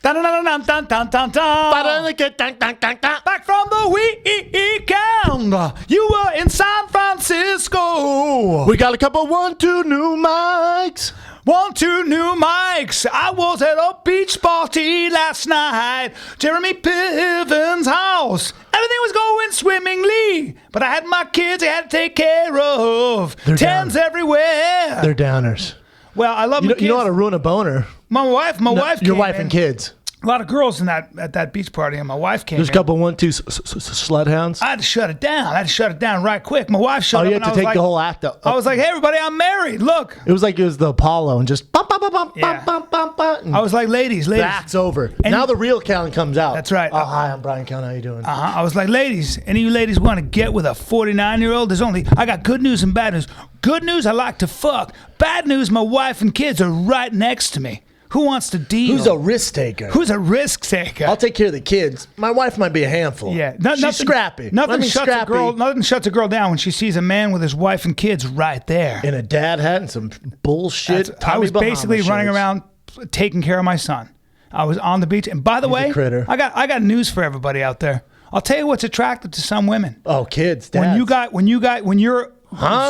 Back from the weekend, you were in San Francisco. We got a couple 1-2 new mics. 1-2 new mics. I was at a beach party last night. Jeremy Piven's house. Everything was going swimmingly, but I had my kids I had to take care of. They're Tens everywhere. They're downers. Well, I love my kids. You know how to ruin a boner. My wife Your came wife in. and kids. A lot of girls at that beach party, and my wife came There's in. a couple 1-2 slut hounds. I had to shut it down. I had to shut it down right quick. My wife shut up. You had to take the whole act up. I was like, hey, everybody, I'm married. Look. It was like it was the Apollo and just bump, bump, bump, bump, Yeah. bump, bump, bump. I was like, ladies. The act's over. And now the real Count comes out. That's right. Oh, hi, I'm Bryan Count. How you doing? I was like, ladies, any of you ladies want to get with a 49-year-old? I got good news and bad news. Good news, I like to fuck. Bad news, my wife and kids are right next to me. Who wants to deal? Who's a risk taker? Who's a risk taker? I'll take care of the kids. My wife might be a handful. Yeah, she's scrappy. Nothing shuts a girl down when she sees a man with his wife and kids right there. In a dad hat and some bullshit. I was basically running around taking care of my son. I was on the beach, and by the way, I got news for everybody out there. I'll tell you what's attractive to some women. Oh, kids, dads. When you're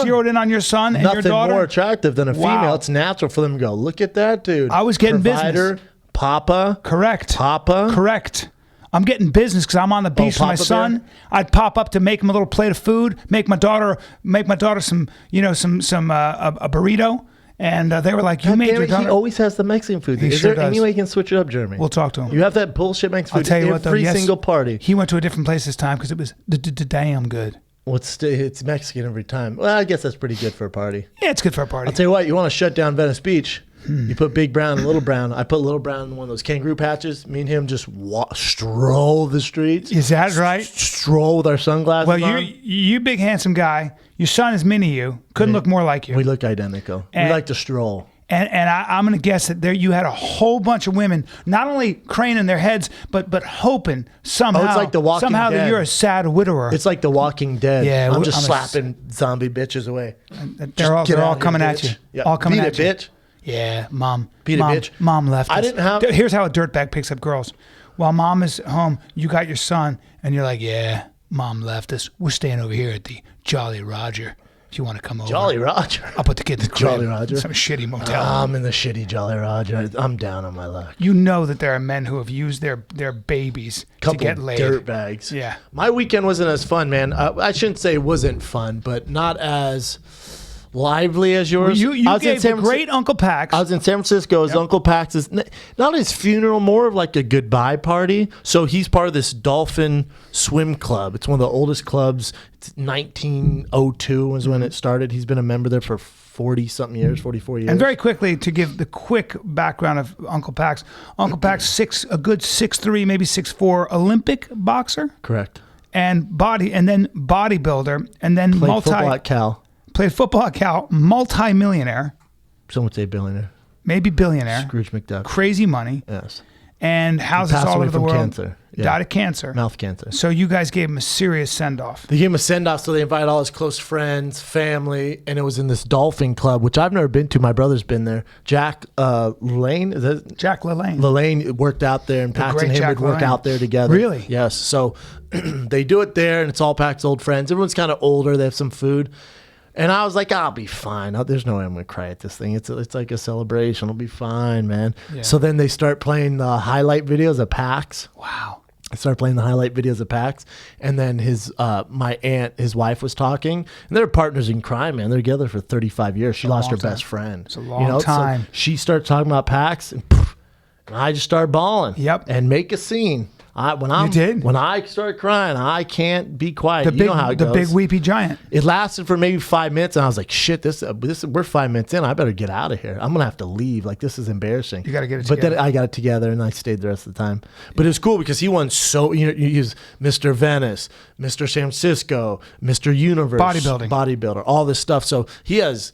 zeroed in on your son and your daughter. Nothing more attractive than a female. Wow. It's natural for them to go, look at that dude. I was getting Provider, business. Papa. Correct. Papa. Correct. I'm getting business because I'm on the beach with my son. Bear? I'd pop up to make him a little plate of food, make my daughter some a burrito, and they were like, "You made your daughter." He always has the Mexican food. Is sure there any does. way you can switch it up, Jeremy? We'll talk to him. You have that bullshit Mexican I'll food tell you what, though, every yes, single party. He went to a different place this time because it was damn good. Well, it's Mexican every time. Well, I guess that's pretty good for a party. Yeah, it's good for a party. I'll tell you what, you want to shut down Venice Beach, you put Big Brown and Little Brown. I put Little Brown in one of those kangaroo patches. Me and him just stroll the streets. Is that right? Stroll with our sunglasses on. Well, you big handsome guy. Your son is mini you. Couldn't look more like you. We look identical. We like to stroll. And I'm going to guess that there you had a whole bunch of women, not only craning their heads, but hoping somehow, it's like The Walking that Dead. you're a sad widower. It's like The Walking Dead. Yeah, I'm just slapping zombie bitches away. They're all coming at you. Yeah. All coming Beat at a you. bitch. Yeah, mom. Beat a bitch. Mom left us. didn't have. Here's how a dirtbag picks up girls. While mom is home, you got your son, and you're like, yeah, mom left us. We're staying over here at the Jolly Roger. If you want to come over. Jolly Roger. I'll put the kid in the crib. Jolly Roger. Some shitty motel. I'm in the shitty Jolly Roger. I'm down on my luck. You know that there are men who have used their babies to get laid. Dirt bags. Yeah. My weekend wasn't as fun, man. I shouldn't say it wasn't fun, but not as lively as yours. You gave a great Uncle Pax. I was in San Francisco. His Uncle Pax's, not his funeral, more of like a goodbye party. So he's part of this dolphin swim club. It's one of the oldest clubs. It's 1902 was when it started. He's been a member there for 40-something years, 44 years. And very quickly, to give the quick background of Uncle Pax, a good 6'3", maybe 6'4", Olympic boxer. Correct. And then bodybuilder, and then Played football at Cal. Played football at Cal, multi-millionaire. Some would say billionaire. Maybe billionaire. Scrooge McDuck. Crazy money. Yes. And houses Passed all away over the from world. cancer. Yeah. Died of cancer. Mouth cancer. So you guys gave him a serious send-off. They gave him a send-off, so they invited all his close friends, family, and it was in this dolphin club, which I've never been to. My brother's been there. Jack Lane? Is that Jack LaLanne. LaLanne worked out there, and Pax and him would work out there together. Really? Yes. So they do it there, and it's all Pax's old friends. Everyone's kind of older. They have some food. And I was like, I'll be fine. There's no way I'm going to cry at this thing. It's like a celebration. I'll be fine, man. Yeah. So then they start playing the highlight videos of Pax. Wow. I started playing the highlight videos of Pax. And then my aunt, his wife, was talking. And they're partners in crime, man. They're together for 35 years. She lost her best friend. It's a long time. So she started talking about Pax, and I just started bawling. Yep. And make a scene. When I start crying, I can't be quiet. You know how it goes. The big weepy giant. It lasted for maybe 5 minutes, and I was like, "Shit, we're 5 minutes in. I better get out of here. I'm gonna have to leave. Like, this is embarrassing." You got to get it But together. then I got it together, and I stayed the rest of the time. But it was cool because he won he was Mr. Venice, Mr. San Francisco, Mr. Universe, bodybuilder, all this stuff. So he has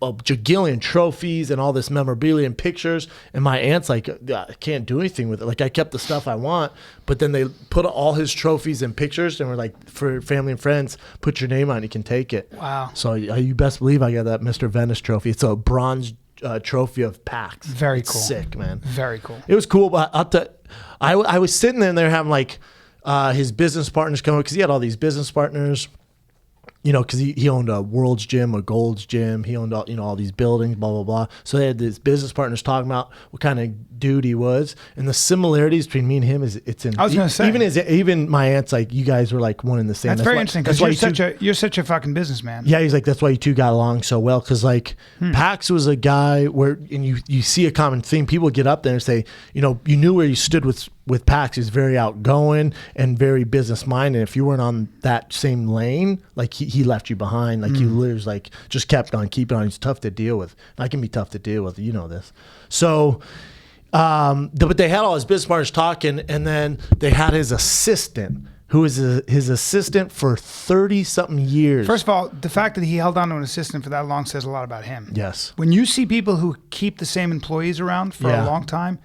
a jagillion trophies and all this memorabilia and pictures, and my aunt's like, I can't do anything with it. Like, I kept the stuff I want, but then they put all his trophies and pictures, and we're like, for family and friends, put your name on it, you can take it. Wow. So you best believe I got that Mr. Venice trophy. It's a bronze trophy of PAX. Very it's cool. Sick, man. Very cool. It was cool, but I was sitting there having like his business partners come up because he had all these business partners. You know, because he owned a World's Gym, a Gold's Gym. He owned all these buildings, blah, blah, blah. So they had these business partners talking about what kind of dude he was. And the similarities between me and him it's in. I was going to say. Even my aunt's like, you guys were like one in the same. That's very interesting because you're such a fucking businessman. Yeah, he's like, that's why you two got along so well. Because like Pax was a guy where, and you see a common theme. People get up there and say, you know, you knew where you stood with Pax. He's very outgoing and very business minded. If you weren't on that same lane, like he left you behind. Like you literally like just kept on keeping on. He's tough to deal with. I can be tough to deal with. You know this. So, but they had all his business partners talking, and then they had his assistant, who was his assistant for 30-something years. First of all, the fact that he held on to an assistant for that long says a lot about him. Yes. When you see people who keep the same employees around for a long time,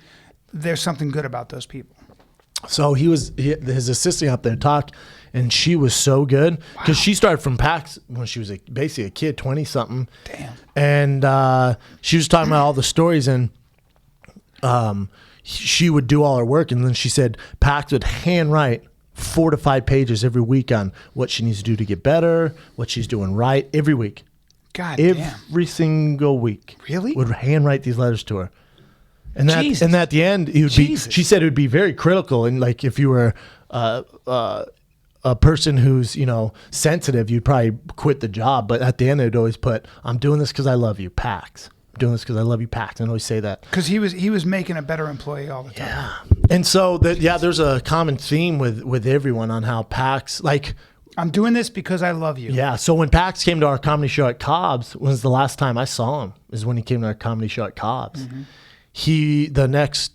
there's something good about those people. So his assistant up there talked, and she was so good because she started from PAX when she was basically a kid, 20-something. Damn. And she was talking about all the stories, and she would do all her work, and then she said PAX would handwrite 4 to 5 pages every week on what she needs to do to get better, what she's doing right every week. God damn. Every single week. Really? Would handwrite these letters to her. And at the end, it would be. She said it would be very critical, and like if you were a person who's sensitive, you'd probably quit the job. But at the end, they'd always put, "I'm doing this because I love you, Pax. I'm doing this because I love you, Pax." And I'd always say that because he was making a better employee all the time. Yeah, and so there's a common theme with everyone on how Pax like. I'm doing this because I love you. Yeah. So when Pax came to our comedy show at Cobb's, was the last time I saw him. Is when he came to our comedy show at Cobb's. Mm-hmm. The next,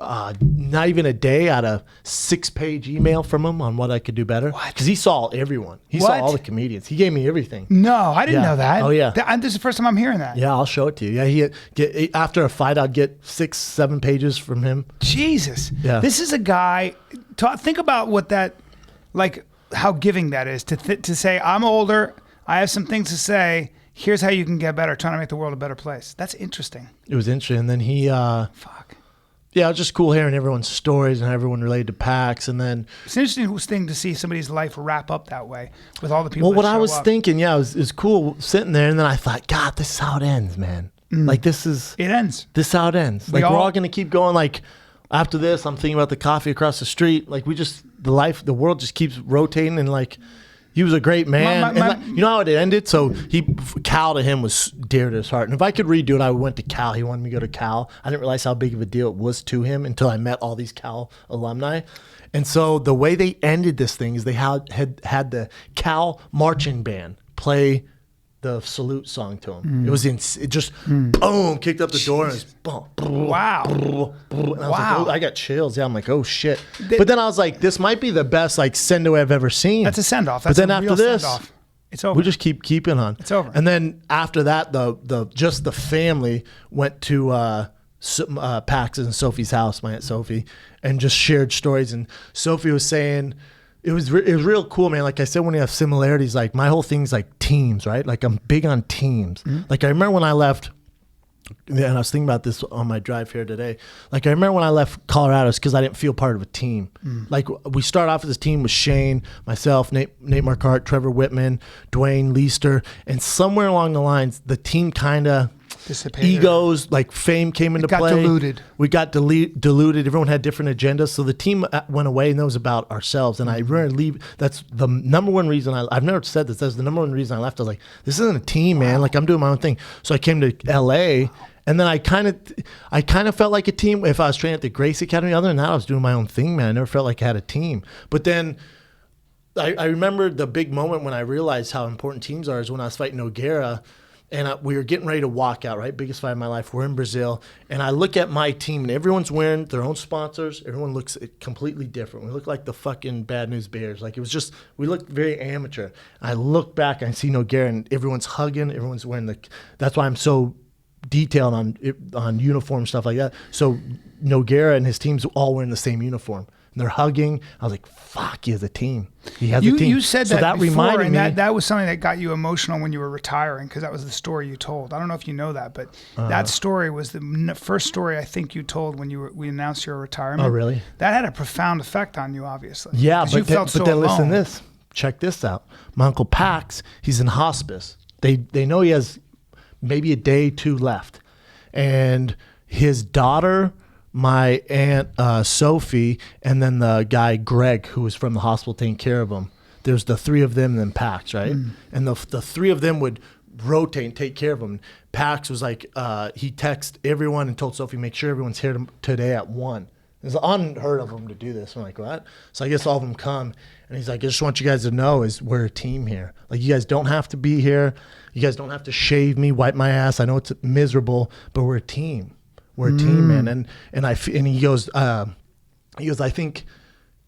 not even a day, I had a 6-page email from him on what I could do better. What? Because he saw everyone. He saw all the comedians. He gave me everything. No, I didn't know that. Oh, yeah. This is the first time I'm hearing that. Yeah, I'll show it to you. Yeah, after a fight, I'd get 6-7 pages from him. Jesus. Yeah. This is a guy, think about what that, like, how giving that is. To say, I'm older, I have some things to say, here's how you can get better, trying to make the world a better place. That's interesting. It was interesting. And then he... Fuck. Yeah, it was just cool hearing everyone's stories and how everyone related to PAX. And then... It's an interesting thing to see somebody's life wrap up that way with all the people that show up. Well, what I was thinking, it was cool sitting there. And then I thought, God, this is how it ends, man. Like, this is... It ends. This is how it ends. Like, we're all going to keep going. Like, after this, I'm thinking about the coffee across the street. Like, the world just keeps rotating and, like... He was a great man. You know how it ended? So Cal to him was dear to his heart. And if I could redo it, I went to Cal. He wanted me to go to Cal. I didn't realize how big of a deal it was to him until I met all these Cal alumni. And so the way they ended this thing is they had the Cal marching band play the salute song to him. It was it just boom, kicked up the door and it was boom. Wow. And I was like, oh, I got chills. Yeah, I'm like, oh shit. But then I was like, this might be the best like send-away I've ever seen. That's a send-off. But then after this, it's over. We just keep keeping on. It's over. And then after that, the family went to Pax and Sophie's house, my Aunt Sophie, and just shared stories. And Sophie was saying, it was real cool, man. Like I said, when you have similarities, like my whole thing's like teams, right? Like I'm big on teams. Mm-hmm. Like I remember when I left, and I was thinking about this on my drive here today. Like I remember when I left Colorado, it's because I didn't feel part of a team. Like we started off as a team with Shane, myself, Nate Marquardt, Trevor Whitman, Dwayne Leister, and somewhere along the lines, the team kind of dissipated. Egos, like fame came into play. Diluted. We got diluted. Everyone had different agendas. So the team went away, and that was about ourselves. And I really that's the number one reason I've never said this. That's the number one reason I left. I was like, this isn't a team, man. Like I'm doing my own thing. So I came to LA, and then I kind of felt like a team if I was training at the Grace Academy. Other than that, I was doing my own thing, man. I never felt like I had a team. But then I remember the big moment when I realized how important teams are is when I was fighting Nogueira. And we were getting ready to walk out, right? Biggest fight of my life. We're in Brazil. And I look at my team, and everyone's wearing their own sponsors. Everyone looks completely different. We look like the fucking Bad News Bears. Like, it was just, we looked very amateur. I look back, and I see Nogueira, and everyone's hugging. Everyone's wearing that's why I'm so detailed on uniform stuff like that. So Nogueira and his team's all wearing the same uniform. and they're hugging. I was like, fuck, he has a team. He has a team. You said so that before, reminded me. That was something that got you emotional when you were retiring, because that was the story you told. I don't know if you know that, but that story was the first story I think you told when we announced your retirement. Oh, really? That had a profound effect on you, obviously. Yeah, but then listen alone. this. Check this out. My Uncle Pax, he's in hospice. They know he has maybe a day, 2 left. And his daughter, my aunt Sophie, and then the guy Greg, who was from the hospital taking care of him. There's the 3 of them and then Pax, right? And the 3 of them would rotate and take care of him. Pax was like, he texted everyone and told Sophie, make sure everyone's here today at 1. It's unheard of him to do this. I'm like, what? So I guess all of them come. And he's like, I just want you guys to know is we're a team here. Like, you guys don't have to be here. You guys don't have to shave me, wipe my ass. I know it's miserable, but we're a team. We're a team, man. And he goes, I think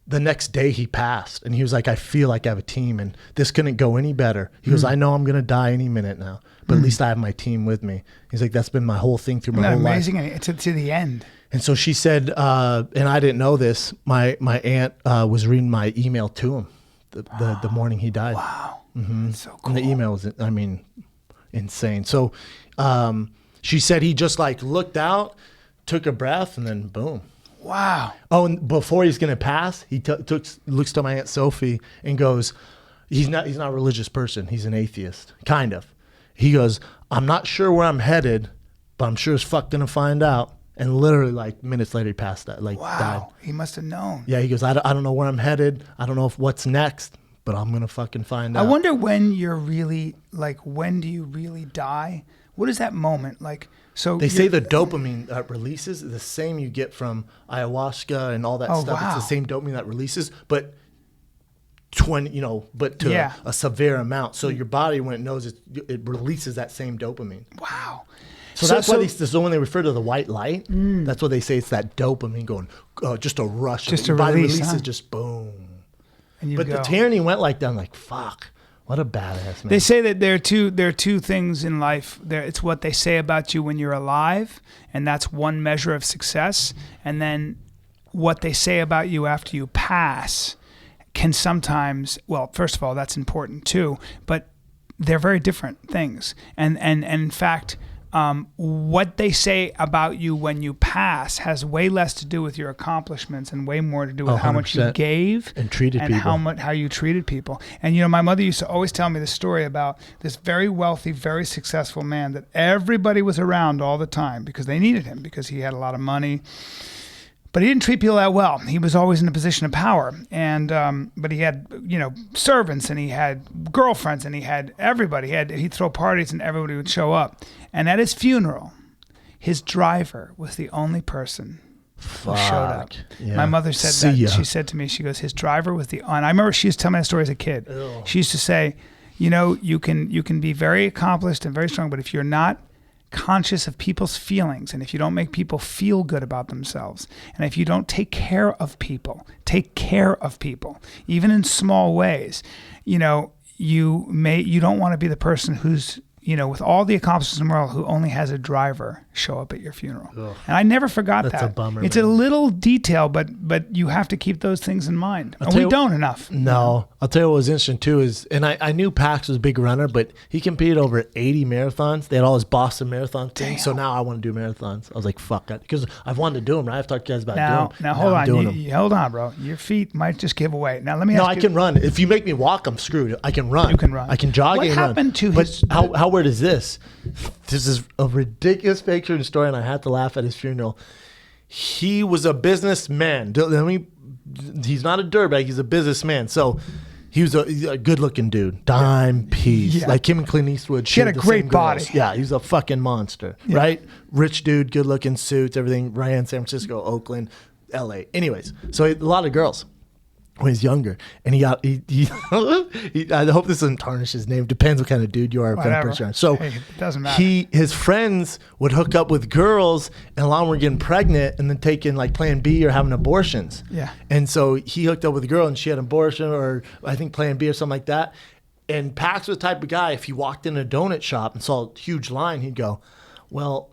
the next day he passed. And he was like, I feel like I have a team, and this couldn't go any better. He goes, I know I'm going to die any minute now, but at least I have my team with me. He's like, that's been my whole thing through my whole life. Amazing. It's to the end. And so she said, and I didn't know this, my aunt was reading my email to him the morning he died. Wow. That's so cool. And the email was, insane. So she said he just like looked out, took a breath, and then boom. Wow. Oh, and before he's going to pass, he looks to my Aunt Sophie and goes, he's not a religious person. He's an atheist, kind of. He goes, I'm not sure where I'm headed, but I'm sure as fuck going to find out. And literally, like, minutes later, he passed that. Like, died. He must have known. Yeah, he goes, I don't know where I'm headed. I don't know what's next, but I'm going to fucking find out. I wonder when you're really, like, when do you really die? What is that moment? Like, so they say the dopamine that releases is the same you get from ayahuasca and all that stuff. Wow. It's the same dopamine that releases, but a severe amount. So your body, when it knows it releases that same dopamine. Wow. So that's why so when they refer to the white light, that's what they say. It's that dopamine going, just a rush. Just your a body release, releases, just boom. And but the tyranny went like that. I'm like, fuck, what a badass man. They say that there are two things in life. It's what they say about you when you're alive, and that's one measure of success. And then what they say about you after you pass can sometimes, well, first of all, that's important too, but they're very different things. And in fact, what they say about you when you pass has way less to do with your accomplishments and way more to do with how much you gave and treated and people. how you treated people. And my mother used to always tell me the story about this very wealthy, very successful man that everybody was around all the time because they needed him because he had a lot of money. But he didn't treat people that well. He was always in a position of power, and but he had servants, and he had girlfriends, and he had everybody. He'd throw parties, and everybody would show up. And at his funeral, his driver was the only person who showed up. Yeah. My mother said that. She said to me, she goes, his driver was and I remember she used to tell me that story as a kid. Ew. She used to say, you can be very accomplished and very strong, but if you're not conscious of people's feelings, and if you don't make people feel good about themselves, and if you don't take care of people, even in small ways, you don't want to be the person who's with all the accomplishments in the world, who only has a driver show up at your funeral. Ugh. And I never forgot that. That's a bummer. It's man. a little detail, but you have to keep those things in mind. And we don't enough. No. I'll tell you what was interesting too is, and I knew Pax was a big runner, but he competed over 80 marathons. They had all his Boston marathon things. So now I want to do marathons. I was like, fuck that. Because I've wanted to do them, right? I've talked to you guys about doing them. Now hold on. Hold on, bro. Your feet might just give away. Now let me ask you. No, I can run. If you make me walk, I'm screwed. I can run. You can run. I can jog and run. What happened to but his... How weird is this? This is a ridiculous picture and story, and I had to laugh at his funeral. He was a businessman. He's not a dirtbag. He's a businessman. So he was a good-looking dude. Dime piece. Yeah. Like him and Clint Eastwood. He had a great body. Yeah, he was a fucking monster, right? Rich dude, good-looking suits, everything. Ran San Francisco, Oakland, L.A. Anyways, so a lot of girls. When he's younger, and he I hope this doesn't tarnish his name. Depends what kind of dude you are, what kind of person you are. So it doesn't matter. His friends would hook up with girls, and a lot of them were getting pregnant, and then taking like Plan B or having abortions. Yeah. And so he hooked up with a girl, and she had an abortion, or I think Plan B or something like that. And Pax was the type of guy, if he walked in a donut shop and saw a huge line, he'd go, well,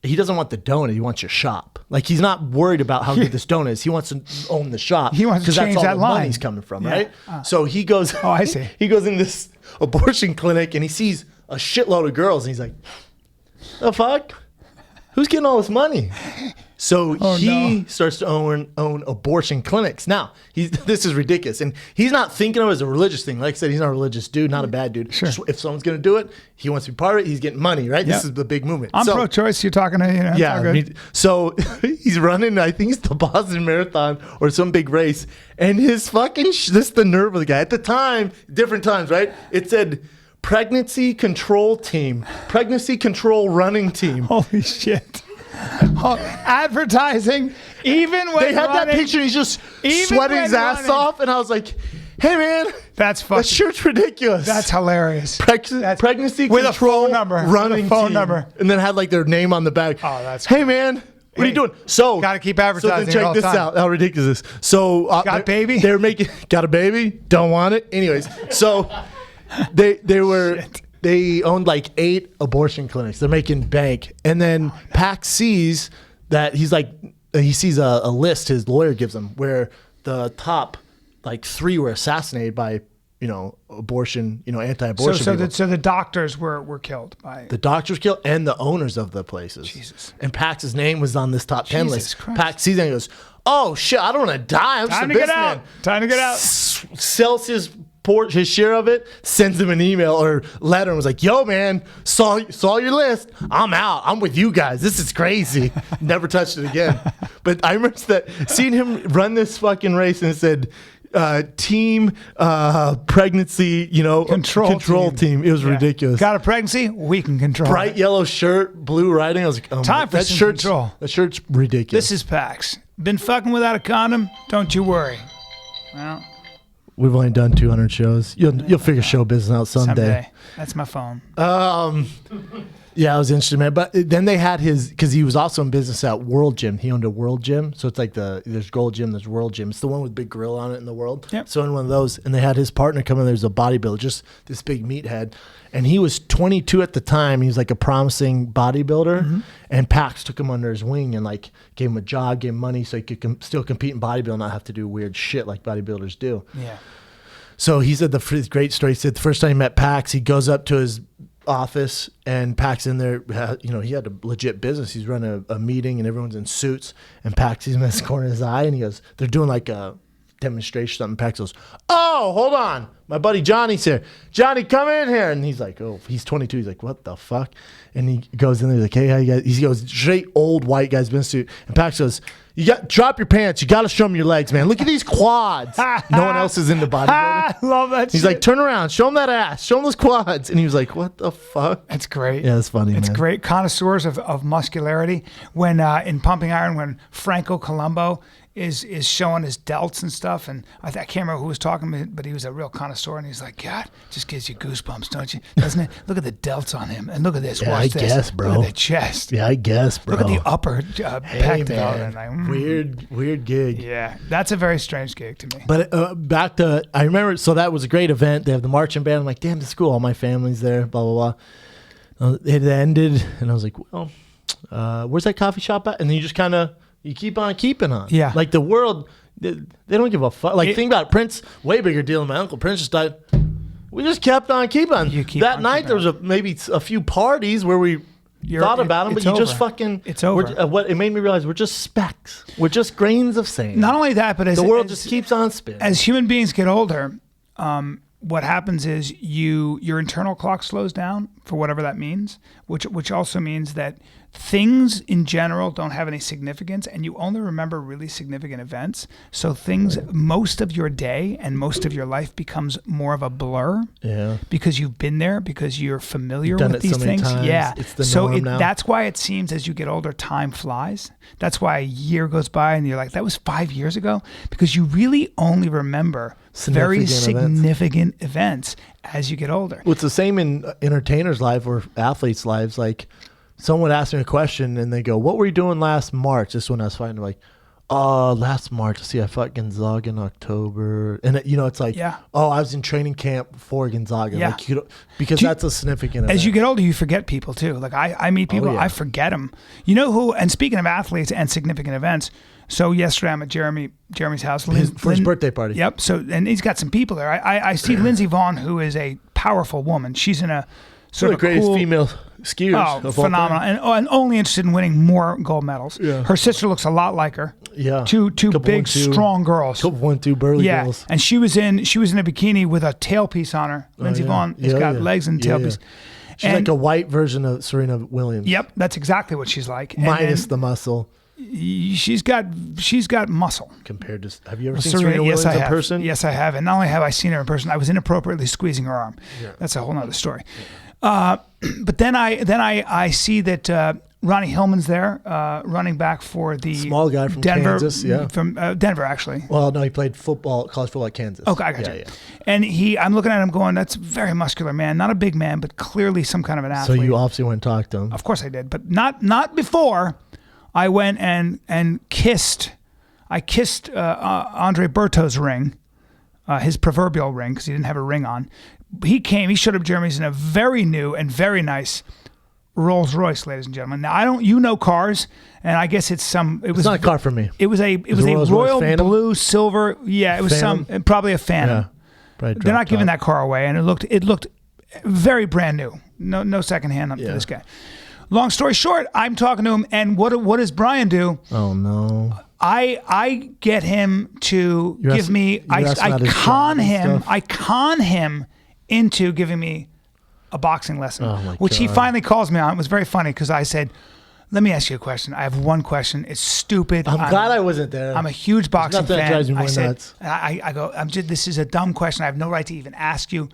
he doesn't want the donut. He wants your shop. Like, he's not worried about how good this donut is. He wants to own the shop. He wants to change that's all that the line. money's coming from, right? So he goes. Oh, I see. He goes in this abortion clinic and he sees a shitload of girls and he's like, "The fuck? Who's getting all this money?" So he starts to own abortion clinics. Now, this is ridiculous. And he's not thinking of it as a religious thing. Like I said, he's not a religious dude, not a bad dude. Sure. Just, if someone's going to do it, he wants to be part of it. He's getting money, right? This is the big movement. I'm pro-choice. You're talking to, Yeah. So he's running, I think it's the Boston Marathon or some big race. And his fucking, this is the nerve of the guy. At the time, different times, right? It said, pregnancy control team, pregnancy control running team. Holy shit. Advertising, even when they had that picture, he's just sweating his ass off, and I was like, "Hey man, that's fucking, that shirt's ridiculous." That's hilarious. Pregnancy with control a phone number, running phone team. number, and then had like their name on the back. Oh, that's hey man. What are you doing? So gotta keep advertising. So then check this out. How ridiculous this. So got a baby? They're making got a baby. Don't want it. Anyways, so they were. Shit. They owned like 8 abortion clinics. They're making bank. And then Pax sees that he sees a list his lawyer gives him where the top like 3 were assassinated by, abortion, anti-abortion people. So the doctors were killed by... The doctors killed and the owners of the places. Jesus. And Pax's name was on this top 10 list. Christ. Pax sees that and goes, "Oh shit, I don't want to die. I'm Time just to a get out. businessman." Time to get out. Sells his share of it, sends him an email or letter and was like, "Yo man, saw your list. I'm out. I'm with you guys. This is crazy." Never touched it again. But I remember seeing him run this fucking race and it said team pregnancy, control team. It was ridiculous. Got a pregnancy? We can control. Bright yellow shirt, blue writing. I was like, time for some control. That shirt's ridiculous. This is Pax. Been fucking without a condom? Don't you worry. Well, we've only done 200 shows. You'll figure show business out someday. That's my phone. Yeah, it was interesting, man. But then they had because he was also in business at World Gym. He owned a World Gym. So it's like there's Gold Gym, there's World Gym. It's the one with big grill on it in the world. Yep. So in one of those, and they had his partner come in. There's a bodybuilder, just this big meathead. And he was 22 at the time. He was like a promising bodybuilder. Mm-hmm. And Pax took him under his wing and like gave him a job, gave him money so he could still compete in bodybuilding and not have to do weird shit like bodybuilders do. Yeah. So he said great story. He said the first time he met Pax, he goes up to his office and Pax in there, he had a legit business. He's running a meeting and everyone's in suits and Pax sees him in the corner of his eye and he goes, they're doing like a demonstration or something. Pax goes, "Oh, hold on. My buddy Johnny's here. Johnny, come in here." And he's like, oh, he's 22. He's like, "What the fuck?" And he goes in there, he's like, "Hey, how you guys?" He goes, straight old white guy's business suit. And Pax goes, "Drop your pants. You got to show them your legs, man. Look at these quads." No one else is into bodybuilding. I love that He's like, "Turn around. Show them that ass. Show them those quads." And he was like, "What the fuck?" That's great. Yeah, it's funny, It's man. great. Connoisseurs of muscularity. When in Pumping Iron, when Franco Columbu is showing his delts and stuff, and I can't remember who was talking, but he was a real connoisseur, and he's like, "God, just gives you goosebumps, don't you? Doesn't it? Look at the delts on him, and look at this. Yeah, Watch I this. guess, bro. Look at the chest. Yeah, I guess, bro. Look at the upper pec development. Like, weird gig. Yeah, that's a very strange gig to me. But back to, I remember, so that was a great event. They have the marching band. I'm like, damn, this is cool. All my family's there, blah, blah, blah. It ended, and I was like, well, where's that coffee shop at? And then you just kind of, you keep on keeping on. Yeah. Like the world, they don't give a fuck. Like, think about it. Prince, way bigger deal than my uncle. Prince just died. We just kept on keeping on. That night, there was maybe a few parties where we thought about them, but you just fucking... It's over. What it made me realize, we're just specks. We're just grains of sand. Not only that, but the world just keeps on spinning. As human beings get older, what happens is your internal clock slows down, for whatever that means, which also means that things in general don't have any significance, and you only remember really significant events. So most of your day and most of your life becomes more of a blur. Yeah. Because you've been there, because you're familiar You've done with it these so many things. times. Yeah. It's the norm now. That's why it seems as you get older, time flies. That's why a year goes by and you're like, that was 5 years ago, because you really only remember very significant events as you get older. Well, it's the same in entertainers' lives or athletes' lives. Like, someone would ask me a question and they go, "What were you doing last March?" This one I was fighting, like, Last March. See, I fought Gonzaga in October, and it's like, oh, I was in training camp for Gonzaga, like because that's a significant event. As you get older, you forget people too. Like I meet people, I forget them. You know who? And speaking of athletes and significant events, so yesterday I'm at Jeremy's house for his birthday party. Yep. So and he's got some people there. I see Lindsey Vaughn, who is a powerful woman. She's in a sort of greatest female skiers. Oh, phenomenal! And only interested in winning more gold medals. Yeah. Her sister looks a lot like her. Yeah, two big, strong girls. Couple 1-2 burly girls. And she was in a bikini with a tailpiece on her. Lindsey Vaughn has got legs and tailpiece. She's like a white version of Serena Williams. Yep, that's exactly what she's like. Minus the muscle. She's got muscle compared to. Have you ever seen Serena Williams in person? Yes, I have. And not only have I seen her in person, I was inappropriately squeezing her arm. Yeah. That's a whole nother story. But then I see that Ronnie Hillman's there, running back for the small guy from Denver, Kansas, from Denver actually. Well, no, he played college football at Kansas. Okay, I got you. Yeah. And I'm looking at him going, that's a very muscular man, not a big man, but clearly some kind of an athlete. So you obviously went and talked to him. Of course I did, but not before. I went and kissed. I kissed Andre Berto's ring, his proverbial ring, because he didn't have a ring on. He showed up Jeremy's in a very new and very nice Rolls Royce, ladies and gentlemen. Now you know cars, and I guess it's not a car for me. It was a royal blue silver. Yeah, it was Phantom? probably a Phantom. Yeah, they're not giving that car away, and it looked very brand new. No secondhand for this guy. Long story short, I'm talking to him, and what does Bryan do? Oh no! I get him to give me. I con him into giving me a boxing lesson, which he finally calls me on. It was very funny because I said, "Let me ask you a question. I have one question. It's stupid. I'm glad I wasn't there. I'm a huge boxing fan." I said, I go, this is a dumb question. I have no right to even ask you.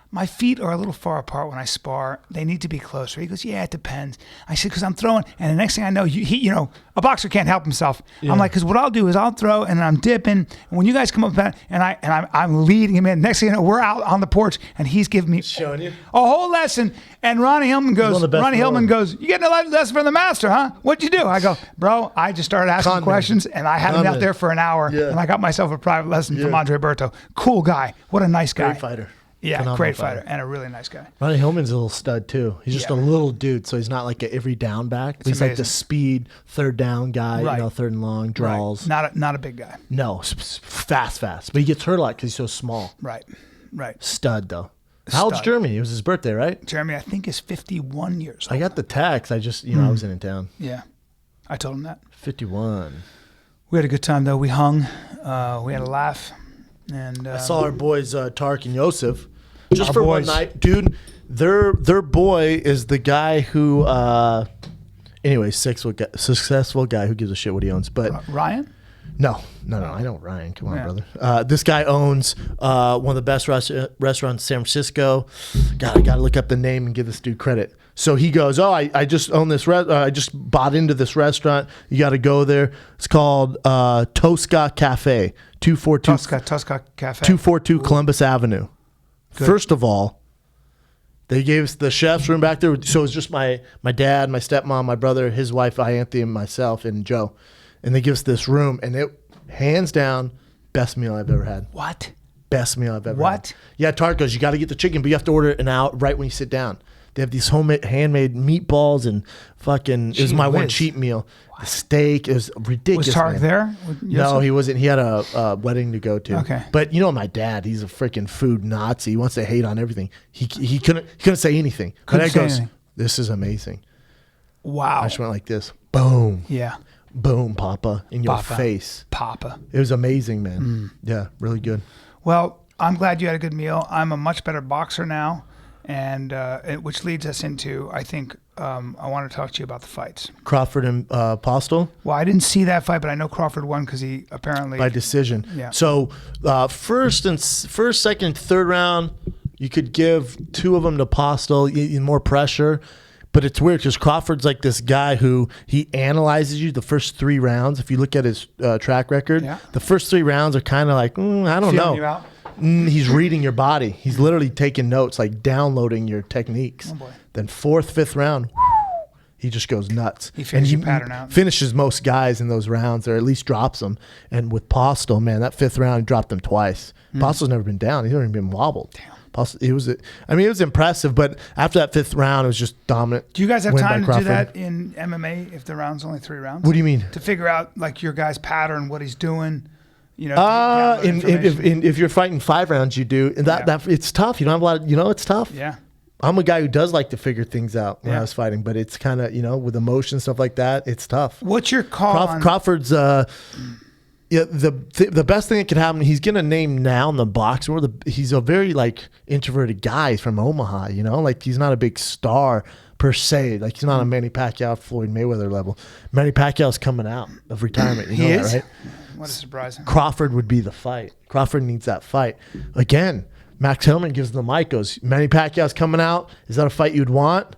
My feet are a little far apart when I spar. They need to be closer. He goes, yeah, it depends. I said, because I'm throwing. And the next thing I know, a boxer can't help himself. Yeah. I'm like, because what I'll do is I'll throw and I'm dipping. And when you guys come up and I'm leading him in. Next thing you know, we're out on the porch and he's giving me showing you a whole lesson. And Ronnie Hillman goes, you getting a lesson from the master, huh? What'd you do? I go, bro, I just started asking questions and I had him out there for an hour and I got myself a private lesson from Andre Berto. Cool guy. What a nice guy. Great fighter. Yeah, phenomenal great fighter and a really nice guy. Ronnie Hillman's a little stud too. He's just a little dude, so he's not like an every down back. He's amazing. Like the speed third down guy, third and long draws. Right. Not a big guy. No, fast. But he gets hurt a lot because he's so small. Right. Stud though. How old's Jeremy? It was his birthday, right? Jeremy, I think, is 51 years old. I got the text. I just, I was in town. Yeah, I told him that. 51. We had a good time though. We hung. We had a laugh. And I saw our boys Tark and Yosef just for one night, dude. Their boy is the guy who, anyway, successful guy who gives a shit what he owns. But Ryan? No, I don't Ryan. Come on, brother. This guy owns one of the best restaurants in San Francisco. God, I gotta look up the name and give this dude credit. So he goes, I just own this. I just bought into this restaurant. You got to go there. It's called Tosca Cafe, 242 Tosca Cafe, 242 Columbus Avenue. Good. First of all, they gave us the chef's room back there. So it's just my dad, my stepmom, my brother, his wife, Anthony, and myself, and Joe. And they give us this room, and it, hands down, best meal I've ever had. What? Best meal I've ever had. What? Yeah, Tark goes, you got to get the chicken, but you have to order it out right when you sit down. They have these handmade meatballs and fucking. It was my one cheat meal. What? The steak, it was ridiculous. Was Tark there? No, he wasn't. He had a wedding to go to. Okay. But my dad, he's a freaking food Nazi. He wants to hate on everything. He couldn't say anything. Couldn't say anything. This is amazing. Wow. I just went like this. Boom. Yeah. Boom, Papa, in your face. Papa. It was amazing, man. Yeah, really good. Well, I'm glad you had a good meal. I'm a much better boxer now. And which leads us into, I think, I want to talk to you about the fights. Crawford and Postel? Well, I didn't see that fight, but I know Crawford won because he apparently... By decision. Yeah. So first, second, third round, you could give two of them to Postel, more pressure. But it's weird because Crawford's like this guy who he analyzes you the first 3 rounds. If you look at his track record, the first 3 rounds are kind of like, I don't know. You out? He's reading your body. He's literally taking notes, like downloading your techniques. Oh boy. Then 4th, 5th round, He just goes nuts. He finishes your pattern out. Finishes most guys in those rounds, or at least drops them. And with Postel, man, that 5th round, he dropped him twice. Postel's never been down. He's never even been wobbled. Damn. It was impressive, but after that 5th round, it was just dominant. Do you guys have time to do that in MMA if the round's only 3 rounds? What do you mean? To figure out like your guy's pattern, what he's doing. You know, if you're fighting 5 rounds, you do. And that it's tough. You don't have a lot of, it's tough. Yeah. I'm a guy who does like to figure things out when I was fighting, but it's kind of, with emotion, stuff like that, it's tough. What's your call on Crawford's the best thing that could happen, he's getting a name now in the boxing world. He's a very introverted guy. He's from Omaha, like he's not a big star per se. Like he's not a Manny Pacquiao, Floyd Mayweather level. Manny Pacquiao's coming out of retirement. You know that, right? What a surprise. Crawford would be the fight. Crawford needs that fight. Again, Max Hillman gives the mic, goes, Manny Pacquiao's coming out. Is that a fight you'd want?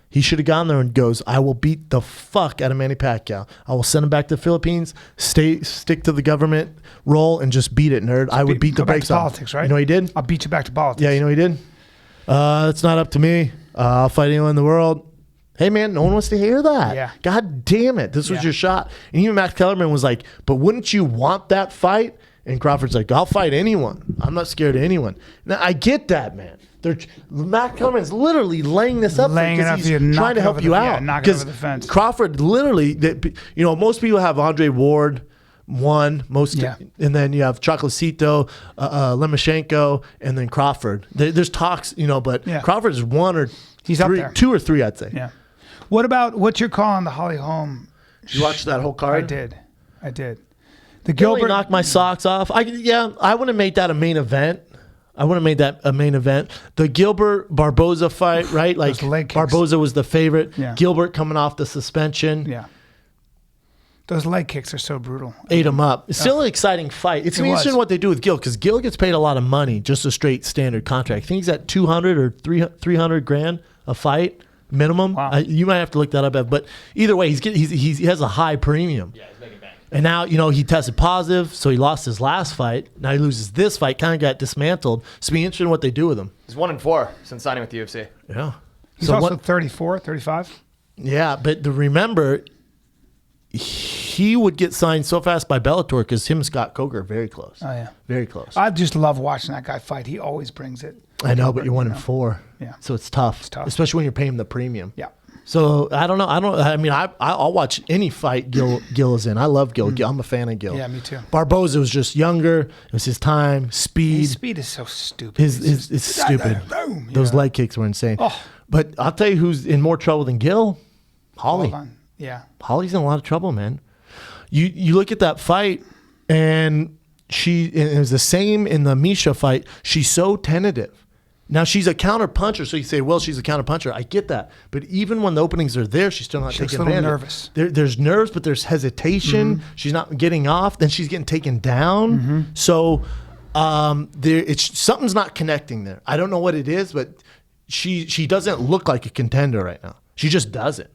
He should have gone there and goes, I will beat the fuck out of Manny Pacquiao. I will send him back to the Philippines, stick to the government role, and just beat it, nerd. I would beat the brakes off. Politics, right? You know he did? I'll beat you back to politics. Yeah, you know he did? It's not up to me. I'll fight anyone in the world. Hey, man, no one wants to hear that. Yeah. God damn it. This was your shot. And even Max Kellerman was like, but wouldn't you want that fight? And Crawford's like, I'll fight anyone. I'm not scared of anyone. Now, I get that, man. Matt Kellerman's literally laying this up because he's trying to help you out. Because Crawford literally, most people have Andre Ward, and then you have Chocolatito, Lemachenko, and then Crawford. There's talks, but Crawford is 1 or he's up there. 2 or 3, I'd say. Yeah. What's your call on the Holly Holm? You watched that whole card? I did. The Gilbert knocked my socks off. I would have made that a main event. The Gilbert Barboza fight, right? Barboza was the favorite. Yeah. Gilbert coming off the suspension. Yeah. Those leg kicks are so brutal. Ate him up. It's still an exciting fight. It's interesting what they do with Gil, because Gil gets paid a lot of money, just a straight standard contract. I think he's at $200 or $300 a fight minimum. Wow. You might have to look that up, but either way, he has a high premium. Yeah, he's making bank. And now, he tested positive, so he lost his last fight. Now he loses this fight, kind of got dismantled. So it'll be interesting what they do with him. He's 1-4 since signing with the UFC. Yeah. He's also 34, 35. Yeah, but remember, he would get signed so fast by Bellator because him and Scott Coker are very close. Oh, yeah. Very close. I just love watching that guy fight. He always brings it. I know, but you're 1-4. Yeah. So it's tough. Especially when you're paying the premium. Yeah. So I don't know. I'll watch any fight Gil is in. I love Gil. I'm a fan of Gil. Yeah, me too. Barboza was just younger. It was his time. Speed. His speed is so stupid. It's stupid. Those leg kicks were insane. Oh. But I'll tell you who's in more trouble than Gil. Holly. Hold on. Yeah. Holly's in a lot of trouble, man. You look at that fight, and it was the same in the Misha fight. She's so tentative. Now, she's a counter puncher, so you say, well, she's a counter puncher. I get that. But even when the openings are there, she's still not taking advantage. She's a little nervous. There's nerves, but there's hesitation. Mm-hmm. She's not getting off. Then she's getting taken down. Mm-hmm. So something's not connecting there. I don't know what it is, but she doesn't look like a contender right now. She just doesn't.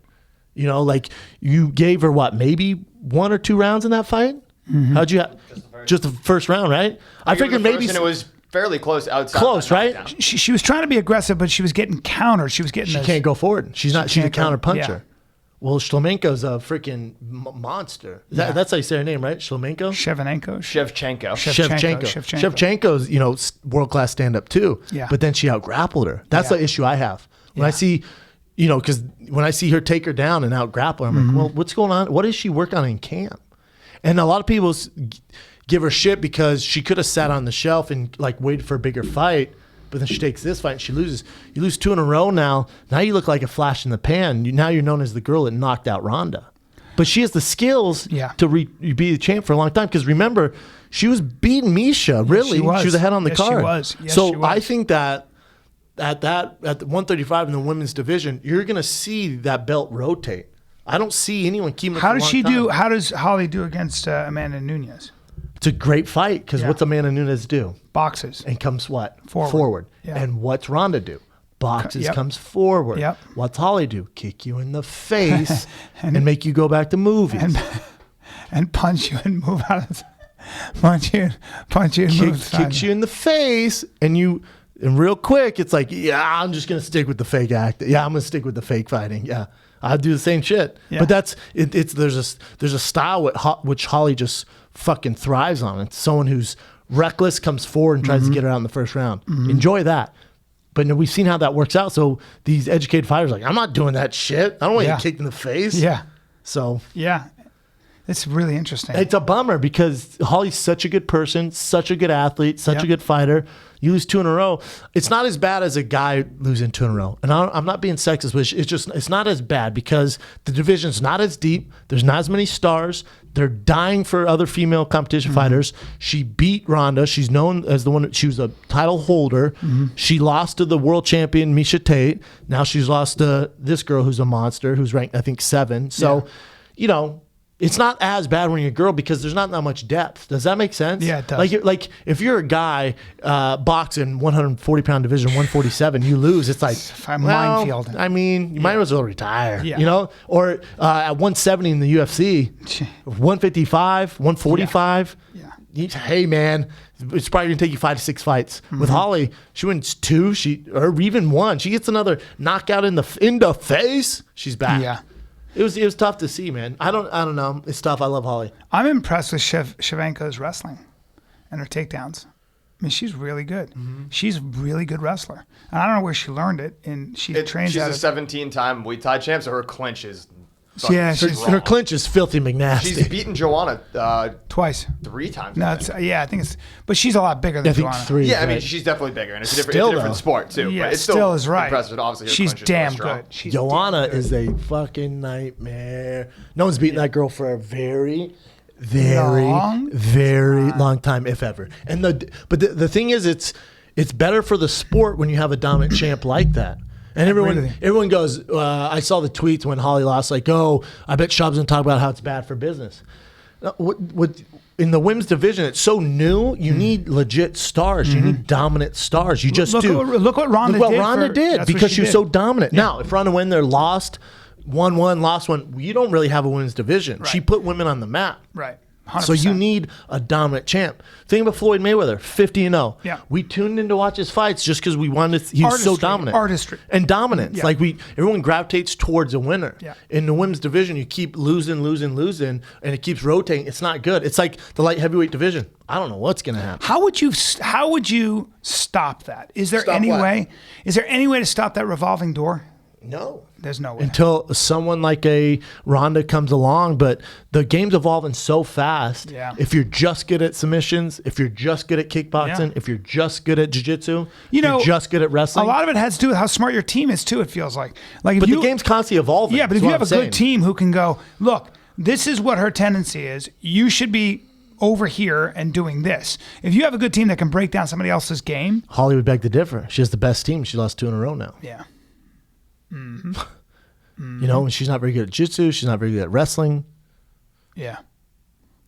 You gave her, maybe 1 or 2 rounds in that fight? Mm-hmm. How'd you have? Just the first round, right? I figured maybe... And it was fairly close outside. Close, right? She was trying to be aggressive, but she was getting countered. She can't go forward. She's a counter puncher. Yeah. Well, Shlemenko's a freaking monster. That's how you say her name, right? Shlemenko? Shevchenko's, world-class stand-up too. Yeah. But then she out-grappled her. That's the issue I have. When I see, because when I see her take her down and out-grapple her, I'm like, well, what's going on? What does she work on in camp? And a lot of people give her shit because she could have sat on the shelf and waited for a bigger fight, but then she takes this fight and she loses. You lose 2 in a row now. Now you look like a flash in the pan. Now you're known as the girl that knocked out Ronda. But she has the skills to be the champ for a long time. Because remember, she was beating Misha. Really, she was ahead on the card. She was. Yes, so she was. I think that at the 135 in the women's division, you're going to see that belt rotate. I don't see anyone keeping it for a long time. How does Holly do against Amanda Nunes? It's a great fight because what's Amanda Nunes do? Boxes. And comes what? Forward. Yeah. And what's Ronda do? Boxes, comes forward. Yep. What's Holly do? Kick you in the face and make you go back to movies. And punch you and move out of punch you and move. Kicks you in the face and real quick, it's like, I'm just going to stick with the fake act. Yeah, I'm going to stick with the fake fighting. Yeah. I'd do the same shit. Yeah. But that's it's there's a style which Holly just fucking thrives on. It's someone who's reckless, comes forward and tries to get her out in the first round. Enjoy that. But we've seen how that works out. So these educated fighters are like, I'm not doing that shit. I don't want to get kicked in the face. Yeah. So yeah, it's really interesting. it's a bummer because Holly's such a good person, such a good athlete, such a good fighter. You lose 2 in a row. It's not as bad as a guy losing 2 in a row. And I'm not being sexist, but it's not as bad because the division's not as deep. There's not as many stars. They're dying for other female competition fighters. She beat Ronda. She's known as the one. She was a title holder. She lost to the world champion Miesha Tate. Now she's lost to this girl who's a monster, who's ranked I think 7. So, it's not as bad when you're a girl because there's not that much depth. Does that make sense? Yeah, it does. Like if you're a guy boxing 140-pound division, 147, you lose. It's like minefield. I mean, you might as well retire. Yeah. Or at 170 in the UFC, 155, 145. Yeah. Hey man, it's probably gonna take you 5 to 6 fights. With Holly, she wins 2, or even 1. She gets another knockout in the face. She's back. Yeah. It was tough to see, man. I don't know. It's tough. I love Holly. I'm impressed with Shevchenko's wrestling and her takedowns. I mean, she's really good. She's a really good wrestler. And I don't know where she learned it. And she trains She's at a 17-time Muay Thai champ, so her clinch is her clinch is filthy McNasty. She's beaten Joanna twice. 3 times. No, I think it's, but she's a lot bigger than Joanna. 3. Yeah, I mean, she's definitely bigger, and it's a different sport too. Yeah, but it's still is right. Impressive. Obviously, her she's clinch is damn really strong. good. She's Joanna damn good. is a fucking nightmare. No one's beaten that girl for a very long time, if ever. And the thing is, it's better for the sport when you have a dominant champ like that. And everyone goes, I saw the tweets when Holly lost, like, oh, I bet Shab's going to talk about how it's bad for business. In the women's division, it's so new, you need legit stars. You need dominant stars. You just do. Look what Ronda did because she was so dominant. Yeah. Now, if Ronda went there, lost, won one, lost one, you don't really have a women's division. Right. She put women on the map. Right. 100%. So you need a dominant champ. Think about Floyd Mayweather, 50-0. Yeah. We tuned in to watch his fights just because we wanted. He was so dominant. Artistry. And dominance. Yeah. Like everyone gravitates towards a winner. Yeah. In the women's division, you keep losing, and it keeps rotating. It's not good. It's like the light heavyweight division. I don't know what's going to happen. How would you stop that? Is there any way? Is there any way to stop that revolving door? No. There's no way. Until someone like a Ronda comes along, but the game's evolving so fast. Yeah. If you're just good at submissions, if you're just good at kickboxing, if you're just good at jiu-jitsu, you're just good at wrestling. A lot of it has to do with how smart your team is too, it feels like. But the game's constantly evolving. Yeah, but if you have a good team who can go, look, this is what her tendency is. You should be over here and doing this. If you have a good team that can break down somebody else's game. Holly would beg to differ. She has the best team. She lost 2 in a row now. Yeah. And she's not very good at jiu-jitsu. She's not very good at wrestling. Yeah.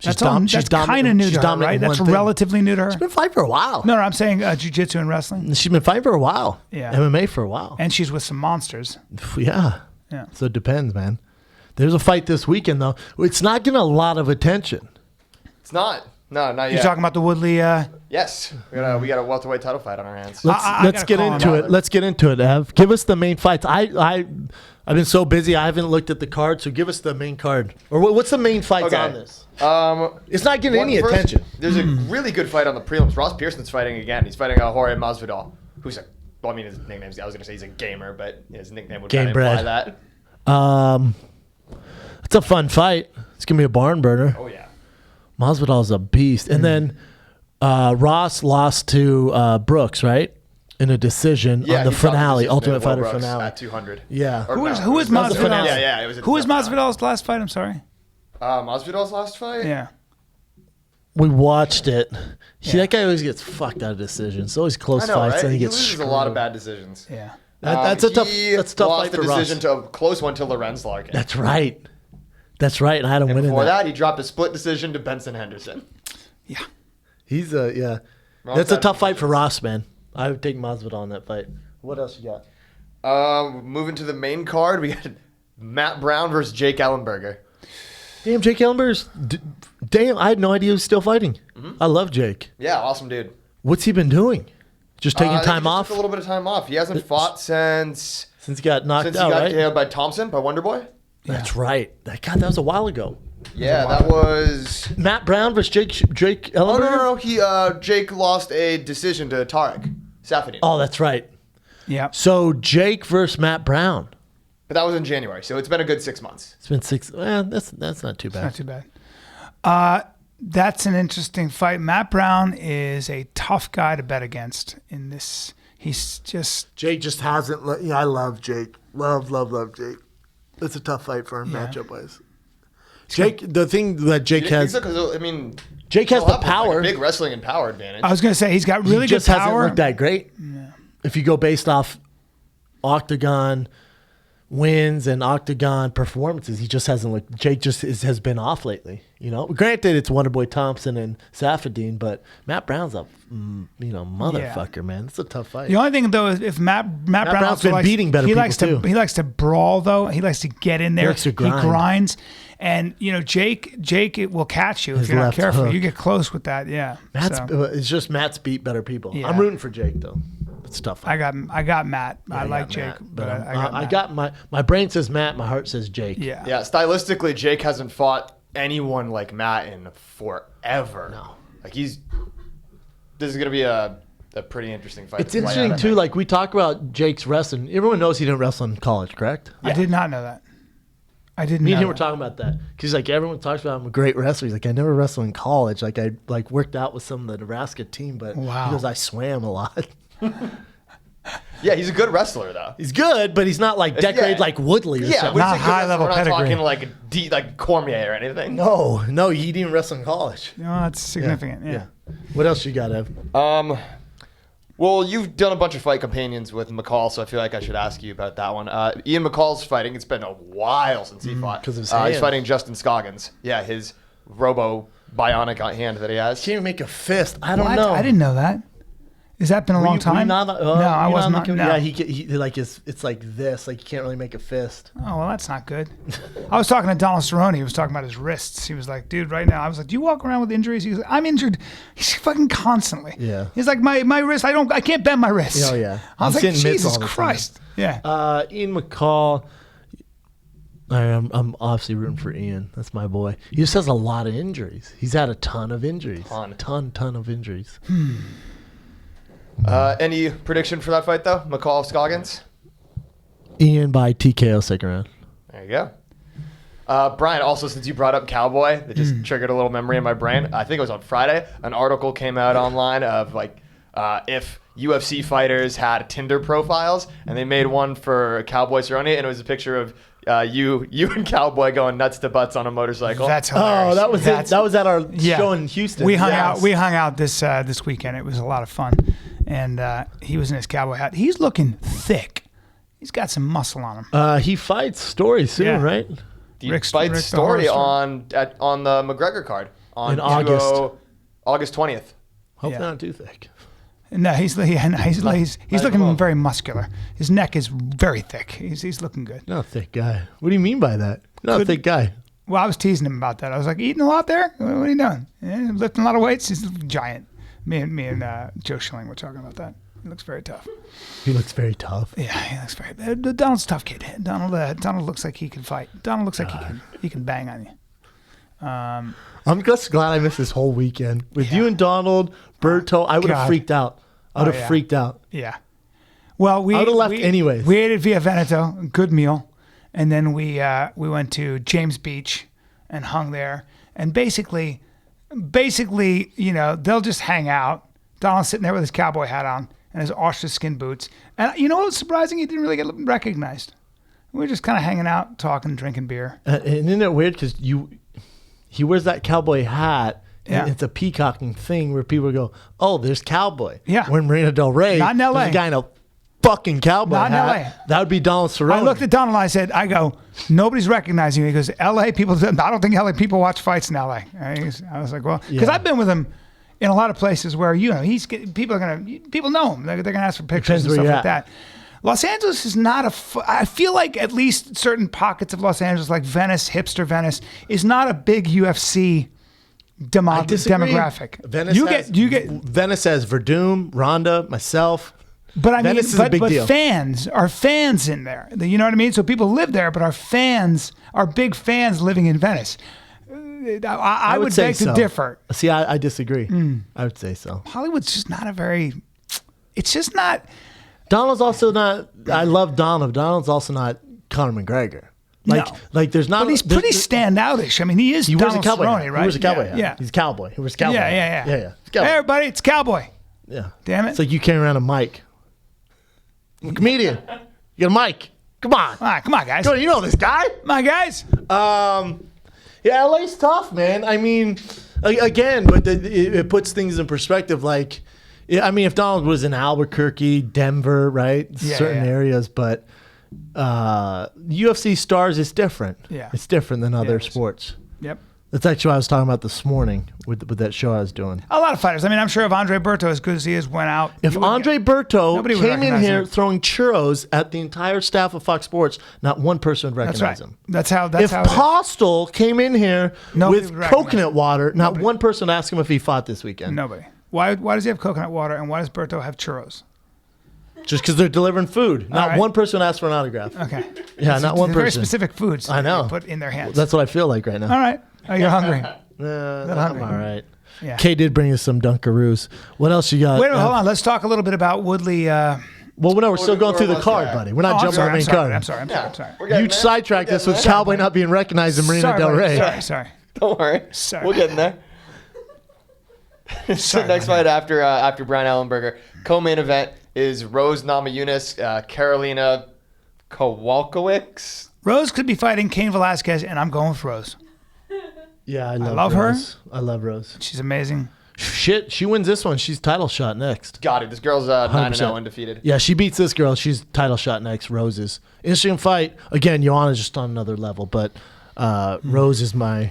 That's kind of new to her, right? That's relatively new to her. She's been fighting for a while. No, I'm saying jiu-jitsu and wrestling. She's been fighting for a while. Yeah. MMA for a while. And she's with some monsters. Yeah. So it depends, man. There's a fight this weekend, though. It's not getting a lot of attention. It's not. No, not yet. You're talking about the Woodley... Yes. We got a welterweight title fight on our hands. Let's get into it. Let's get into it, Ev. Give us the main fights. I've been so busy, I haven't looked at the card, so give us the main card. Or what's the main fights on this? It's not getting any attention. There's a really good fight on the prelims. Ross Pearson's fighting again. He's fighting Jorge Masvidal, who's his nickname's, I was going to say he's a gamer, but his nickname would kind of imply that. It's a fun fight. It's going to be a barn burner. Oh, yeah. Masvidal's a beast. And then Ross lost to Brooks, right? In a decision on the finale, Ultimate Fighter finale. At 200. Yeah. Who is Masvidal? Yeah, it was. Who was Masvidal's last fight? I'm sorry. Masvidal's last fight? Yeah. We watched it. That guy always gets fucked out of decisions. It's always close fights, right? and he gets loses screwed. a lot of bad decisions. Yeah. That's a tough fight for Ross. Lost the decision to a close one to Lorenz Larkin. That's right. And I had him winning before that, he dropped a split decision to Benson Henderson. Yeah. He's That's a tough fight for Ross, man. I would take Masvidal in that fight. What else you got? Moving to the main card, we got Matt Brown versus Jake Ellenberger. Damn, Jake Ellenberger's... Damn, I had no idea he was still fighting. I love Jake. Yeah, awesome dude. What's he been doing? Just taking time off? Took a little bit of time off. He hasn't fought since Since he got knocked Since out, he got right? KO'd by Thompson, by Wonderboy? That's right. God, that was a while ago. Yeah, that was... Matt Brown versus Jake Ellenberger? Oh, no. Jake lost a decision to Tarek Saffiedine. Oh, that's right. Yeah. So Jake versus Matt Brown. But that was in January, so it's been a good 6 months. It's been 6. Well, that's not too bad. Not too bad. That's an interesting fight. Matt Brown is a tough guy to bet against in this. He's just... Jake just hasn't... I love Jake. Love Jake. It's a tough fight for him matchup-wise. Jake, the thing that Jake has... Jake has the power. Like a big wrestling and power advantage. I was going to say, he's got really good power. He just hasn't looked that great. Yeah. If you go based off octagon wins and octagon performances, he just hasn't looked... Jake just has been off lately. Granted, it's Wonderboy Thompson and Saffiedine, but Matt Brown's a motherfucker, man. It's a tough fight. The only thing, though, is if Matt Brown's been beating better people, too. He likes to brawl, though. He likes to get in there. He likes to grind. He grinds. And, Jake it will catch you if you're not careful. Hook. You get close with that, yeah. It's just Matt's beat better people. Yeah. I'm rooting for Jake, though. It's tough. I got Matt. I like Jake, but I got my brain says Matt, my heart says Jake. Yeah. Stylistically, Jake hasn't fought anyone like Matt in forever. No. This is gonna be a pretty interesting fight. It's interesting too. Like we talk about Jake's wrestling. Everyone knows he didn't wrestle in college, correct? Yeah. I did not know that. I didn't. Me and him were talking about that because everyone talks about I'm a great wrestler. He's like, I never wrestled in college. Like I worked out with some of the Nebraska team, but he goes, I swam a lot. Yeah, he's a good wrestler though. He's good, but he's not like decorated like Woodley or something. Not high level pedigree. We're not talking like Cormier or anything. No, he didn't wrestle in college. No, that's significant. Yeah. What else you got, Ev? Well, you've done a bunch of fight companions with McCall, so I feel like I should ask you about that one. Ian McCall's fighting. It's been a while since he fought. Because of his hand. He's fighting Justin Scoggins. Yeah, his robo-bionic hand that he has. Can't even make a fist. I don't know. I didn't know that. Has that been a long time? No, I wasn't. No. Yeah, he like it's like this. Like you can't really make a fist. Oh well, that's not good. I was talking to Donald Cerrone. He was talking about his wrists. He was like, "Dude, right now." I was like, "Do you walk around with injuries?" He was like, "I'm injured." He's fucking constantly. Yeah. He's like, "My wrist. I can't bend my wrist." Oh yeah. I was like, Jesus Christ. Yeah. Ian McCall. I'm obviously rooting for Ian. That's my boy. He just has a lot of injuries. He's had a ton of injuries. Ton of injuries. Any prediction for that fight, though? McCall Scoggins? Ian by TKO second round. There you go. Bryan, also, since you brought up Cowboy, that just triggered a little memory in my brain. I think it was on Friday. An article came out online of, if UFC fighters had Tinder profiles, and they made one for Cowboy Cerrone, and it was a picture of you and Cowboy going nuts to butts on a motorcycle. That's hilarious. Oh, that was it. That was at our show in Houston. We hung out this weekend. It was a lot of fun. And he was in his cowboy hat. He's looking thick. He's got some muscle on him. He fights Story soon, right? He fights Story on the McGregor card in August. August 20th. Hopefully not too thick. No, he's looking very muscular. His neck is very thick. He's looking good. Not a thick guy. What do you mean by that? Not a thick guy. Well, I was teasing him about that. I was like, eating a lot there? What are you doing? Yeah, lifting a lot of weights? He's giant. Me and Joe Schilling were talking about that. He looks very tough. He looks very tough. Yeah, he looks very. Donald's a tough kid. Donald looks like he can fight. Donald looks like he can bang on you. I'm just glad I missed this whole weekend with you and Donald, Berto. I would have freaked out. I would have freaked out. Yeah. Well, I would have left anyways. We ate at Via Veneto, a good meal, and then we went to James Beach and hung there. And basically, they'll just hang out. Donald's sitting there with his cowboy hat on and his ostrich skin boots. And you know what's surprising? He didn't really get recognized. We were just kind of hanging out, talking, drinking beer. And isn't it weird? Because he wears that cowboy hat. Yeah. And it's a peacocking thing where people go, oh, there's Cowboy. Yeah. We're in Marina Del Rey. Not in L.A. There's a guy in a fucking cowboy hat. Not in L.A. That would be Donald Cerrone. I looked at Donald and I go, nobody's recognizing me. He goes, L.A. people, I don't think L.A. people watch fights in L.A. I was like, well, because I've been with him in a lot of places where, people know him. They're going to ask for pictures and stuff like that. Los Angeles is not I feel like at least certain pockets of Los Angeles, like Venice, hipster Venice, is not a big UFC demographic. Venice has Verdum, Ronda, myself. But I mean, Venice is a big deal. fans are fans in there. You know what I mean? So people live there, but are big fans living in Venice. I would beg to differ. See, I disagree. I would say so. Hollywood's just not a very. It's just not. Donald's also not. I love Donald. Donald's also not Conor McGregor. Like there's not. But he's pretty standoutish. I mean, he is. He wears Donald a cowboy. Cerrone, right? He wears a cowboy. Yeah. He's a cowboy. He wears a cowboy. Yeah. Hey, everybody, it's cowboy. Yeah. Damn it. It's like you carrying around a mic. I'm a comedian. You got a mic. Come on. All right, come on, guys. You know this guy. Come on, guys. Yeah, LA's tough, man. I mean, again, but it puts things in perspective. Like, I mean, if Donald was in Albuquerque, Denver, right, certain areas, but UFC stars is different. Yeah, it's different than other sports. Yep. That's actually what I was talking about this morning with that show I was doing. A lot of fighters. I mean, I'm sure if Andre Berto, as good as he is, went out. If Andre Berto came in here throwing churros at the entire staff of Fox Sports, not one person would recognize him. That's how. If Postel came in here with coconut water, not one person would ask him if he fought this weekend. Nobody. Why does he have coconut water, and why does Berto have churros? Just because they're delivering food. Not one person asked for an autograph. Okay. Yeah, not one person. Very specific foods. I know. Put in their hands. That's what I feel like right now. All right. Oh, you're hungry. I'm all right. Yeah. Kay did bring us some Dunkaroos. What else you got? Wait a minute, hold on. Let's talk a little bit about Woodley. Well, no, we're still going through the card, buddy. We're not jumping on the main card. I'm sorry. You sidetracked this with Cowboy not being recognized in Marina Del Rey. Sorry. Don't worry. Sorry. We'll get in there. So next fight after Bryan Ellenberger, co-main event is Rose Namajunas, Karolina Kowalkiewicz. Rose could be fighting Cain Velasquez, and I'm going with Rose. Yeah, I love Rose. her. I love Rose. She's amazing. Shit, she wins this one. She's title shot next. Got it. This girl's 9-0 undefeated. Yeah, she beats this girl. She's title shot next. Roses. Interesting fight. Again, Joanna's just on another level, but Rose is my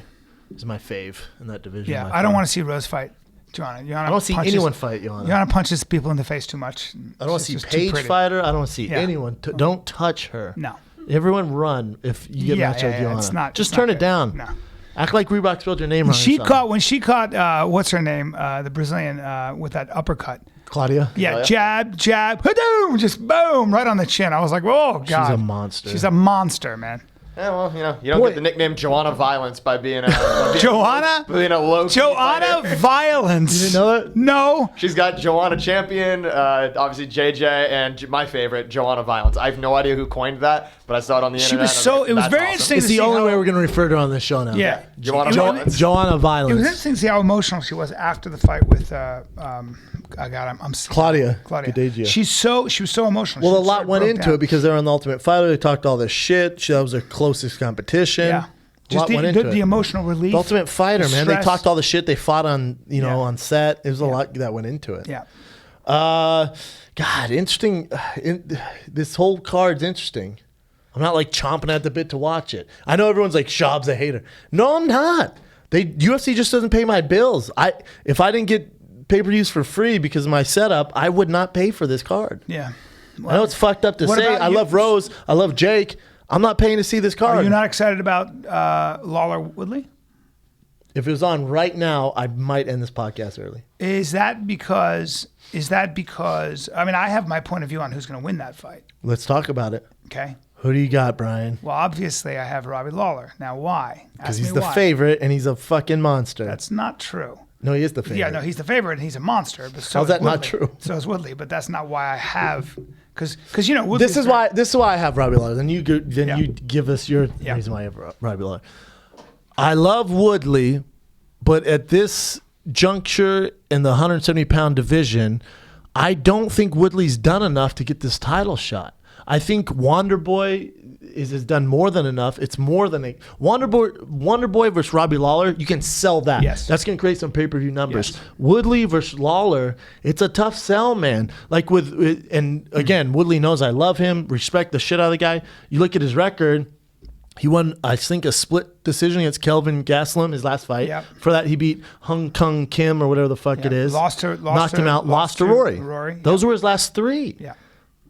fave in that division. Yeah, I don't want to see Rose fight Joanna. I don't see anyone fight Joanna. Joanna punches people in the face too much. I don't want to see Paige fight her. I don't want to see anyone. Don't touch her. No. Everyone run if you get matched with Joanna. It's not, just turn it down. No. Act like Reebok spelled your name wrong. When she caught what's her name, the Brazilian with that uppercut. Claudia? Yeah, jab, hadoom, just boom, right on the chin. I was like, oh, God. She's a monster. She's a monster, man. Yeah, well, you don't get the nickname Joanna Violence by being a Joanna? Being a low Joanna Violence. You didn't know that? No. She's got Joanna Champion, obviously JJ, and my favorite, Joanna Violence. I have no idea who coined that, but I saw it on the internet. It was very interesting. It's the only way we're going to refer to her on this show now. Yeah. Joanna Violence. Joanna Violence. It was interesting to see how emotional she was after the fight with Claudia. She was so emotional. Well, a lot went into it because they were on the Ultimate Fighter. They talked all this shit. That was their closest competition. Yeah. Just the emotional relief. The Ultimate Fighter, man. Stress. They talked all the shit they fought on, on set. There was a lot that went into it. Yeah. God, interesting. This whole card's interesting. I'm not like chomping at the bit to watch it. I know everyone's like, Shab's a hater. No, I'm not. UFC just doesn't pay my bills. If I didn't get pay-per-views for free because of my setup, I would not pay for this card. Yeah. Well, I know it's fucked up to say. I love Rose. I love Jake. I'm not paying to see this card. Are you not excited about Lawler Woodley? If it was on right now, I might end this podcast early. Is that because I mean, I have my point of view on who's going to win that fight. Let's talk about it. Okay. Who do you got, Bryan? Well, obviously I have Robbie Lawler. Now, why? Because he's the favorite and he's a fucking monster. That's not true. No, he is the favorite. Yeah, no, he's the favorite and he's a monster. But so how's that not true? So is Woodley, but that's not why I have. Because this is why I have Robbie Lawler. Then you give us your reason why you have Robbie Lawler. I love Woodley, but at this juncture in the 170-pound division, I don't think Woodley's done enough to get this title shot. I think Wonderboy has done more than enough. It's more than a Wonderboy versus Robbie Lawler. You can sell that. Yes. That's going to create some pay-per-view numbers. Yes. Woodley versus Lawler, it's a tough sell, man. And again, Woodley knows I love him, respect the shit out of the guy. You look at his record. He won, I think, a split decision against Kelvin Gastelum, his last fight. Yep. For that, he beat Hung Kung Kim or whatever the fuck it is. Knocked him out. Lost to Rory. Those were his last three. Yeah.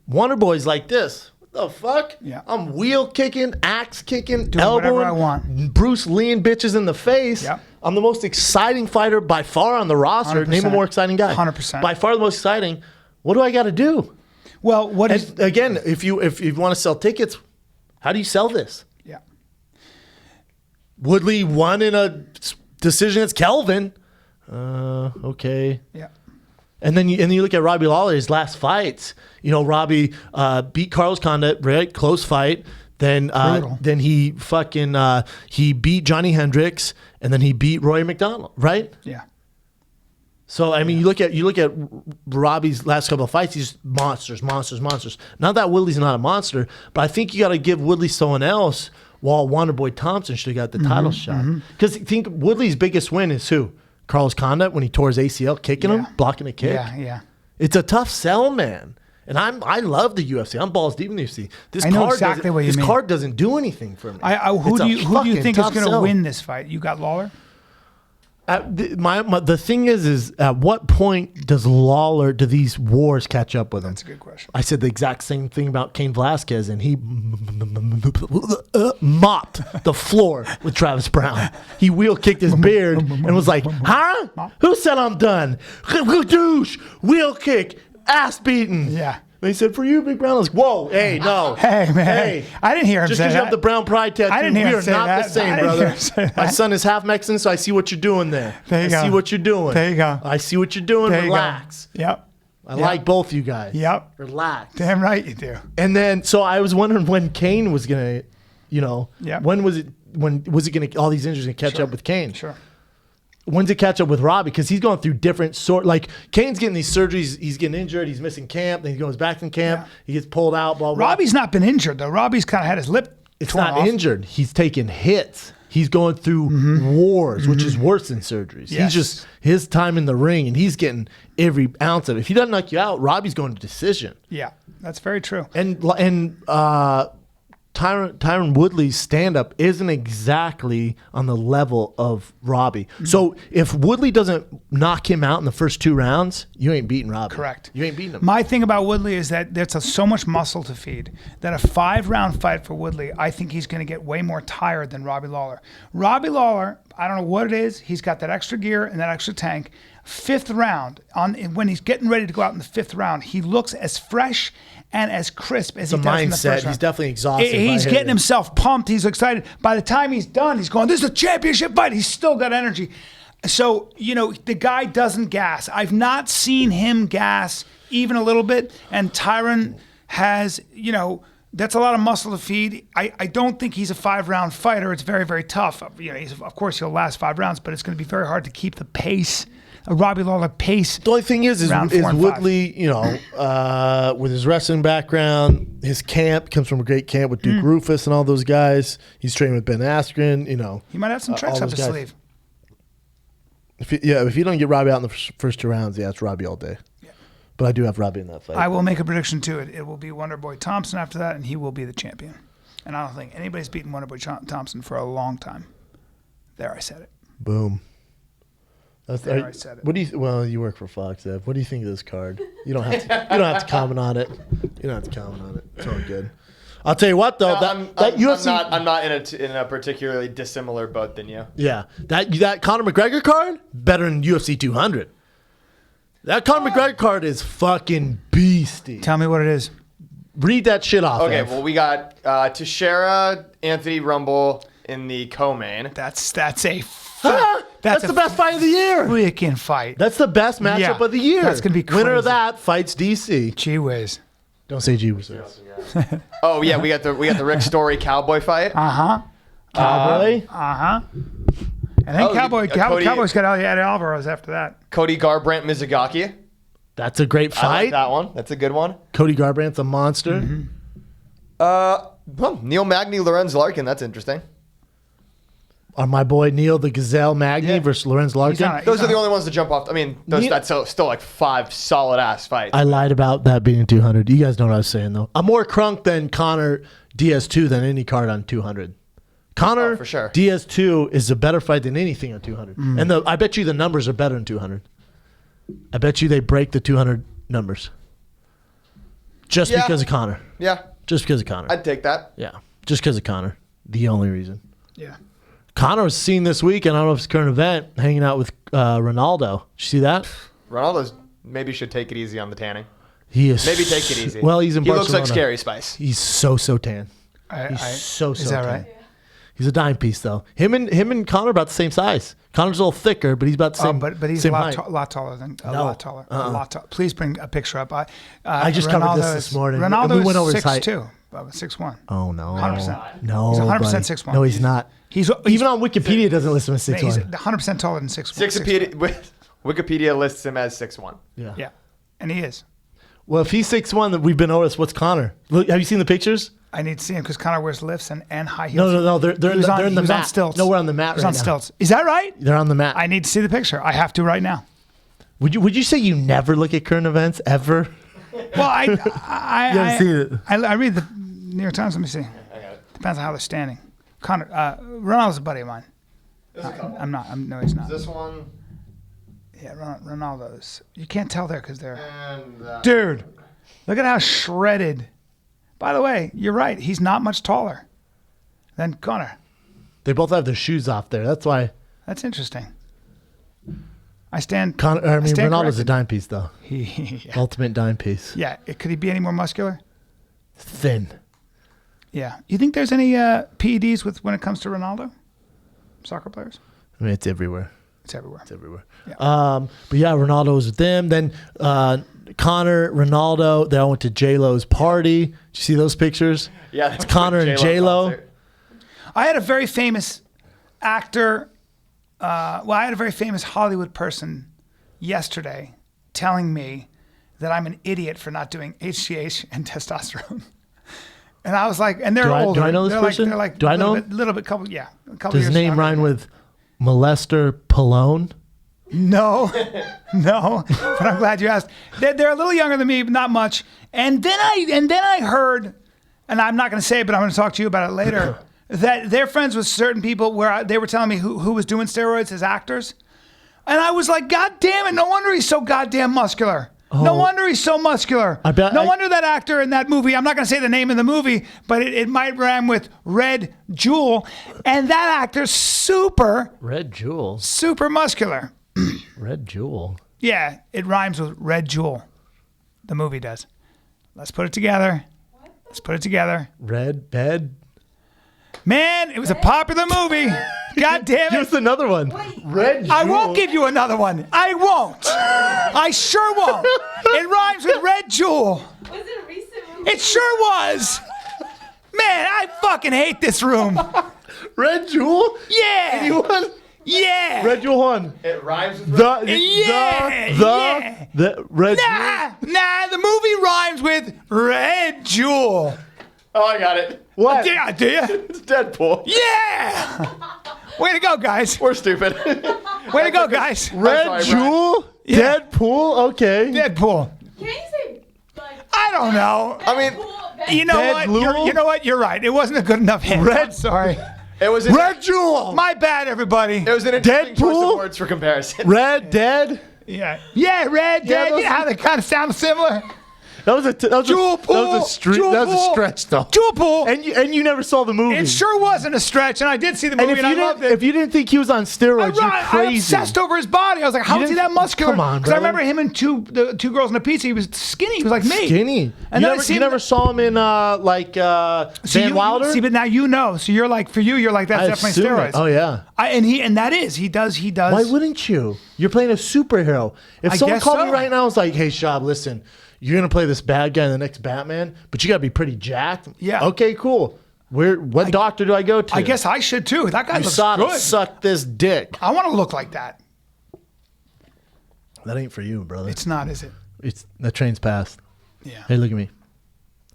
Wonderboy's like this. What the fuck? Yeah. I'm wheel kicking, axe kicking, doing whatever I want. Bruce Lee bitches in the face. Yep. I'm the most exciting fighter by far on the roster. 100%. Name a more exciting guy. 100%. By far the most exciting. What do I got to do? Well, again, if you want to sell tickets, how do you sell this? Yeah. Woodley won in a decision against Kelvin. Okay. Yeah. And then you look at Robbie Lawler, his last fights. Robbie beat Carlos Condit, right? Close fight. Then he he beat Johnny Hendricks, and then he beat Roy McDonald, right? Yeah. So I mean, you look at Robbie's last couple of fights. He's monsters. Not that Woodley's not a monster, but I think you got to give Woodley someone else. While Wonderboy Thompson should have got the title shot, because I think Woodley's biggest win is who? Carlos Condit when he tore his ACL, kicking him, blocking a kick. Yeah. It's a tough sell, man. And I love the UFC. I'm balls deep in the UFC. This card doesn't do anything for me. Who do you think is going to win this fight? You got Lawler? The thing is at what point do these wars catch up with him? That's a good question. I said the exact same thing about Cain Velasquez, and he mopped the floor with Travis Brown. He wheel kicked his beard and was like, huh? Who said I'm done? Douche, wheel kick, ass beaten. Yeah. They said, for you, Big Brown. I was like, whoa, hey, no. Hey, man. Hey. I didn't hear him just say that. Just because you have the brown pride tattoo, I didn't hear him are say not that. the same, brother. My son is half Mexican, so I see what you're doing there. There you go. I see what you're doing. There you go. I see what you're doing. There Relax. You go. Yep. I like both you guys. Yep. Relax. Damn right you do. And then, so I was wondering when Cain was going to, when was it going to, all these injuries going to catch up with Cain? Sure. When's it catch up with Robbie? Because he's going through different like Cain's getting these surgeries. He's getting injured. He's missing camp. Then he goes back in camp. Yeah. He gets pulled out. Blah, blah. Robbie's not been injured though. Robbie's kind of had his lip. It's not off. Injured. He's taking hits. He's going through wars, which is worse than surgeries. Yes. He's just his time in the ring, and he's getting every ounce of it. If he doesn't knock you out, Robbie's going to decision. Yeah, that's very true. And Tyron Woodley's stand-up isn't exactly on the level of Robbie. Mm-hmm. So if Woodley doesn't knock him out in the first 2 rounds, you ain't beating Robbie. Correct. You ain't beating him. My thing about Woodley is that there's so much muscle to feed that a 5-round fight for Woodley, I think he's going to get way more tired than Robbie Lawler. Robbie Lawler, I don't know what it is. He's got that extra gear and that extra tank. 5th round, when he's getting ready to go out in the 5th round, he looks as fresh and as crisp as he does in the first round. He's definitely exhausted. He's getting himself pumped. He's excited. By the time he's done, he's going, this is a championship fight. He's still got energy. So, the guy doesn't gas. I've not seen him gas even a little bit. And Tyron has, that's a lot of muscle to feed. I don't think he's a 5-round fighter. It's very, very tough. Of course, he'll last 5 rounds, but it's going to be very hard to keep the pace. A Robbie Lawler pace. The only thing is Woodley, with his wrestling background, his camp comes from a great camp with Duke Rufus and all those guys. He's training with Ben Askren, He might have some tricks up his sleeve. If you don't get Robbie out in the first 2 rounds, it's Robbie all day. Yeah. But I do have Robbie in that fight. I will make a prediction to it. It will be Wonderboy Thompson after that, and he will be the champion. And I don't think anybody's beaten Wonderboy Thompson for a long time. There, I said it. Boom. I said it. What do you? Well, you work for Fox, Ev. What do you think of this card? You don't have to. You don't have to comment on it. You don't have to comment on it. It's all good. I'll tell you what, though. I'm not in a particularly dissimilar boat than you. Yeah, that Conor McGregor card better than UFC 200. That Conor McGregor card is fucking beastie. Tell me what it is. Read that shit off. Okay, Ev. well, we got Teixeira, Anthony Rumble in the co-main. That's the best fight of the year. Freaking fight. That's the best matchup of the year. That's gonna be crazy. Winner of that fights DC. Gee whiz. Don't say gee whiz. Oh yeah, we got the Rick Story Cowboy fight. Cowboy. And then Cowboy's got Eddie Alvarez after that. Cody Garbrandt Mizugaki. That's a great fight. I like that one. That's a good one. Cody Garbrandt's a monster. Neil Magny, Lorenz Larkin. That's interesting. My boy Neil the Gazelle Magny versus Lorenz Larkin. Those are the only ones to jump off. I mean, that's still like 5 solid ass fights. I lied about that being 200. You guys know what I was saying though. I'm more crunk than Conor DS2 than any card on 200. Conor for sure. DS2 is a better fight than anything on 200. And I bet you the numbers are better than 200. I bet you they break the 200 numbers. Just because of Conor. Yeah. Just because of Conor. I'd take that. Yeah. Just because of Conor. The only reason. Yeah. Conor was seen this week, and I don't know if it's a current event, hanging out with Ronaldo. Did you see that? Ronaldo's maybe should take it easy on the tanning. He is. Maybe take it easy. Well, he's in He looks Barcelona. like Scary Spice. He's so tan. He's so Is that tan. right? He's a dime piece though. Him and Conor about the same size. Conor's a little thicker, but he's about the same. But he's same a height. lot taller than a No. lot taller. A lot taller. Please bring a picture up. I just covered this morning. Ronaldo We went over is his height. 6'2", 6'1". Oh no, 100%. no, He's 100% buddy. 6'1". No, he's not. He's Even on Wikipedia, it doesn't list him as he's 6'1". 100% taller than 6'1". Wikipedia lists him as 6'1". Yeah, and he is. Well, if he's 6'1", then we've been over this. What's Conor? Look, have you seen the pictures? I need to see him because Conor wears lifts and high heels. No. They're in the he was mat. on stilts. No, we're on the mat He's right on now. stilts. Is that right? They're on the mat. I need to see the picture. I have to right now. Would you say you never look at current events ever? Well, I haven't seen it. I read the New York Times. Let me see. Depends on how they're standing. Conor, Ronaldo's a buddy of mine. I'm not. No, he's not. This one. Yeah, Ronaldo's. You can't tell there because they're. And, Dude, look at how shredded. By the way, you're right. He's not much taller than Conor. They both have their shoes off there. That's why. That's interesting. I stand. Ronaldo's corrected. a dime piece though. Yeah. Ultimate dime piece. Yeah. Could he be any more muscular? Thin. Yeah. You think there's any PEDs when it comes to Ronaldo? Soccer players? I mean, it's everywhere. It's everywhere. It's everywhere. Yeah. But yeah, Ronaldo was with them. Then Conor, Ronaldo, they all went to J-Lo's party. Did you see those pictures? Yeah, it's Conor and J-Lo. I had a very famous actor. I had a very famous Hollywood person yesterday telling me that I'm an idiot for not doing HGH and testosterone. And I was like, and they're older. Do I know this they're person? Like, they're like do I know him? Little bit, couple Does years. his name younger. rhyme with molester Pallone? No, but I'm glad you asked. They're a little younger than me, but not much. And then I heard, and I'm not going to say it, but I'm going to talk to you about it later, that they're friends with certain people where they were telling me who was doing steroids as actors. And I was like, God damn it, no wonder he's so goddamn muscular. No wonder he's so muscular. No wonder that actor in that movie, I'm not going to say the name of the movie, but it might rhyme with Red Jewel. And that actor's super muscular. Red Jewel. Yeah, it rhymes with Red Jewel. The movie does. Let's put it together. Red Bed. Man, it was a popular movie. God damn Give it. us another one. Red Jewel. I won't give you another one. I won't. I sure won't. It rhymes with Red Jewel. Was it a recent movie? It sure was. Man, I fucking hate this room. Red Jewel? Yeah. Anyone? Yeah. Red Jewel 1. It rhymes with Yeah. The Red Jewel. Nah, the movie rhymes with Red Jewel. Oh, I got it. What? Yeah, do you? It's Deadpool. Yeah. Way to go, guys. We're stupid. Way to go, guys. Red sorry, Jewel? Yeah. Deadpool? Okay. Deadpool. Can you say like? I don't know. I mean, You know what? Deadpool? You know what? You're right. It wasn't a good enough hint. Red- I'm sorry. it was Red Jewel. My bad, everybody. It was an interesting choice Deadpool? of words for comparison. Red Dead. Yeah. Yeah, Red Dead. those- You know how they kind of sound similar? That was a Jewel pool. That was a Jewel that was a pool. stretch though. Jewel pool. And you never saw the movie. It sure wasn't a stretch, and I did see the movie, And and I loved it. if you didn't think he was on steroids, you're I crazy. obsessed over his body. I was like, how is he that muscular? Come on, Because I brother. remember him and the two girls in the pizza. He was skinny. He was like me. Skinny. And you then never, you never saw him in Van Wilder? See, but now you know. So you're like, for you, you're like, that's I definitely assume steroids. it. Oh yeah. And that is. He does. Why wouldn't you? You're playing a superhero. If I someone guess called so. me right now and was like, hey, Shab, listen, you're going to play this bad guy in the next Batman, but you got to be pretty jacked. Yeah. Okay, cool. What doctor do I go to? I guess I should too. That guy you looks saw good. to suck this dick. I want to look like that. That ain't for you, brother. It's not, is it? The train's passed. Yeah. Hey, look at me.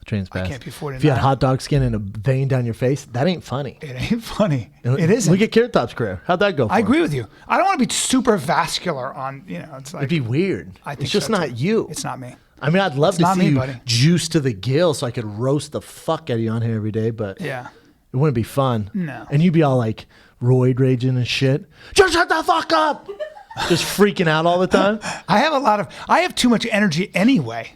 The train's passed. can't be 49. If you had hot dog skin and a vein down your face, that ain't funny. It ain't funny. It isn't. Look at Carrot Top's career. How'd that go for I him? agree with you. I don't want to be super vascular on, it's like. It'd be weird. I think it's just so, not too. you. It's not me. I mean, I'd love to not see me, you buddy. juice to the gill so I could roast the fuck out of you on here every day, but Yeah. it wouldn't be fun. No. And you'd be all like roid raging and shit. Just shut the fuck up. Just freaking out all the time. I have too much energy anyway.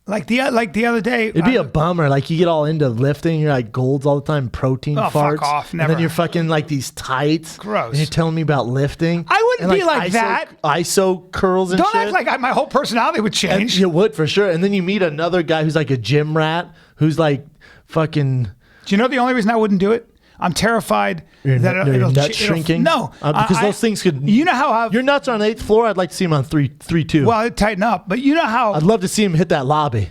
Like the other day, It'd be a bummer. Like you get all into lifting, you're like golds all the time, protein farts. Fuck off, And never. then you're fucking like these tights. Gross. And you're telling me about lifting. I wouldn't and be like ISO, that. ISO curls and Don't shit. act like my whole personality would And change. you would for sure. And then you meet another guy who's like a gym rat, who's like fucking. Do you know the only reason I wouldn't do it? I'm terrified that Your it'll nuts shrinking. No, because those things could. You know how your nuts are on the 8th floor. I'd like to see him on 3-2. well it'd tighten up, but you know how. I'd love to see him hit that lobby.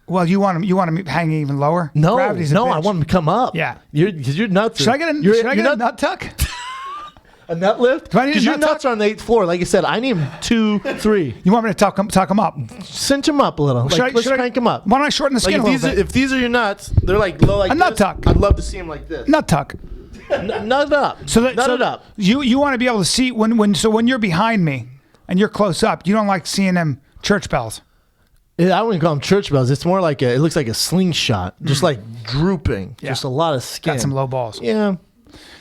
Well, you want him hanging even lower? No, Gravity's a no, bitch. I want him to come up. Yeah. Because your nuts. Should I get a nut tuck? A nut lift? Do I need a Because your nut nuts are on the 8th floor. Like I said, I need him 2, 3. You want me to tuck him up? Cinch him up a little. Let's crank him up. Why don't I shorten the skin Like a little bit? if these are your nuts, they're like low like A nut this. tuck. I'd love to see him like this. Nut tuck. Nut up. Nut it up. You want to be able to see when you're behind me and you're close up. You don't like seeing them church bells. I wouldn't call them church bells. It's more like it looks like a slingshot, just like drooping, Yeah. just a lot of skin. Got some low balls. Yeah,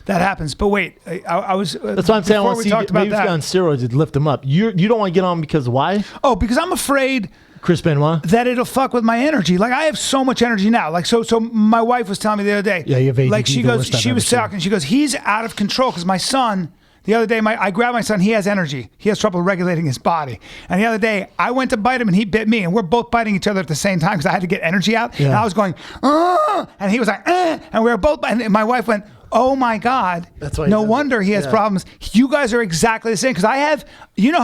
That happens. But wait, I was. that's what I'm saying. I want to see maybe if on steroids to lift them up. You don't want to get on because why? Oh, because I'm afraid Chris Benoit. that it'll fuck with my energy. Like I have so much energy now. Like so my wife was telling me the other day. Yeah, you have ADD, like she the goes, worst I've she ever was seen. talking. She goes, he's out of control because my son. The other day, I grabbed my son. He has energy. He has trouble regulating his body. And the other day, I went to bite him, and he bit me. And we're both biting each other at the same time because I had to get energy out. Yeah. And I was going, and he was like, and we were both. And my wife went, oh my God! That's why. No wonder he has problems. You guys are exactly the same because I have. You know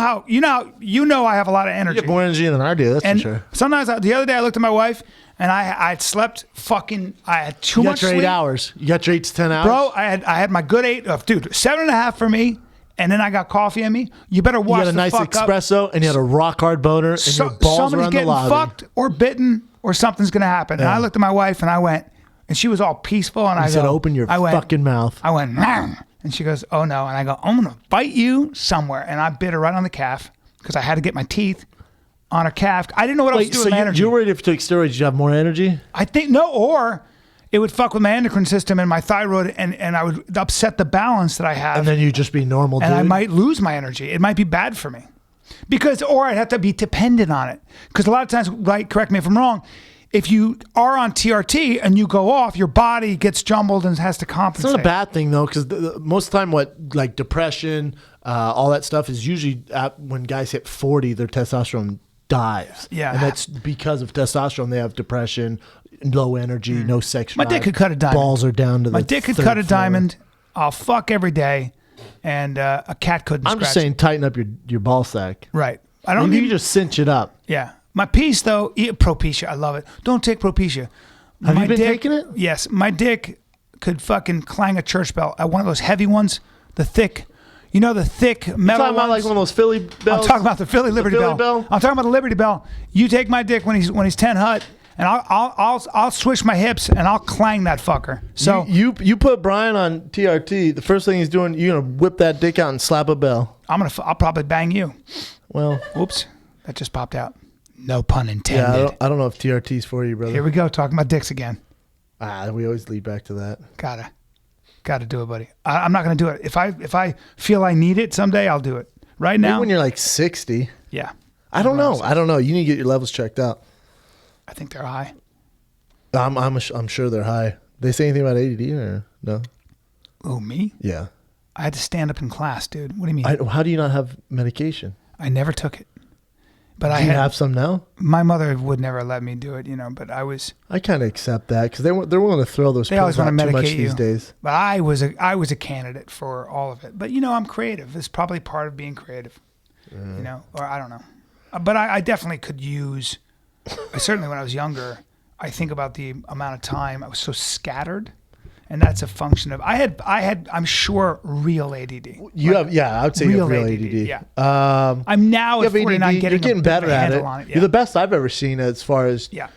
I have a lot of energy. You have more energy than I do. That's And for sure. sometimes the other day I looked at my wife and I had slept I had too You much got your sleep. 8 hours. You got your 8 to 10 hours, Bro, I had my good 8 of dude 7.5 for me, and then I got coffee in me. You better You watch got a the nice fuck espresso, and you had a rock hard boner, and your balls somebody's were on the getting lobby. fucked or bitten or something's gonna happen. And I looked at my wife and I went, and she was all peaceful, and I said, go, "Open your I went, fucking mouth." I went, "Nah." And she goes, oh no, and I go, I'm gonna bite you somewhere, and I bit her right on the calf because I had to get my teeth on her calf. I didn't know what else to do with my energy. You're worried if you took steroids, you have more energy? I think no, or it would fuck with my endocrine system and my thyroid, and I would upset the balance that I have, And then you'd just be normal, dude. and I might lose my energy. It might be bad for me or I'd have to be dependent on it. Because a lot of times, right? Correct me if I'm wrong. If you are on TRT and you go off, your body gets jumbled and has to compensate. It's not a bad thing though, because most of the time, like depression, all that stuff is usually when guys hit 40, their testosterone dives. Yeah. And that's because of testosterone. They have depression, low energy, no sex My drive. dick could cut a diamond. Balls are down to My the dick could third cut a floor. diamond. I'll fuck every day, and a cat couldn't. I'm just scratch. saying, tighten up your ball sack. Right. I don't Maybe need you just cinch it up. Yeah. My piece, though, Propecia, I love it. Don't take Propecia. Have My you been dick- taking it? Yes. My dick could fucking clang a church bell. One of those heavy ones, the thick metal Talking ones. about like one of those Philly bells? I'm talking about the Philly Liberty Philly Bell. Bell? I'm talking about the Liberty Bell. You take my dick when he's 10 hut, and I'll switch my hips and I'll clang that fucker. So you put Bryan on TRT. The first thing he's doing, you're gonna whip that dick out and slap a bell. I'll probably bang you. Well, Oops, that just popped out. No pun intended. yeah, I don't know if TRT's for you, brother. Here we go, talking about dicks again. We always lead back to that. Gotta do it, buddy. I'm not gonna do it. If I feel I need it someday, I'll do it. Right Maybe now, when you're like 60. yeah. I don't know. You need to get your levels checked out. I think they're high. I'm sure they're high. They say anything about ADD or no? Oh, me? Yeah. I had to stand up in class, dude. What do you mean? How do you not have medication? I never took it. But Do you have some now? My mother would never let me do it, but I kind of accept that because they're willing to throw those they always pills want out to too much medicate these you. days. But I was a candidate for all of it. But I'm creative. It's probably part of being creative. Or I don't know. But I definitely could use. Certainly when I was younger, I think about the amount of time I was so scattered, and that's a function of I had I'm sure real ADD. You have I would say you have real ADD. Yeah. You I'm now at have 49 ADD. getting You're getting a better at handle it. on it. Yeah. You're the best I've ever seen as far as Yeah.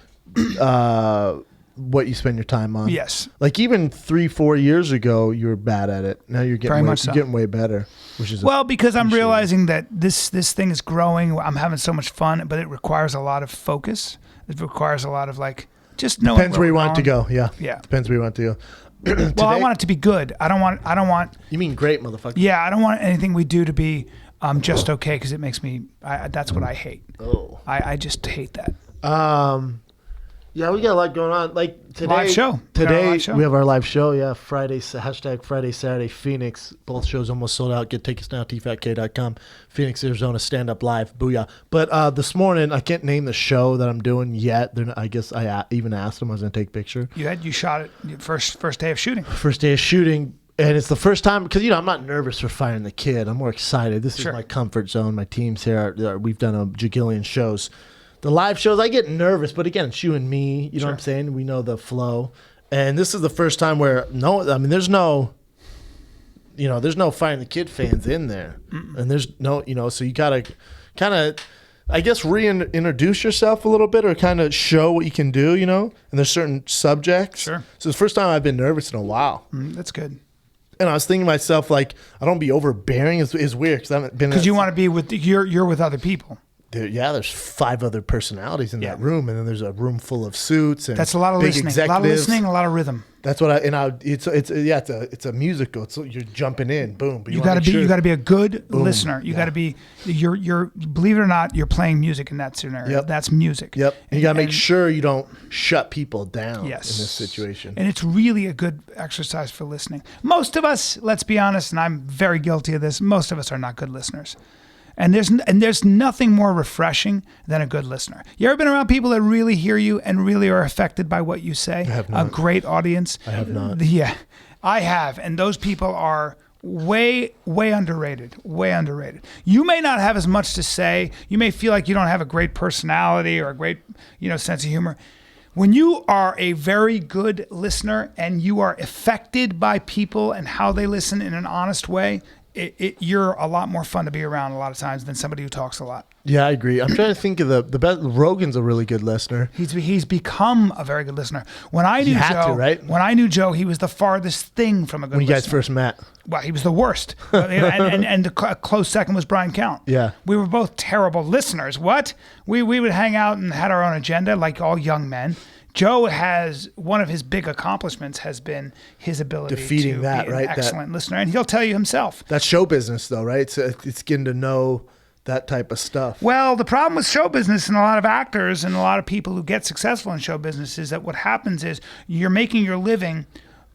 what you spend your time on. Yes. Like even 3-4 years ago, you were bad at it. Now you're Very much so. getting way better, which is Well, because I'm realizing that this thing is growing. I'm having so much fun, but it requires a lot of focus. It requires a lot of just knowing. depends where you want to go. Yeah. Yeah. Depends where you want to go. Well, I want it to be good. I don't want. You mean great, motherfucker? Yeah, I don't want anything we do to be just okay because it makes me. That's what I hate. Oh. I just hate that. Yeah, we got a lot going on. Like today, Live show. We have our live show. Yeah, Friday, Friday, Saturday, Phoenix. Both shows almost sold out. Get tickets now, tfatk.com. Phoenix, Arizona, stand up live. Booyah. But this morning, I can't name the show that I'm doing yet. I guess I even asked them I was going to take a picture. You shot it first day of shooting. First day of shooting. And it's the first time, because, I'm not nervous for fighting the kid. I'm more excited. This is my comfort zone. My team's here. We've done a jagillion shows. The live shows, I get nervous, but again, it's you and me. You know what I'm saying? We know the flow. And this is the first time where, there's no fighting the kid fans in there. And there's no, so you got to kind of, I guess, reintroduce yourself a little bit or kind of show what you can do, And there's certain subjects. Sure. So it's the first time I've been nervous in a while. That's good. And I was thinking to myself, like, I don't be overbearing. It's weird because I haven't been. Because you want to be with you're with other people. There's 5 other personalities in that room, and then there's a room full of suits and that's a lot of listening. Executives. A lot of listening, a lot of rhythm. That's what it's a musical. You're jumping in, boom. But you got to be a good listener. You got to be you're believe it or not, you're playing music in that scenario. Yep. That's music. Yep. And you got to make sure you don't shut people down in yes. this situation. And it's really a good exercise for listening. Most of us, let's be honest, and I'm very guilty of this. Most of us are not good listeners. And there's nothing more refreshing than a good listener. You ever been around people that really hear you and really are affected by what you say? I have not. A great audience. I have not. Yeah, I have. And those people are way underrated. Way underrated. You may not have as much to say. You may feel like you don't have a great personality or a great, sense of humor. When you are a very good listener and you are affected by people and how they listen in an honest way, you're a lot more fun to be around a lot of times than somebody who talks a lot. Yeah, I agree. I'm trying to think of the best. Rogan's a really good listener. He's become a very good listener. When I knew Joe, when I knew Joe, he was the farthest thing from a good listener. When you guys first met. Well, he was the worst. and a close second was Bryan Count. Yeah. We were both terrible listeners. What? We would hang out and had our own agenda like all young men. Joe has one of his big accomplishments has been his ability to be an excellent listener, and he'll tell you himself. That's show business, though, right? It's getting to know that type of stuff. Well, the problem with show business and a lot of actors and a lot of people who get successful in show business is that what happens is you're making your living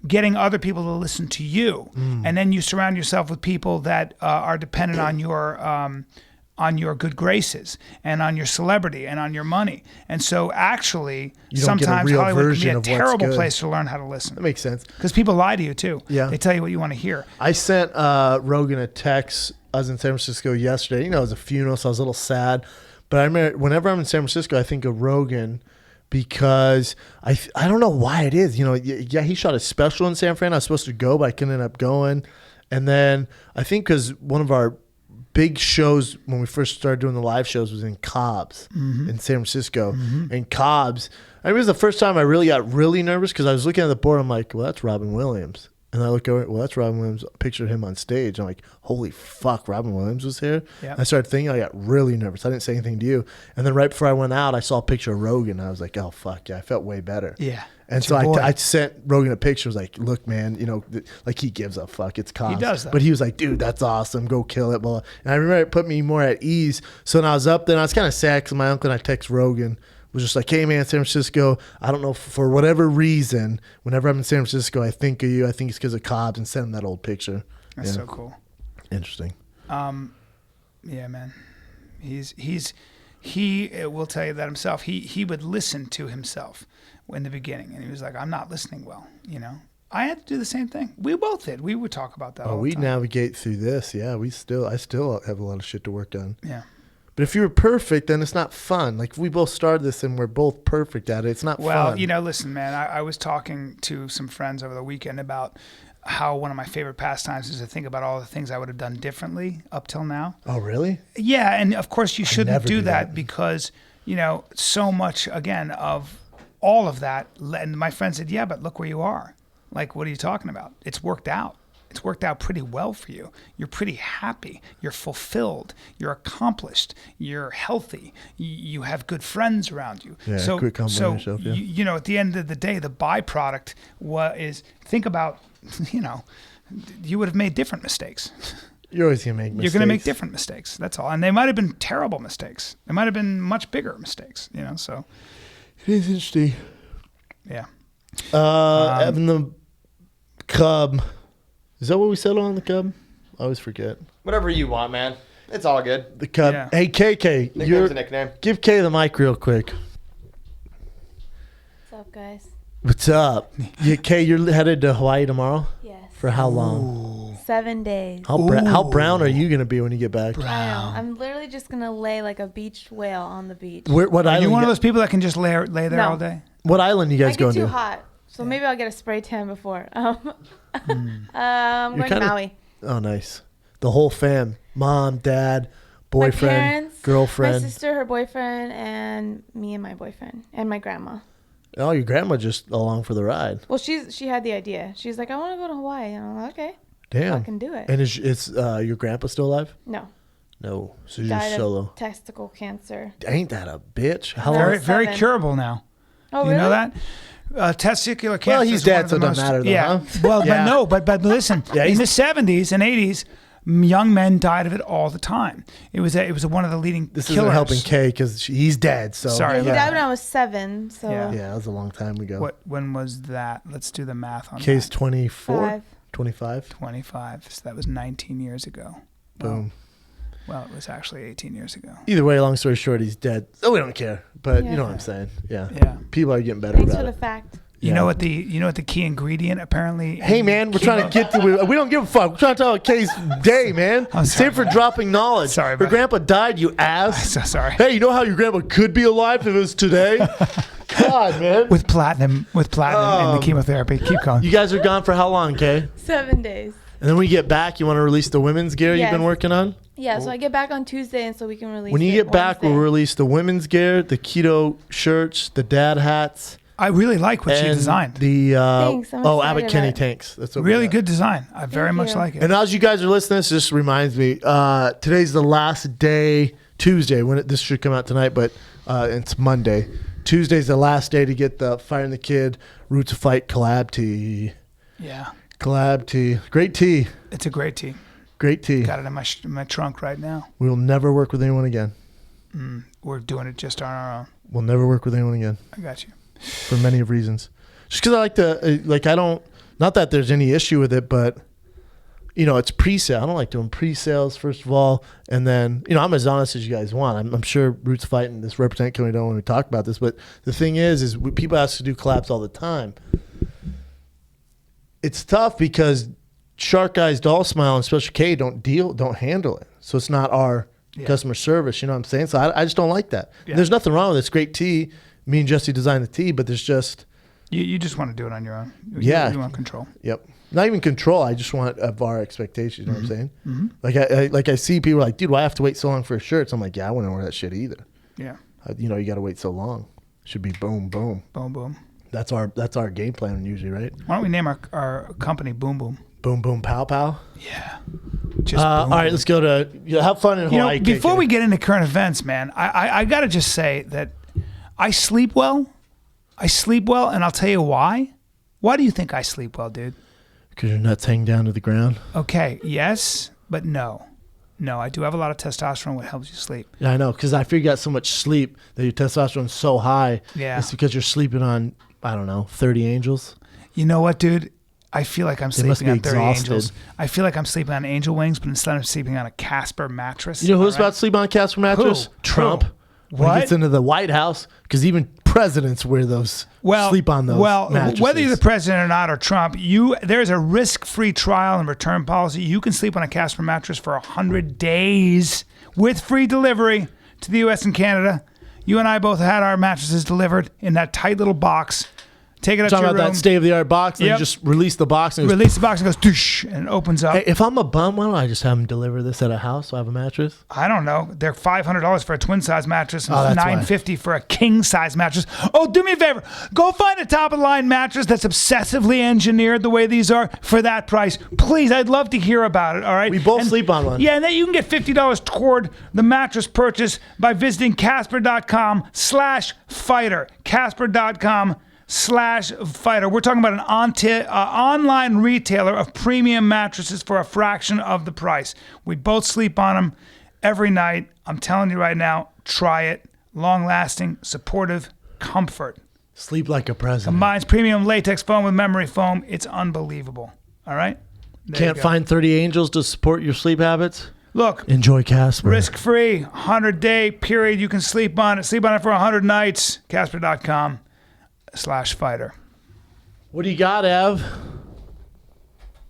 getting other people to listen to you, and then you surround yourself with people that are dependent on your good graces and on your celebrity and on your money. And so actually, sometimes Hollywood can be a terrible place to learn how to listen. That makes sense. Because people lie to you too. Yeah. They tell you what you want to hear. I sent Rogan a text. I was in San Francisco yesterday. It was a funeral, so I was a little sad. But I remember whenever I'm in San Francisco, I think of Rogan because I don't know why it is. He shot a special in San Fran. I was supposed to go, but I couldn't end up going. And then I think because one of our big shows when we first started doing the live shows was in Cobb's in San Francisco. And Cobb's, it was the first time I really got really nervous because I was looking at the board. I'm like, well, that's Robin Williams. And I look over, well, that's Robin Williams. I pictured him on stage. I'm like, holy fuck, Robin Williams was here? Yep. I started thinking, I got really nervous. I didn't say anything to you. And then right before I went out, I saw a picture of Rogan. I was like, oh, fuck, yeah, I felt way better. Yeah. And so I sent Rogan a picture. I was like, look, man, like he gives a fuck. It's Cobb's. He does that. But he was like, dude, that's awesome. Go kill it. Blah. And I remember it put me more at ease. So when I was up there, and I was kind of sad because my uncle and I text Rogan. Was just like, hey, man, San Francisco, I don't know, for whatever reason, whenever I'm in San Francisco, I think of you. I think it's because of Cobb's, and send him that old picture. That's so cool. Interesting. Yeah, man. He will tell you that himself. He would listen to himself in the beginning, and he was like, I'm not listening well, I had to do the same thing. We both did. We would talk about that all the time. We navigate through this. Yeah, I still have a lot of shit to work on. Yeah. But if you were perfect, then it's not fun. Like, we both started this and we're both perfect at it. It's not fun. Well, listen, man, I was talking to some friends over the weekend about how one of my favorite pastimes is to think about all the things I would have done differently up till now. Oh, really? Yeah, and of course you shouldn't do that because, so much, again, of all of that. And my friend said, yeah, but look where you are. Like, what are you talking about? It's worked out. It's worked out pretty well for you. You're pretty happy. You're fulfilled. You're accomplished. You're healthy. You have good friends around you. Yeah, quit complimenting yourself. Yeah. At the end of the day, the byproduct is think about, you would have made different mistakes. You're always going to make mistakes. You're going to make different mistakes. That's all. And they might have been terrible mistakes. They might have been much bigger mistakes, so. It is interesting. Yeah. Having the Cub. Is that what we settled on the Cub? I always forget. Whatever you want, man. It's all good. The Cub. Yeah. Hey, KK. Nickname's a nickname. Give Kay the mic real quick. What's up, guys? What's up? Kay, you're headed to Hawaii tomorrow? Yes. For how long? 7 days. How brown are you going to be when you get back? I know. I'm literally just gonna lay like a beached whale on the beach. What Are island you one of those people that can just lay there No. all day? What island you I guys get going too to? hot, so maybe I'll get a spray tan before. I'm You're going to Maui. Oh, nice. The whole fam. Mom, dad, boyfriend, my parents, girlfriend. my sister, her boyfriend, and me and my boyfriend, and my grandma. Oh, your grandma just along for the ride. Well, she had the idea. She's like, I want to go to Hawaii, and I'm like, okay, Damn. I can do it. And is your grandpa still alive? No, No. So you're died just of solo. testicle cancer. Ain't that a bitch? How No. long? Very, very 7. curable now. Oh, Do really? you know that? Testicular cancer. Well, he's is one dead, of so the it doesn't matter though, Yeah. huh? Well, Yeah. but listen. Yeah, in he's- the 70s and 80s, young men died of it all the time. It was one of the leading This killers. isn't helping Kay because he's dead. So Sorry. Yeah, he Yeah. died when I was 7. So Yeah. Yeah, that was a long time ago. When was that? Let's do the math on Kay's that. 24, 5. 25. 25. So that was 19 years ago. Boom. Well, it was actually 18 years ago. Either way, long story short, he's dead. So we don't care. But Yeah. you know what I'm saying? Yeah. Yeah. People are getting better Thanks for about the it. fact. You Yeah. know what the key ingredient apparently? Hey man, we're trying to get to. We don't give a fuck. We're trying to tell Kay's day, man. I'm sorry, Save for man. dropping knowledge. Sorry, Her buddy. grandpa died. You ass. So sorry. Hey, you know how your grandpa could be alive if it was today? God, man. With platinum and the chemotherapy. Keep going. You guys are gone for how long, Kay? 7 days. And then when you get back, you want to release the women's gear you've been Yes. working on? Yeah, so I get back on Tuesday, and so we can release. When you it get back, we'll Wednesday. release the women's gear, the keto shirts, the dad hats, I really like what and you designed. the Thanks, I'm excited Abbott Kenny about it. tanks. That's what we Really got. good design. I very Thank much you. like it. And as you guys are listening, this just reminds me. Today's the last day, Tuesday. This should come out tonight, but it's Monday. Tuesday's the last day to get the Fire and the Kid Roots of Fight collab tee. Yeah. Collab tee, great tee, It's a great tee. great tee. Got it in my trunk right now. We will never work with anyone again. We're doing it just on our own. We'll never work with anyone again I got you. for many of reasons. Just because I like to, I don't. Not that there's any issue with it, but it's pre-sale. I don't like doing pre-sales, first of all. And then, I'm as honest as you guys want. I'm sure Roots Fight and this Represent Company don't want to talk about this. But the thing is people ask to do collabs all the time. It's tough because Shark Eyes, Doll Smile, and Special K don't handle it. So it's not our customer service. You know what I'm saying? So I just don't like that. Yeah. There's nothing wrong with it. It's great tea. Me and Jesse designed the tea, but there's just... You just want to do it on your own. Yeah. You want control. Yep. Not even control. I just want of our expectations. You know what I'm saying? Like I see people like, dude, why I have to wait so long for shirts? I'm like, yeah, I wouldn't wear that shit either. Yeah. You got to wait so long. Should be boom, boom. Boom, boom. That's our game plan usually, right? Why don't we name our company Boom Boom? Boom, boom, pow, pow. Yeah. Just All right, let's go to have fun in Hawaii. before KK. we get into current events, man, I got to just say that I sleep well. And I'll tell you why. Why do you think I sleep well, dude? Because your nuts hang down to the ground. Okay, yes, but no. No, I do have a lot of testosterone, what helps you sleep. Yeah, I know. Because I figure you got so much sleep that your testosterone's so high. Yeah. It's because you're sleeping on, I don't know, 30 angels. You know what, dude? I feel like I'm They must sleeping be on 30 exhausted. angels. I feel like I'm sleeping on angel wings, but instead I'm sleeping on a Casper mattress. You know who's All right? about to sleep on a Casper mattress? Who? Trump. Who? When What? he gets into the White House, because even presidents wear those, sleep on those mattresses. Whether you're the president or not, or Trump, there's a risk-free trial and return policy. You can sleep on a Casper mattress for 100 days with free delivery to the U.S. and Canada. You and I both had our mattresses delivered in that tight little box. Take it up to Talking your about room. that state-of-the-art box, and Yep. you just release the box. And it goes, Release the box and it goes, doosh, and it opens up. hey, if I'm a bum, why don't I just have them deliver this at a house so I have a mattress? I don't know. They're $500 for a twin size mattress and Oh, that's why. $950 for a king size mattress. Oh, do me a favor. Go find a top of the line mattress that's obsessively engineered the way these are for that price. Please, I'd love to hear about it. All right. We both sleep on one. Yeah, and then you can get $50 toward the mattress purchase by visiting Casper.com/fighter. Casper.com/fighter. Pettis.com/fighter. We're talking about an online retailer of premium mattresses for a fraction of the price. We both sleep on them every night. I'm telling you right now, try it. Long-lasting, supportive comfort. Sleep like a president. Combines premium latex foam with memory foam. It's unbelievable. All right? Can't find 30 angels to support your sleep habits? Look. Enjoy Casper. Risk-free, 100-day period. You can sleep on it. Sleep on it for 100 nights. Casper.com/fighter. What do you got, Ev?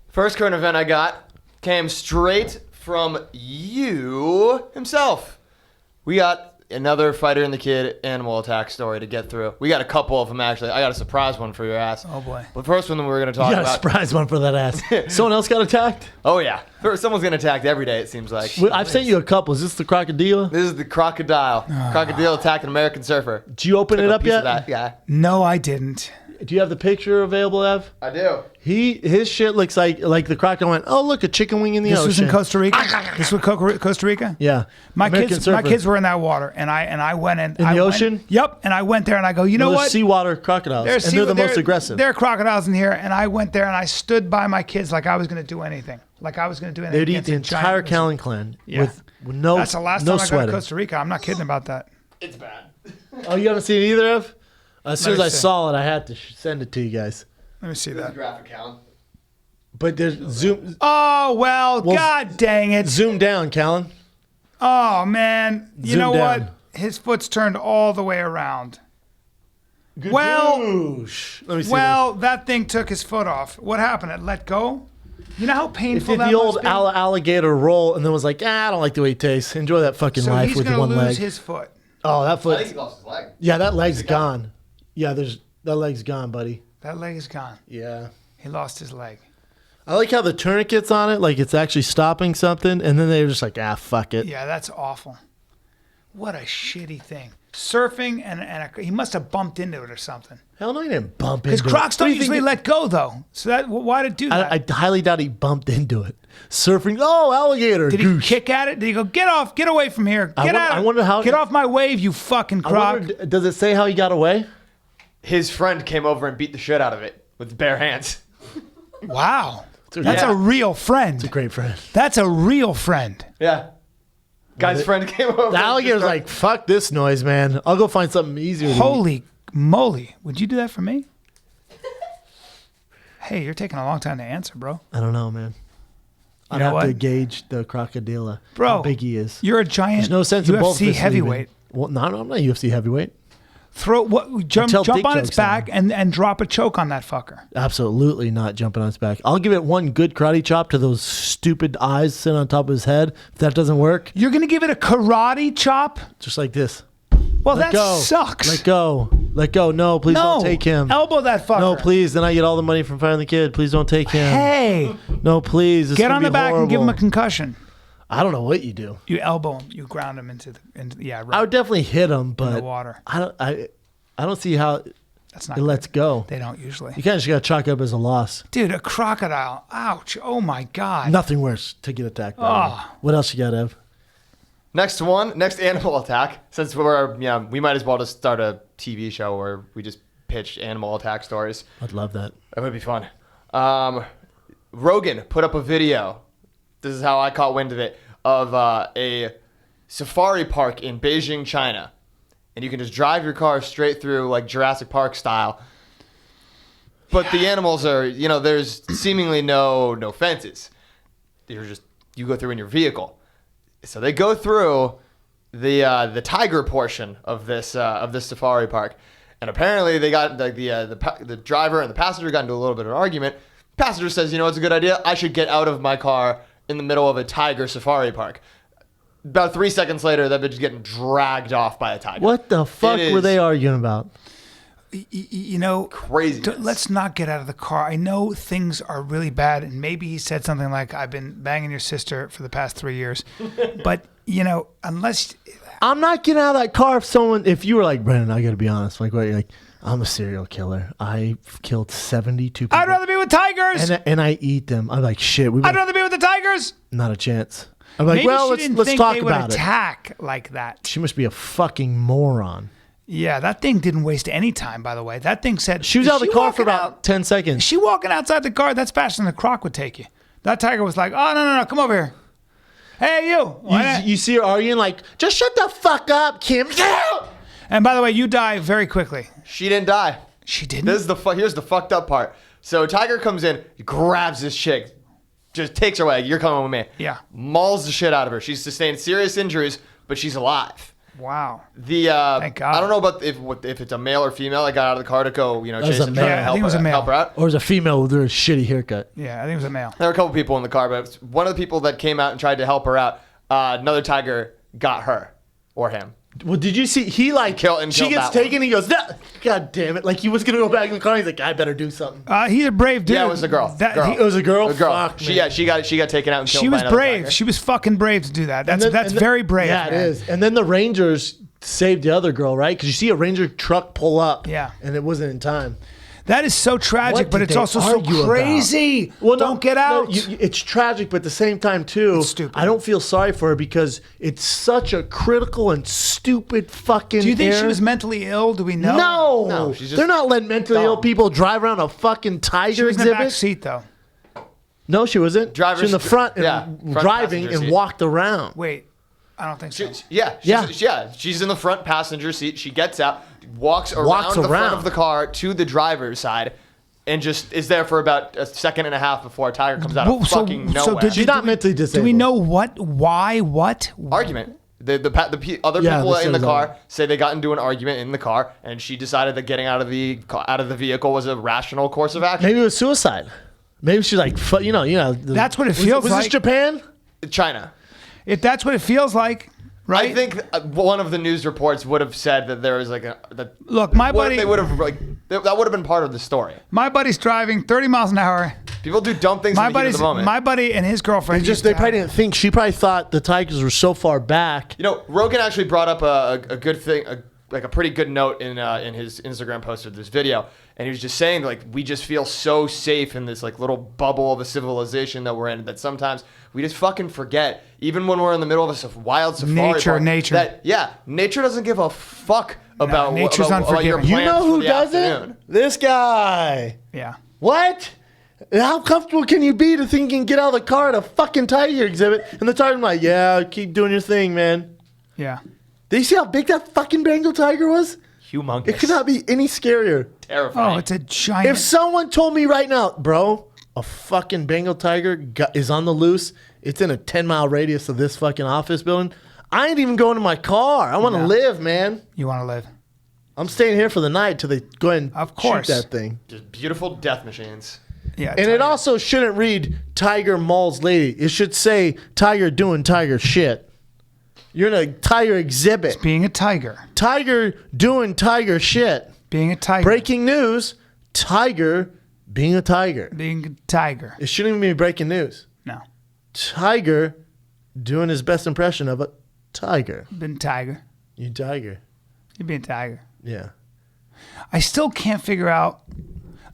First current event I got came straight from you himself. We got another Fighter and the Kid animal attack story to get through. We got a couple of them, actually. I got a surprise one for your ass. Oh, boy. The first one that we're going to talk You got about. a surprise one for that ass. Someone else got attacked? Oh, yeah. Someone's getting attacked every day, it seems like. I've sent you a couple. Is this the crocodile? This is the crocodile. Crocodile attacked an American surfer. Did you open it up yet? That guy. No, I didn't. Do you have the picture available, Ev? I do. His shit looks like the crocodile went, oh, look, a chicken wing in the ocean. This was in Costa Rica? This was Costa Rica? Yeah. My kids were in that water, and I went in. In the ocean? Yep. And I went there, and I go, you know what? Seawater crocodiles, and they're the most aggressive. There are crocodiles in here, and I went there, and I stood by my kids like I was going to do anything. Like I was going to do anything. They'd eat the entire Cain clan with no That's the last time I go to Costa Rica. I'm not kidding about that. It's bad. Oh, you haven't seen it either, Ev? As soon as I saw it, I had to send it to you guys. Let me see that. Graphic Callan. But there's zoom. Oh, well, god dang it. Zoom down, Callan. Oh, man. You know down. what? His foot's turned all the way around. Good Well, douche. Let me see that thing took his foot off. What happened? It let go? You know how this. painful It that did the must old be? alligator roll and then was like, I don't like the way it tastes. Enjoy that fucking So life he's with going one to lose leg. his foot. Oh, that I foot. think he lost his leg. Yeah, that leg's gone. Yeah, that leg's gone, buddy. That leg is gone. Yeah. He lost his leg. I like how the tourniquet's on it, like it's actually stopping something, and then they're just like, fuck it. Yeah, that's awful. What a shitty thing. Surfing, and he must have bumped into it or something. Hell no, he didn't bump into it. Because Crocs don't What do you usually think let go, though. So why did it do that? I highly doubt he bumped into it. Surfing, alligator. Did he kick at it? Did he go, get away from here. Get off my wave, you fucking Croc. Does it say how he got away? His friend came over and beat the shit out of it with bare hands. Wow. That's a real friend. It's a great friend. That's a real friend. Yeah. Guy's friend came over. The alligator's like, fuck this noise, man. I'll go find something easier to eat. Holy moly. Would you do that for me? Hey, you're taking a long time to answer, bro. I don't know, man. I'd know have to what? gauge the crocodile. Bro, how big he is. You're a giant There's no sense in both UFC of us heavyweight. leaving. Well, no, I'm not a UFC heavyweight. Jump dick on its jokes back and drop a choke on that fucker. Absolutely not jumping on its back. I'll give it one good karate chop to those stupid eyes sitting on top of his head. If that doesn't work, You're going to give it a karate chop? just like this. Well, Let that go. sucks. Let go. Let go. No, please No. don't take him. Elbow that fucker. No, please. Then I get all the money from Fire the Kid. Please don't take him. Hey, No, please. This get could on be the back and give him a horrible. concussion. I don't know what you do. You elbow him. You ground him into right. I would definitely hit him, the but water. I don't see how That's not it lets go. They don't usually. You kind of just got to chalk it up as a loss. Dude, a crocodile. Ouch. Oh, my God. Nothing worse to get attacked by. Oh. What else you got, Ev? Next animal attack. Since we might as well just start a TV show where we just pitch animal attack stories. I'd love that. That would be fun. Rogan put up a video. This is how I caught wind of it, of a safari park in Beijing, China. And you can just drive your car straight through like Jurassic Park style. But the animals are, there's seemingly no fences. You go through in your vehicle. So they go through the tiger portion of this safari park. And apparently they got the driver and the passenger got into a little bit of an argument. Passenger says, it's a good idea. I should get out of my car in the middle of a tiger safari park. About 3 seconds later, that bitch is getting dragged off by a tiger. What the fuck were they arguing about? Crazy. Let's not get out of the car. I know things are really bad, and maybe he said something like, I've been banging your sister for the past 3 years. But, unless... I'm not getting out of that car if you were like, Brendan, I got to be honest. Like, what? You're like, I'm a serial killer. I've killed 72 people. I'd rather be with tigers! And I eat them. I'm like, shit. I'd rather be with the tigers! Not a chance. I'm like, Maybe well, she didn't let's think talk they would about it. attack like that. She must be a fucking moron. Yeah, that thing didn't waste any time, by the way. That thing said... She was out of the car for about 10 seconds. Is she walking outside the car? That's faster than a croc would take you. That tiger was like, oh, no, come over here. Hey, you. You see her arguing like, just shut the fuck up, Kim. And by the way, you die very quickly. She didn't die. She didn't? Here's the fucked up part. So Tiger comes in, grabs this chick, just takes her away. You're coming with me. Yeah. Mauls the shit out of her. She's sustained serious injuries, but she's alive. Wow. Thank God. I don't know about if it's a male or female that got out of the car to go, chase the truck and help her out. Or it was a female with a shitty haircut. Yeah, I think it was a male. There were a couple people in the car, but one of the people that came out and tried to help her out, another tiger got her or him. Well, did you see? He she gets taken. He goes, no, God damn it! Like he was gonna go back in the car. He's like, I better do something. He's a brave dude. Yeah, it was a girl. It was a girl. A girl. Fuck, she got taken out and killed. She was by another brave. tiger. She was fucking brave to do that. That's very brave. Yeah, man. it is. And then the Rangers saved the other girl, right? Because you see a Ranger truck pull up. Yeah. And it wasn't in time. That is so tragic, What but did it's they also so argue crazy. about? Well, don't get out. It's tragic, but at the same time, too, It's stupid. I don't feel sorry for her because it's such a critical and stupid fucking Do you think she error. was mentally ill? Do we know? No, she's just they're not letting mentally ill people drive around a fucking tiger She was in the back exhibit. seat, though. No, she wasn't. She was in the front, front driving passenger and seat. walked around. Wait, I don't think so. She's in the front passenger seat. She gets out, walks around the front of the car to the driver's side, and just is there for about a second and a half before a tiger comes out of fucking nowhere. She's not mentally disabled. Do we know what? Argument. The other people in the car say they got into an argument in the car, and she decided that getting out of the vehicle was a rational course of action. Maybe it was suicide. Maybe she's like, That's what it feels was like. this Japan? China. If that's what it feels like, right? I think one of the news reports would have said that there was like Look, my buddy. They would have that would have been part of the story. My buddy's driving 30 miles an hour. People do dumb things in the heat of the moment. My buddy and his girlfriend. They probably didn't think. She probably thought the tigers were so far back. Rogan actually brought up a good thing, like a pretty good note in his Instagram post of this video, and he was just saying like we just feel so safe in this like little bubble of a civilization that we're in that sometimes we just fucking forget, even when we're in the middle of a wild safari park, nature. that nature doesn't give a fuck about nature's about your unforgiving. plans You know for who the does afternoon. it? This guy. Yeah. What? How comfortable can you be to think you can get out of the car at a fucking tiger exhibit? And the tiger's like, yeah, keep doing your thing, man. Yeah. Did you see how big that fucking Bengal tiger was? Humongous. It could not be any scarier. Terrifying. Oh, it's a giant. If someone told me right now, bro, a fucking Bengal tiger is on the loose, it's in a 10-mile radius of this fucking office building, I ain't even going to my car. I want to live, man. You want to live? I'm staying here for the night till they go ahead and Of course. shoot that thing. Just beautiful death machines. Yeah. And it also shouldn't read Tiger Mauls Lady. It should say Tiger doing tiger shit. You're in a tiger exhibit. being a tiger. Tiger doing tiger shit. Being a tiger. Breaking news, Tiger being a tiger. Being a tiger. It shouldn't even be breaking news. No. Tiger doing his best impression of a tiger. Been tiger. You tiger. You're being a tiger. Yeah. I still can't figure out.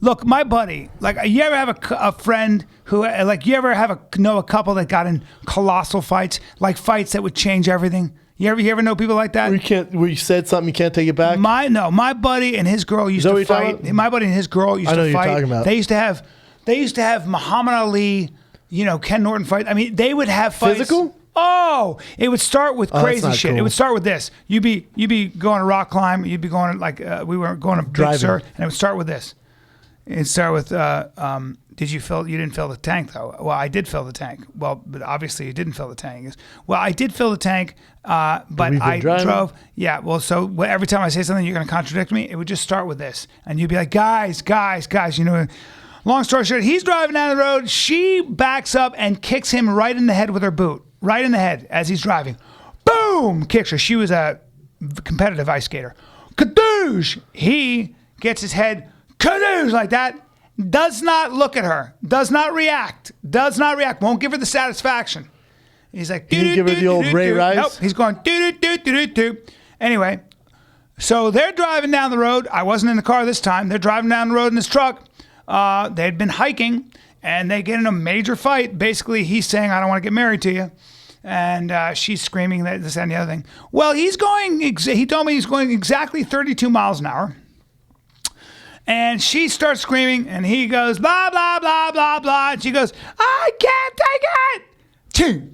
Look, my buddy, like, you ever have a friend who, like, you ever know a couple that got in colossal fights, like fights that would change everything? You ever know people like that? Where you said something, you can't take it back? My buddy and his girl used to fight. My buddy and his girl used to fight. I know what you're talking about. They used to have Muhammad Ali, Ken Norton fight. I mean, they would have fights. Physical? Oh, it would start with crazy not shit. cool. It would start with this. You'd be going to rock climb. You'd be going like we were going to Big Driving. Sur, and it would start with this. It'd start with did you fill? You didn't fill the tank though. Well, I did fill the tank. Well, but obviously you didn't fill the tank. Well, I did fill the tank, but I drove. Yeah. Well, so every time I say something, you're going to contradict me. It would just start with this, and you'd be like, guys. Long story short, he's driving down the road. She backs up and kicks him right in the head with her boot. Right in the head as he's driving. Boom! Kicks her. She was a competitive ice skater. Kadoosh! He gets his head, kadoosh, like that. Does not look at her. Does not react. Won't give her the satisfaction. He's like, Did he give her the old Ray Rice? Nope. He's going, do. Anyway, so they're driving down the road. I wasn't in the car this time. They're driving down the road in this truck. They'd been hiking, and they get in a major fight. Basically, he's saying, I don't want to get married to you. And she's screaming that this and the other thing. Well, he told me he's going exactly 32 miles an hour. And she starts screaming, and he goes, blah, blah, blah, blah, blah. And she goes, I can't take it.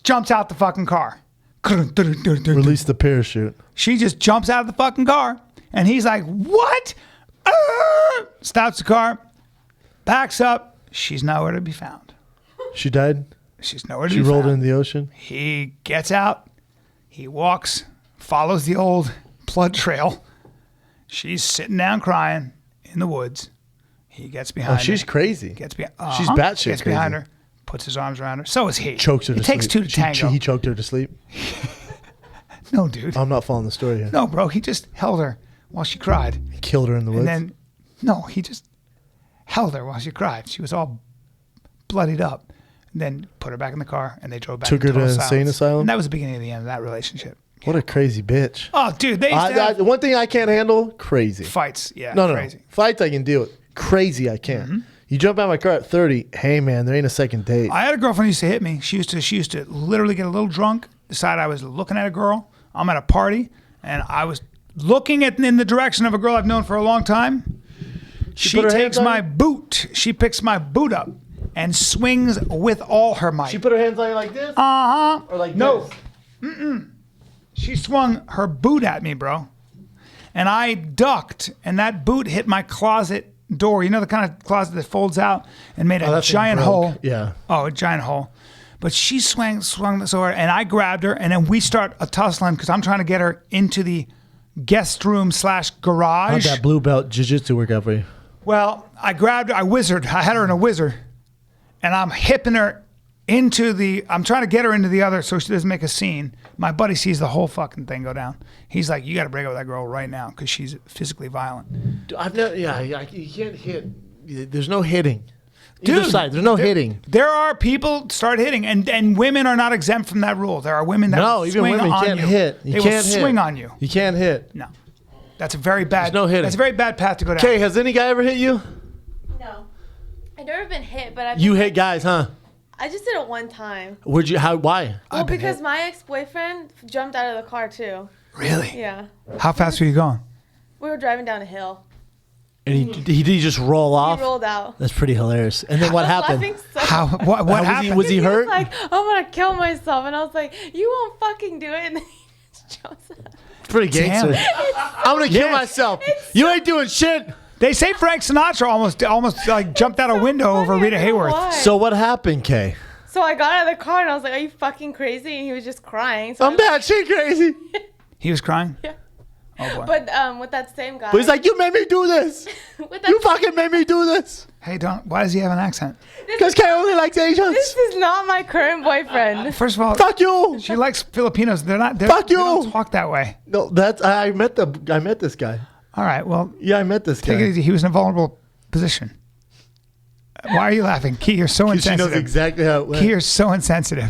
Jumps out the fucking car. Release the parachute. She just jumps out of the fucking car. And he's like, what? Stops the car, backs up. She's nowhere to be found. She died? She's nowhere to be found. She rolled in the ocean? He gets out. He walks, follows the old blood trail. She's sitting down crying in the woods. He gets behind her. She's crazy. She's batshit Gets behind her, puts his arms around her. So is he. Chokes her to sleep. It takes two to tango. He choked her to sleep? No, dude. I'm not following the story here. No, bro. He just held her while she cried. He killed her in the woods? And then, no, he just held her while she cried. She was all bloodied up. And then put her back in the car, and they drove back. Took her to an insane asylum? And that was the beginning of the end of that relationship. What a crazy bitch. Oh, dude. They used to have one thing I can't handle, crazy. fights. Yeah, No. crazy. Fights I can deal with. Crazy I can't. You jump out of my car at 30, hey, man, there ain't a second date. I had a girlfriend who used to hit me. She used to literally get a little drunk, decide I was looking at a girl. I'm at a party, and I was looking in the direction of a girl I've known for a long time. She takes my boot. She picks my boot up and swings with all her might. She put her hands on you like this? Uh-huh. Or like no. this? She swung her boot at me, bro. And I ducked, and that boot hit my closet door. You know the kind of closet that folds out and made a giant hole? Yeah. Oh, a giant hole. But she swung this over, and I grabbed her, and then we start tussling because I'm trying to get her into the guest room / garage. How'd that blue belt jiu-jitsu work out for you? Well, I grabbed her. I had her in a whizzer, and I'm hipping her I'm trying to get her into the other so she doesn't make a scene. My buddy sees the whole fucking thing go down. He's like, you got to break up with that girl right now because she's physically violent. Dude, you can't hit. There's no hitting. Dude, either side, there's no hitting. There are people start hitting, and women are not exempt from that rule. There are women that will even swing women on can't you. hit. They will swing on you. You can't hit. No. That's a very bad. There's no hitting. That's a very bad path to go down. Okay, has any guy ever hit you? No. I've never been hit, but You hit guys, huh? I just did it one time. Why? Well, because my ex-boyfriend jumped out of the car too. Really? Yeah. How fast were you going? We were driving down a hill. And he did just roll off? He rolled out. That's pretty hilarious. And then what happened? What happened? Was he hurt? He was like, I'm going to kill myself. And I was like, you won't fucking do it. And then he just jumps out. It's pretty gangster. I'm going to kill myself. You ain't doing shit. They say Frank Sinatra almost like jumped out a window over Rita Hayworth. So what happened, Kay? So I got out of the car and I was like, are you fucking crazy? And he was just crying. So I'm batshit crazy. He was crying? Yeah. Oh, boy. But with that same guy. But he's like, you made me do this. You fucking made me do this. Hey, why does he have an accent? Because Kay only likes Asians. This is not my current boyfriend. First of all, fuck you. She likes Filipinos. Fuck you. They don't talk that way. No, I met this guy. All right, well. Yeah, I met this guy. Take it easy. He was in a vulnerable position. Why are you laughing? Key, you're so insensitive. She knows exactly how it went. Key, you're so insensitive.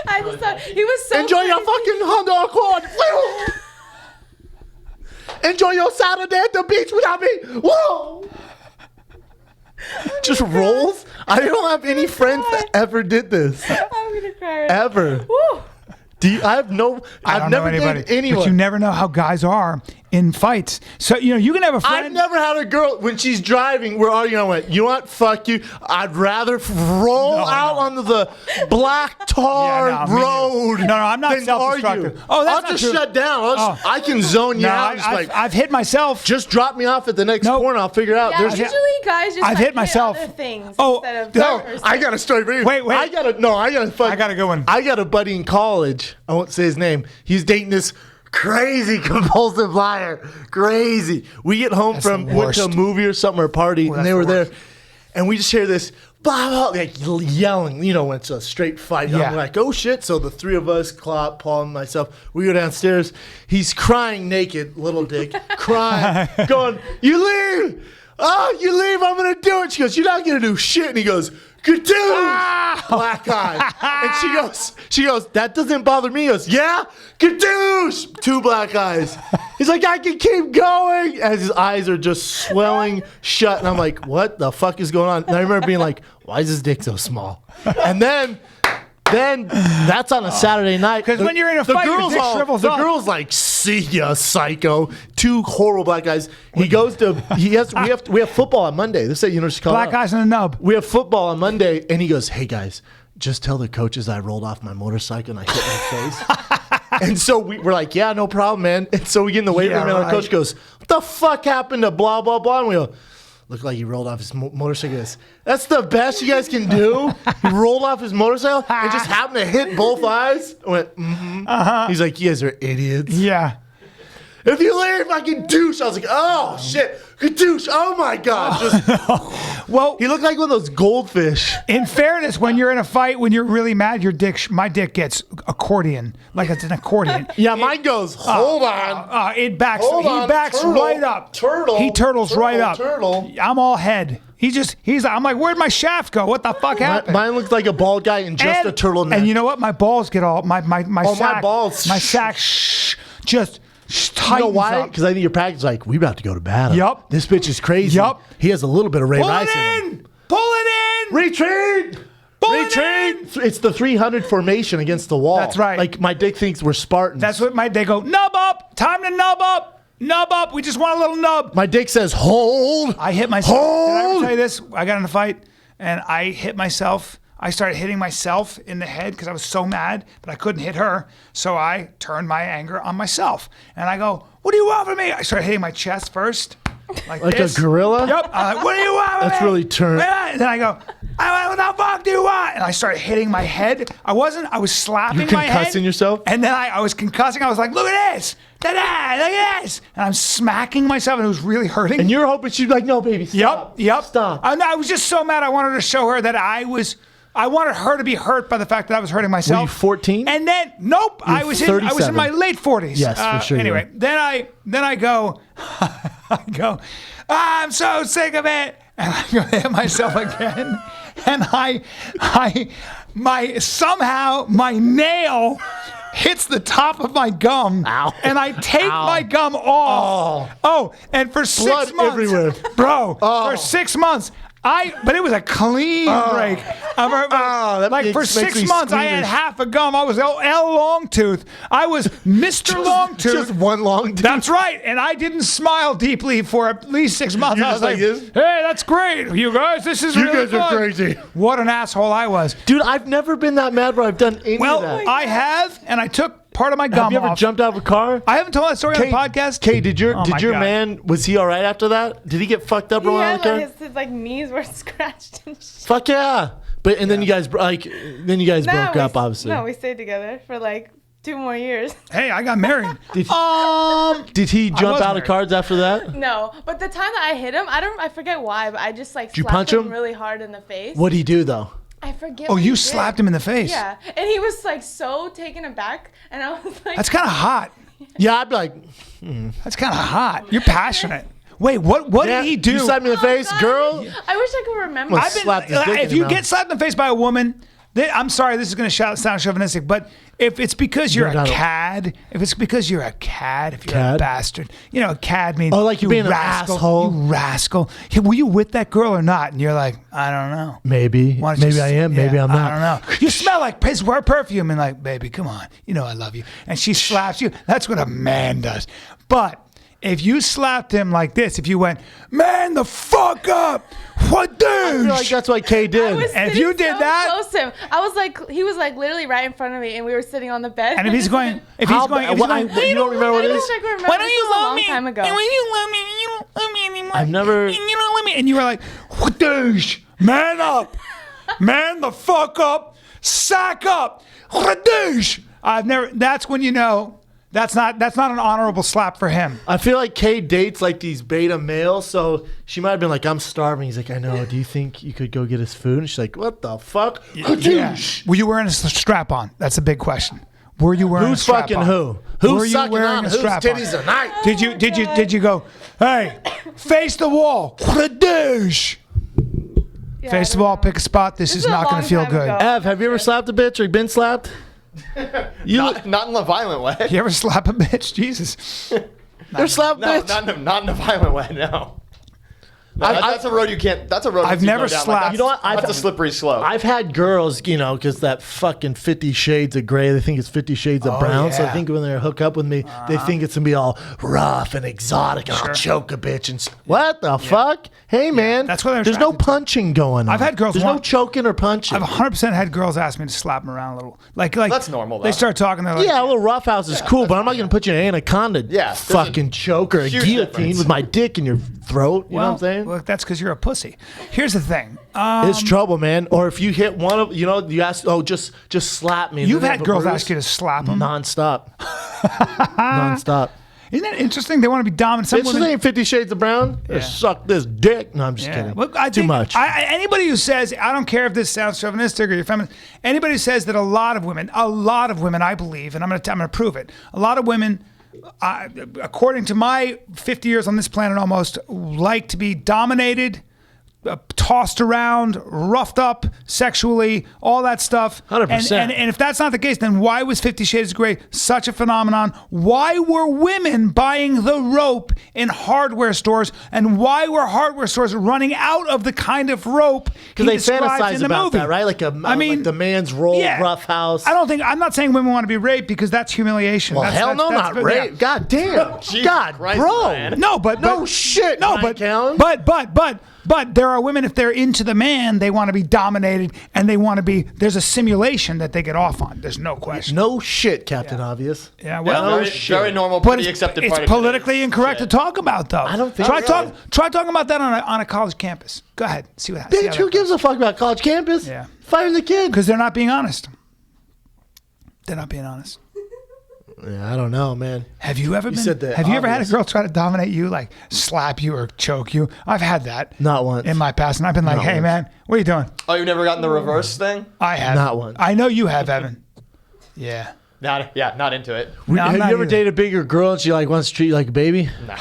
I just thought he was so Enjoy your crazy. fucking Honda Accord. Enjoy your Saturday at the beach without me. Whoa. Just rolls. I don't have any friends that ever did this. I'm gonna cry. Ever. Woo. I've never dated anyone. But you never know how guys are in fights. So, you can have a friend. I've never had a girl, when she's driving, we're arguing, I went, you know what, fuck you. I'd rather roll out onto the black tar road. No, I'm not self-destructive. Oh, that's I'll just shut down. I can zone you out. I've hit myself. Just drop me off at the next corner. I'll figure it out. Yeah, usually guys just hit myself. other things instead of no, I got a story for you. Wait. I got a good one. I got a buddy in college. I won't say his name. He's dating this crazy compulsive liar. Crazy. We get home went to a movie or something or a party, and they were there. And we just hear this blah, blah, like yelling, when it's a straight fight. Yeah. I'm like, oh shit. So the three of us, Paul and myself, we go downstairs. He's crying naked, little dick, crying, going, you leave. Oh, you leave. I'm going to do it. She goes, you're not going to do shit. And he goes, Kadoosh! Black eye. And she goes, that doesn't bother me. He goes, yeah? Kadoosh! 2 black eyes. He's like, I can keep going. As his eyes are just swelling shut. And I'm like, what the fuck is going on? And I remember being like, why is his dick so small? And then Then that's on a Saturday night. Because when you're in a fight, your dick shrivels up. The girl's like, see ya, psycho. Two horrible black guys. We have football on Monday. This is at University of Colorado. Black guys in the nub. We have football on Monday, and he goes, hey guys, just tell the coaches I rolled off my motorcycle and I hit my face. And so we're like, yeah, no problem, man. And so we get in the weight room, and our coach goes, what the fuck happened to blah, blah, blah? And we go, looked like he rolled off his motorcycle. That's the best you guys can do? He rolled off his motorcycle and just happened to hit both eyes? I went, He's like, you guys are idiots. Yeah. If you leave, fucking douche. I was like, oh, shit. Douche. Oh, my God. Well, he looked like one of those goldfish. In fairness, when you're in a fight, when you're really mad, my dick gets accordion. Like it's an accordion. Yeah, mine goes, hold on. It backs. Hold he on, backs turtle, right up. Turtle. He turtles right up. Turtle. I'm all head. I'm like, where'd my shaft go? What the fuck happened? Mine looks like a bald guy in just a turtleneck. And you know what? My balls get all, my sack. My balls. My sack just tightens. You know why? Because I think your package is like, we about to go to battle. Yup. This bitch is crazy. Yup. He has a little bit of Ray Rice in him. Pull it in! Retreat! Retreat! It's the 300 formation against the wall. That's right. Like, my dick thinks we're Spartans. That's what they go, nub up! Time to nub up! Nub up! We just want a little nub. My dick says, hold! I hit myself. Hold! Did I ever tell you this? I got in a fight, and I hit myself. I started hitting myself in the head because I was so mad, but I couldn't hit her. So I turned my anger on myself. And I go, what do you want from me? I started hitting my chest first. Like this. A gorilla? Yep. I'm like, what do you want from me? That's really turned. And then I go, what the fuck do you want? And I started hitting my head. I was slapping my head. You're concussing yourself? And then I was concussing. I was like, look at this. Da-da, look at this. And I'm smacking myself, and it was really hurting. And you're hoping she'd be like, no, baby, stop. Yep. Stop. I was just so mad. I wanted to show her that I wanted her to be hurt by the fact that I was hurting myself. Were you 14? And then, nope, I was in my late 40s. Yes, for sure. Anyway, then I go, I'm so sick of it. And I go hit myself again. And somehow my nail hits the top of my gum. Ow. And I take my gum off. Oh, and for 6 months. Blood everywhere. Bro, for 6 months. But it was a clean break. Like for 6 months, I had half a gum. I was L Longtooth. I was Mr. Longtooth. Just one long tooth. That's right. And I didn't smile deeply for at least 6 months. I was like, this? hey, that's great. You guys, this is really guys are fun. crazy. What an asshole I was. Dude, I've never been that mad where I've done any of that. I have, and I took part of my gum Have you ever off. jumped out of a car? I haven't told that story on the podcast. Kay, did your God. man, was he all right after that? Did he get fucked up rolling out of the car? His knees were scratched and shit. Fuck yeah. Then you guys broke up, obviously. No, we stayed together for like 2 more years. Hey, I got married. Did he jump out of cards after that? No, but the time that I hit him, I forget why, but I just like slapped punch him really hard in the face. What'd he do though? I forget. Oh, what you he slapped did. him in the face. Yeah, and he was like so taken aback, and I was like, That's kind of hot. Yeah, I'd be like, That's kind of hot. You're passionate. Wait, what did he do? You slapped me in the face, God. girl? I wish I could remember. Well, slapped his dick If in you your get mouth. slapped in the face by a woman, I'm sorry, this is going to sound chauvinistic, but if it's because you're a cad, if you're a bastard, a cad means like you're being an asshole. You rascal. Hey, were you with that girl or not? And you're like, I don't know. Maybe I am. Maybe I'm not. I don't know. You smell like perfume, and like, baby, come on. You know I love you. And she slaps you. That's what a man does. But if you slapped him like this, if you went, man, the fuck up, what dude? I feel like that's what Kay did. And if you did that, close to him. I was like, he was like literally right in front of me, and we were sitting on the bed. and if he's going, you don't remember what it is? Why don't you love me? Time ago. And when you love me, you don't love me anymore. I've never. And you don't love me. And you were like, what douche? Man up. Man the fuck up. Sack up. What douche? That's when you know. That's not an honorable slap for him. I feel like Kay dates like these beta males, so she might have been like, I'm starving. He's like, I know. Do you think you could go get us food? And she's like, what the fuck? Yeah. Were you wearing a strap on? That's a big question. Were you wearing a strap on? Who's fucking who? Who's sucking on? Whose titties are nice? Did you go, hey, face the wall. What a douche. Yeah, Face the wall, pick a spot. This is not going to feel good. Ev, have you ever slapped a bitch or been slapped? Not in a violent way. You ever slap a bitch? Jesus. You're slapped, No, bitch. not in a violent way. No. That's a road you can't. That's a road I've you never go down. slapped. Like, You know what? That's a slippery slope. I've had girls, because that fucking 50 Shades of Gray, they think it's 50 Shades of Brown. So I yeah. think when they hook up with me, they think it's going to be all rough and exotic and I'll choke a bitch. And what the fuck? Hey, man. That's what they're There's no attracted to. punching going on. I've had girls There's no want- choking or punching. I've 100% had girls ask me to slap them around a little. Like That's normal, though. They start talking. They're like, Yeah, a little roughhouse is cool, but I'm not going to put you in an anaconda fucking choke or a huge guillotine difference. with my dick in your throat. You know what I'm saying? Well, that's because you're a pussy. Here's the thing. It's trouble, man. Or if you hit one of, you ask, just slap me. and You've then they had have a girls bruise. ask you to slap them. Nonstop. Nonstop. Isn't that interesting? They want to be dominant. Some Bitch, this women, ain't 50 Shades of Brown. Yeah. Suck this dick. No, I'm just kidding. Well, I Too think much. Anybody who says, I don't care if this sounds chauvinistic or you're feminist, anybody who says that a lot of women, I believe, and I'm going to prove it, a lot of women, according to my 50 years on this planet almost, like to be dominated, tossed around, roughed up sexually, all that stuff. 100%. And if that's not the case, then why was 50 Shades of Grey such a phenomenon? Why were women buying the rope in hardware stores? And why were hardware stores running out of the kind of rope Because he they describes fantasize in the about movie? that, right? Like the man's role, rough house. I'm not saying women want to be raped because that's humiliation. Well, That's- hell no, that's- not rape. God damn. Jesus God, Christ, bro. Brian. No, but No shit, No, Mike Allen. but there are women, if they're into the man, they want to be dominated and they want to be. There's a simulation that they get off on. There's no question. No shit, Captain Obvious. Yeah, well, Very normal, but pretty accepted it's part of politically today's incorrect shit. to talk about, though. I don't think try so. try talking about that on a college campus. Go ahead, see what happens. Bitch, who gives a fuck about college campus? Yeah. Fire the kid. Because they're not being honest. They're not being honest. Yeah, I don't know, man. Have you ever been? said the Have you ever had a obvious. girl try to dominate you, like slap you or choke you? I've had that. Not once. In my past, and I've been like, Not "Hey, once. man, what are you doing?" Oh, you've never gotten the reverse thing? I have. Not once. I know you have, Evan. Yeah. Not into it. No, I'm Have not you ever either. dated a bigger girl and she wants to treat you like a baby? No.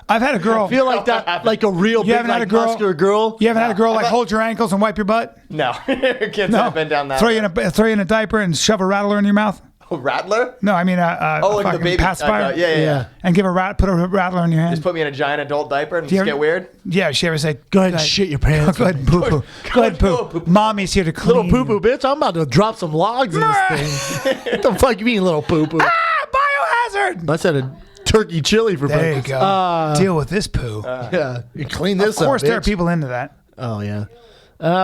I've had a girl. I feel like that, like a real You big, haven't had like, a girl- muscular girl. You haven't had a girl like hold your ankles and wipe your butt? No. Kids have been down that Throw way. you in a diaper and shove a rattler in your mouth? A rattler? No, I mean a Like the fucking baby. pacifier. Yeah. And put a rattler in your hand. Just put me in a giant adult diaper and Do you just ever- get weird? Yeah, she ever say, Go ahead and shit your pants. Go ahead and poo poo. Go ahead and poo. Mommy's here to clean. Little poo poo, bitch. I'm about to drop some logs in this thing. What the fuck you mean, little poo poo? Biohazard! I said a turkey chili for There you breakfast. go. Deal with this poo. Yeah, you clean this up. Of course, there are bitch. people into that. Oh yeah.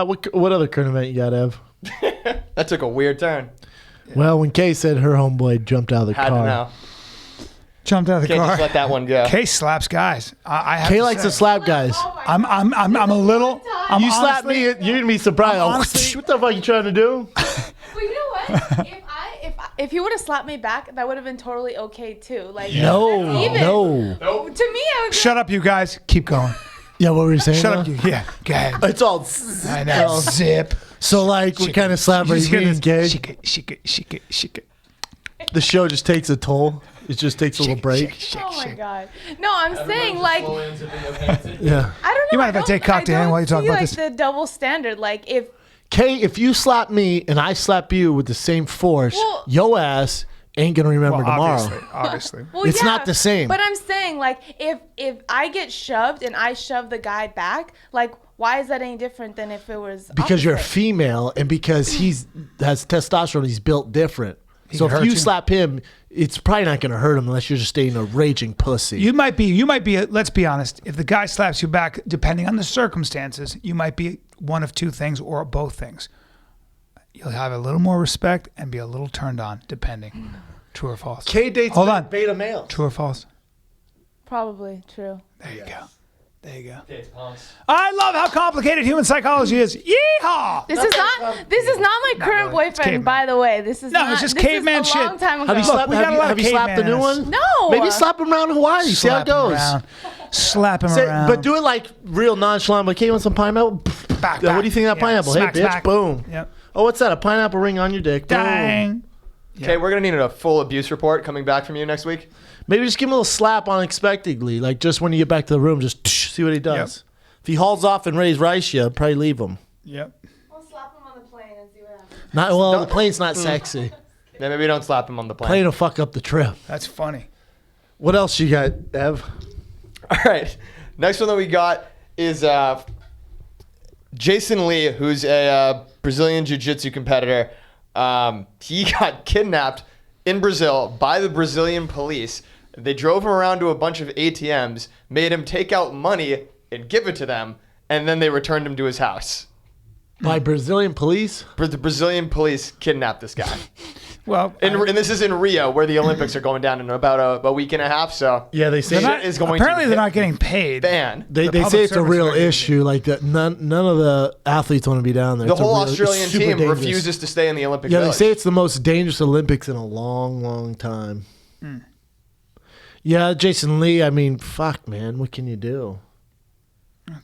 What other current event you got, Ev? That took a weird turn. Well, when Kay said her homeboy jumped out of the Had car, to know. Jumped out of the Can't car. just let that one go. Case slaps guys. I have Kay to likes say. to slap guys. I'm a little. I'm You slap honestly- me, you're gonna be surprised. Oh, honestly- what the fuck you trying to do? But you know what? If he would have slapped me back, that would have been totally okay too. Like No, that's even. no. To me, I would. Shut up, you guys. Keep going. Yeah, what were you saying? Shut now? up, you. Yeah, go ahead. It's all. I know. Zip. So like, what kind of slap You are just you hear being, Kay? Shake it, shake it, shake it, shake it. The show just takes a toll. It just takes a little break. Oh my god. No, I'm saying like Yeah. I don't know. You mind if I take cocktail while you talk see, about like, this? the double standard. Like if Kay, if you slap me and I slap you with the same force, Well- yo ass ain't gonna remember tomorrow. Obviously. well, It's not the same. But I'm saying like if I get shoved and I shove the guy back, like why is that any different than if it was Because you're a opposite? female and because has testosterone, he's built different. So can if hurt you you. slap him, it's probably not gonna hurt him unless you're just staying a raging pussy. You might be. Let's be honest. If the guy slaps you back, depending on the circumstances, you might be one of two things or both things. You'll have a little more respect and be a little turned on, depending. True or false? Kay dates Hold on. beta males. True or false? Probably true. There you go. There you go. It's punks. I love how complicated human psychology is. Yeehaw! This is not my current really. It's boyfriend, caveman. by the way. This is No, not, it's just this caveman is a shit. long time ago. Have you slapped? we got a lot Have of you slapped the new caveman one? No. Maybe slap him around Hawaii. See how it Slap him goes. around. Slap him Say- around. but do it like real nonchalant. Like, hey, you want some pineapple? Back, What do you think of that yeah. pineapple? Smack, hey, bitch, smack. boom. Yep. Oh, what's that? A pineapple ring on your dick. Boom. Dang. Okay, we're gonna need a full abuse report coming back from you next week. Maybe just give him a little slap unexpectedly. Like just when you get back to the room, just see what he does. If he hauls off and raise rice, you probably leave him. Yep. We'll slap him on the plane and see what happens. Not well. The plane's not sexy. Yeah, maybe don't slap him on the plane. Plane will fuck up the trip. That's funny. What else you got, Ev? All right. Next one that we got is Jason Lee, who's a Brazilian Jiu-Jitsu competitor. He got kidnapped in Brazil by the Brazilian police. They drove him around to a bunch of ATMs, made him take out money and give it to them, and then they returned him to his house. By Brazilian police? The Brazilian police kidnapped this guy. Well, and this is in Rio, where the Olympics are going down in about a week and a half. So yeah, they say apparently they're not getting paid. They say it's a real issue. Like that, none of the athletes want to be down there. The whole Australian team refuses to stay in the Olympic Village. They say it's the most dangerous Olympics in a long, long time. Yeah, Jason Lee. I mean, fuck, man. What can you do?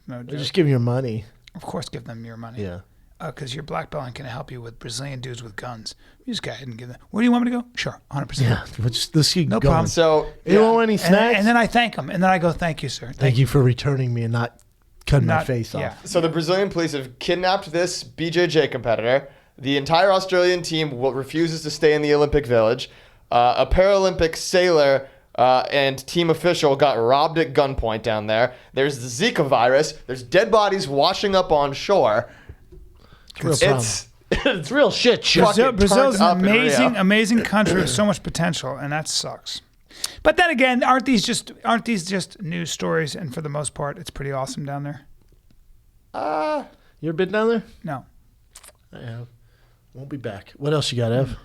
No joke. Just give them your money. Of course, give them your money. Yeah. Because your black belt can help you with Brazilian dudes with guns. You just go ahead and give them. Where do you want me to go? Sure, 100%. Yeah, let's keep no going. problem. So you want any snacks? And then I thank them, and then I go, "Thank you, sir. Thank you for returning me and not cutting my face off." So the Brazilian police have kidnapped this BJJ competitor. The entire Australian team refuses to stay in the Olympic Village. A Paralympic sailor and team official got robbed at gunpoint down there. There's the Zika virus. There's dead bodies washing up on shore. It's real shit. Brazil's an amazing country with so much potential, and that sucks. But then again, aren't these just news stories? And for the most part, it's pretty awesome down there. You ever been down there? No. I have. Won't be back. What else you got, Ev?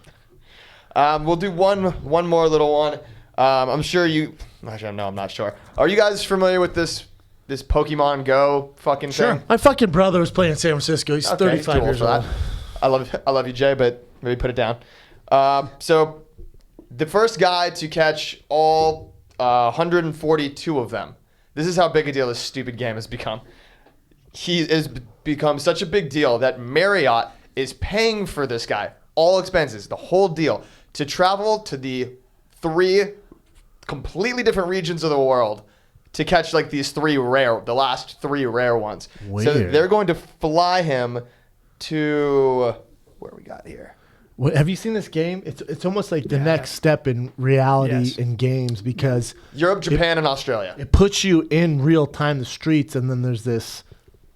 We'll do one more little one. I'm sure you. Actually, no, I'm not sure. Are you guys familiar with this Pokemon Go fucking thing? My fucking brother was playing in San Francisco. He's 35 years old. I love you, Jay, but maybe put it down. So the first guy to catch all 142 of them. This is how big a deal this stupid game has become. He has become such a big deal that Marriott is paying for this guy, all expenses, the whole deal, to travel to the 3 completely different regions of the world to catch like the last 3 rare ones. Weird. So they're going to fly him to where we got here. Have you seen this game? It's almost like the next step in reality in games because Europe, Japan, and Australia. It puts you in real time the streets, and then there's this,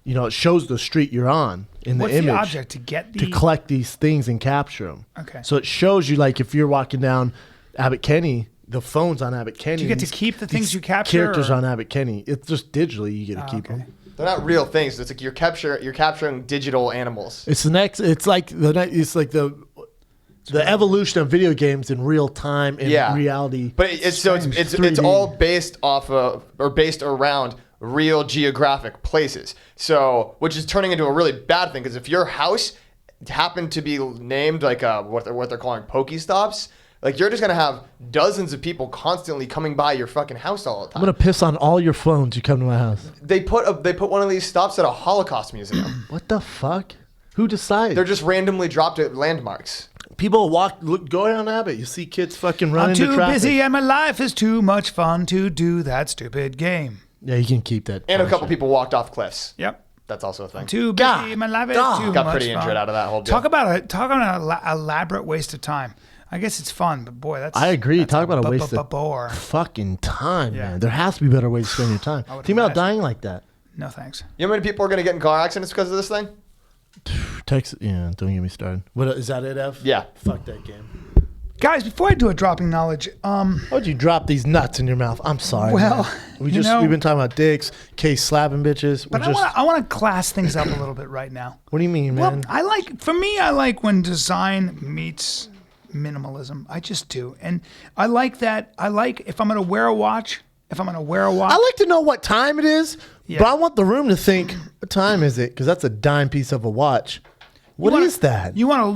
it shows the street you're on in the image. What's the object to collect these things and capture them? Okay. So it shows you like if you're walking down Abbott Kenny. The phone's on Abbott Kenny. Do you get to keep the things you capture? Characters on Abbott Kenny. It's just digitally you get to keep them. They're not real things. It's like you're capturing digital animals. It's like the evolution of video games in real time in reality. But it's all based off of or based around real geographic places. So which is turning into a really bad thing because if your house happened to be named like what they're calling Pokestops. Like, you're just going to have dozens of people constantly coming by your fucking house all the time. I'm going to piss on all your phones you come to my house. They put one of these stops at a Holocaust museum. What the fuck? Who decided? They're just randomly dropped at landmarks. People go down Abbott. You see kids fucking running into traffic. I'm too busy and my life is too much fun to do that stupid game. Yeah, you can keep that. And a couple people walked off cliffs. Yep. That's also a thing. Too busy, my life is too much fun. Got pretty injured out of that whole deal. Talk about an elaborate waste of time. I guess it's fun, but boy, that's... I agree. That's Talk about a waste of bore. Fucking time, man. There has to be better ways to spend your time. Think about dying like that. No, thanks. You know how many people are going to get in car accidents because of this thing? Texas, don't get me started. What is that it, Ev? Yeah. Fuck that game. Guys, before I do a dropping knowledge, why'd you drop these nuts in your mouth? I'm sorry. Well, man. We've been talking about dicks, Case slapping bitches. But I want to class things up a little bit right now. What do you mean, man? Well, I like when design meets minimalism. I just do. And I like that. I like if I'm going to wear a watch. I like to know what time it is, but I want the room to think, what time is it? Because that's a dime piece of a watch. What is that? You want to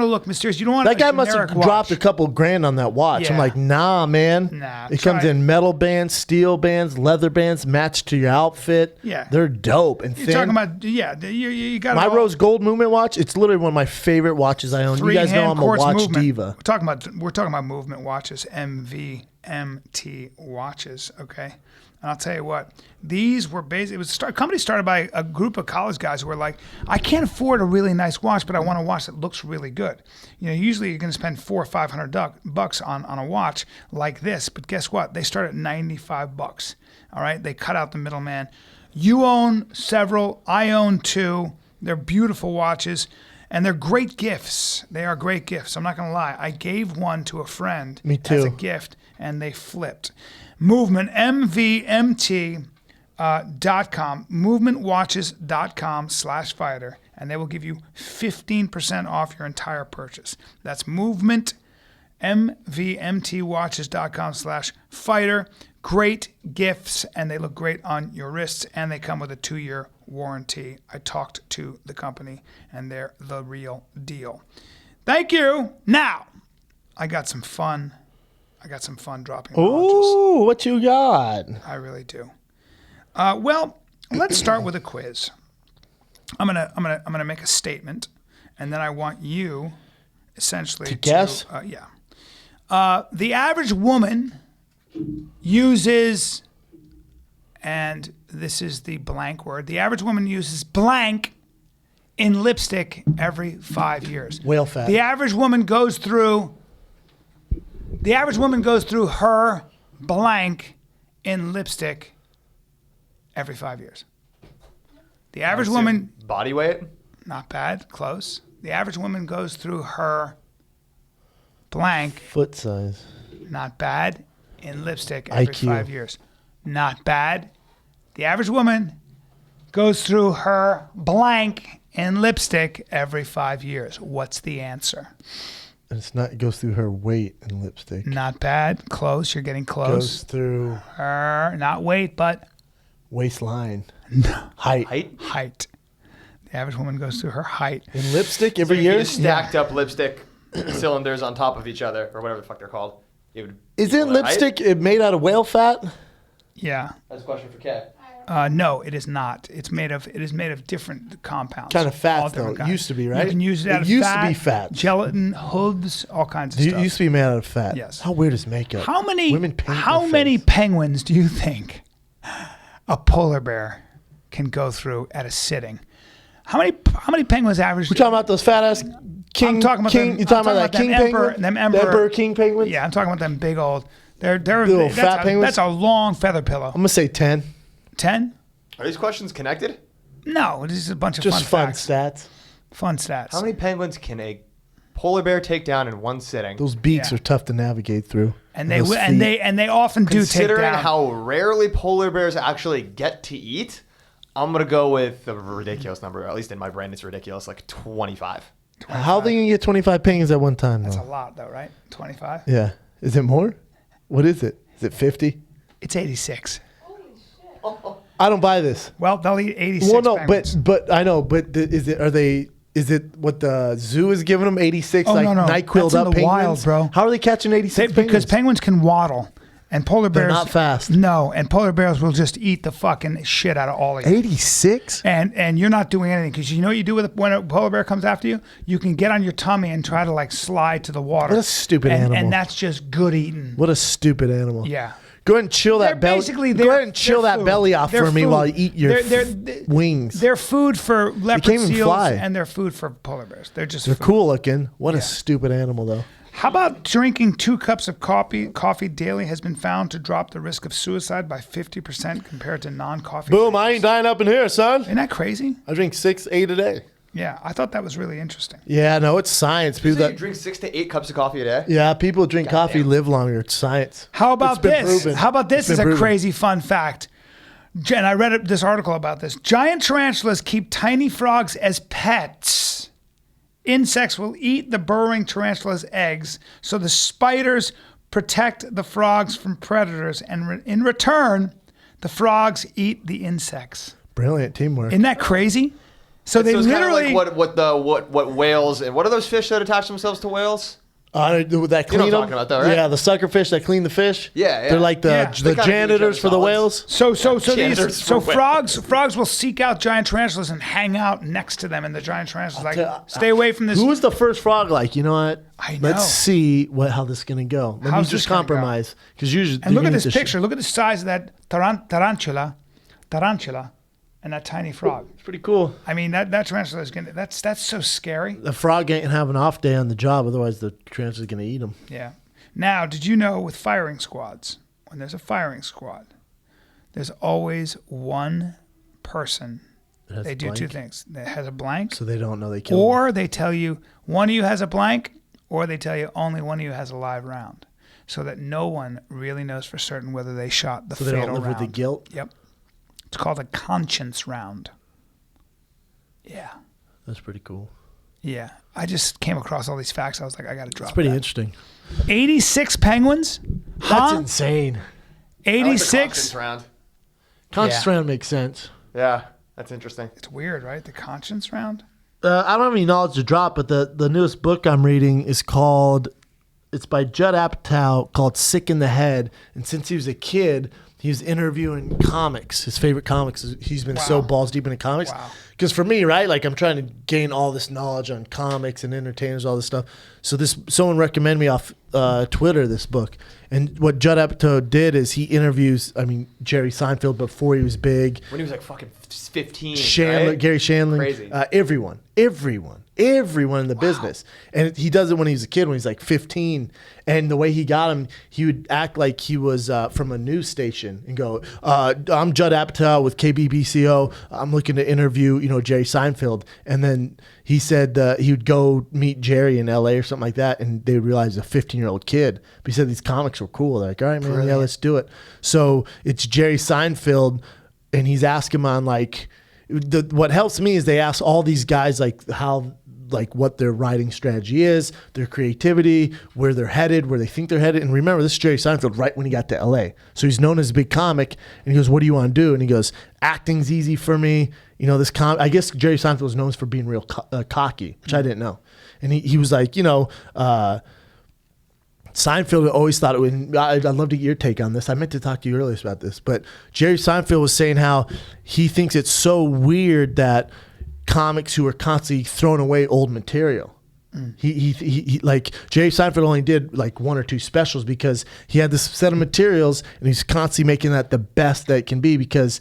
look mysterious. You don't want that guy must have dropped a couple grand on that watch. Yeah. I'm like, nah, man. Nah. It comes in metal bands, steel bands, leather bands, matched to your outfit. Yeah. They're dope and You're thin. talking about you got my rose gold movement watch. It's literally one of my favorite watches I own. You guys know I'm a watch diva. We're talking about movement watches, MV MVMT watches, okay? And I'll tell you what, these were basically, it was a company started by a group of college guys who were like, I can't afford a really nice watch, but I want a watch that looks really good. You know, usually you're going to spend $400 or $500 on a watch like this, but guess what? They start at $95. All right, they cut out the middleman. You own several, I own 2. They're beautiful watches, and they're great gifts. They are great gifts. I'm not going to lie. I gave one to a friend as a gift, and they flipped. Movement, MVMT.com, movementwatches.com/fighter, and they will give you 15% off your entire purchase. That's movement, MVMTwatches.com/fighter. Great gifts, and they look great on your wrists, and they come with a 2-year warranty. I talked to the company, and they're the real deal. Thank you. Now, I got some fun dropping knowledges. Ooh, what you got? I really do. Well, let's start with a quiz. I'm gonna make a statement, and then I want you essentially to guess. The average woman uses, and this is the blank word. The average woman uses blank in lipstick every 5 years. Whale fat. The average woman goes through her blank in lipstick every 5 years. The average woman... Body weight? Not bad. Close. The average woman goes through her blank... Foot size. Not bad. In lipstick every IQ. 5 years. Not bad. The average woman goes through her blank in lipstick every 5 years. What's the answer? It goes through her weight in lipstick. Not bad. Close. You're getting close. Goes through her, not weight, but waistline. Height. Height. The average woman goes through her height. In lipstick every So year? if you just stacked up lipstick cylinders on top of each other, or whatever the fuck they're called. Isn't lipstick made out of whale fat? Yeah. That's a question for Kay. No, it is not. It is made of different compounds. Kind of fat, all though. different It kinds. used to be, right? You can use it out of used fat, to be fat. Gelatin, hooves, all kinds of It stuff. used to be made out of fat. Yes. How weird is makeup? How many Women paint how their many face. penguins do you think a polar bear can go through at a sitting? How many penguins average? We're talking about those fat ass king. I'm talking about king. them, You're talking I'm about that them king emperor, penguin. Them The emperor, emperor king penguins. Yeah, I'm talking about them big old. They're Little fat penguins? That's a long feather pillow. I'm gonna say 10. 10? Are these questions connected? No, this is a bunch of Just fun facts. stats. Fun stats. How many penguins can a polar bear take down in one sitting? Those beaks Yeah. are tough to navigate through. And they Those feet. often do take Considering down. how rarely polar bears actually get to eat, I'm gonna go with a ridiculous number. At least in my brain, it's ridiculous, like 25. How are they gonna get 25 penguins at one time? That's though? a lot, though, right? 25. Yeah. Is it more? What is it? Is it 50? It's 86. I don't buy this. Well, they'll eat 86 Well, no, penguins. but I know. But is it what the zoo is giving them? 86 Oh, like no. NyQuil'd That's in up the penguins? wild, bro. How are they catching 86 Because penguins? penguins can waddle, and polar bears They're not fast. No, and polar bears will just eat the fucking shit out of all of you. 86? And you're not doing anything because you know what you do when a polar bear comes after you? You can get on your tummy and try to like slide to the water. What a stupid animal. And that's just good eating. What a stupid animal. Yeah. Go ahead and chill They're that belly. basically Go ahead and chill they're that food. belly off They're for me food. while you eat your wings. They're food for leopard can't even seals fly. and they're food for polar bears. They're just They're food. cool looking. What Yeah. a stupid animal, though. How about drinking 2 cups of coffee daily has been found to drop the risk of suicide by 50% compared to non-coffee? Boom! drinkers? I ain't dying up in here, son. Isn't that crazy? I drink 6, 8 a day. Yeah, I thought that was really interesting. Yeah, no, it's science. So People you that drink 6 to 8 cups of coffee a day? yeah, people drink coffee damn. live longer. It's science. How about It's been this? proven. How about this It's is been a proven. crazy fun fact. And I read this article about this. Giant tarantulas keep tiny frogs as pets. Insects will eat the burrowing tarantula's eggs, so the spiders protect the frogs from predators, and in return, the frogs eat the insects. Brilliant teamwork. Isn't that crazy? So they So it's kind of literally like what whales and what are those fish that attach themselves to whales? That clean know what I'm them? talking about, though, right? Yeah, the sucker fish that clean the fish. Yeah, yeah. They're like the Yeah. They kinda janitors each for other the whales. Janitors for frogs will seek out giant tarantulas and hang out next to them, and the giant tarantulas stay away from this. Who was the first frog like? You know what? I know. Let's see how this is going to go. Let How's me this just gonna compromise. Because usually, And look at this picture. Look at the size of that tarantula, and that tiny frog. It's pretty cool. I mean, that tarantula is gonna. That's so scary. The frog ain't gonna have an off day on the job, otherwise the tarantula's gonna eat him. Yeah. Now, did you know with firing squads, when there's a firing squad, there's always one person. They do two things. That has a blank. So they don't know they killed him. Or they tell you one of you has a blank, or they tell you only one of you has a live round, so that no one really knows for certain whether they shot the So fatal they round. don't live with the guilt. Yep. It's called a conscience round. Yeah. That's pretty cool. Yeah. I just came across all these facts. I was like, I got to drop It's pretty that. interesting. 86 penguins? That's insane. I like the 86? conscience round. Conscious Yeah. round makes sense. Yeah, that's interesting. It's weird, right? The conscience round? I don't have any knowledge to drop, but the newest book I'm reading is called. It's by Judd Apatow, called "Sick in the Head." And since he was a kid, he was interviewing comics. His favorite comics. He's been so balls deep into comics. Wow. Because for me, right, like I'm trying to gain all this knowledge on comics and entertainers, all this stuff. So someone recommended me off Twitter this book. And what Judd Apatow did is he interviews, Jerry Seinfeld before he was big. When he was like fucking 15. Chandler, right? Gary Shandling, Crazy. everyone in the business. And he does it when he's a kid, when he's like 15. And the way he got him, he would act like he was from a news station and go, I'm Judd Apatow with KBBCO. I'm looking to interview, Jerry Seinfeld. And then he said he would go meet Jerry in LA or something like that. And they would realize a 15-year-old kid. But he said these comics were cool. They're like, all right, man, yeah, let's do it. So it's Jerry Seinfeld. And he's asking him on what helps me is they ask all these guys what their writing strategy is, their creativity, where they're headed, where they think they're headed. And remember, this is Jerry Seinfeld right when he got to LA. So he's known as a big comic. And he goes, what do you want to do? And he goes, acting's easy for me. I guess Jerry Seinfeld was known for being real cocky, which I didn't know. And he was like, Seinfeld always thought it would. I'd love to get your take on this. I meant to talk to you earlier about this, but Jerry Seinfeld was saying how he thinks it's so weird that comics who are constantly throwing away old material. He like Jerry Seinfeld only did like one or two specials because he had this set of materials and he's constantly making that the best that it can be because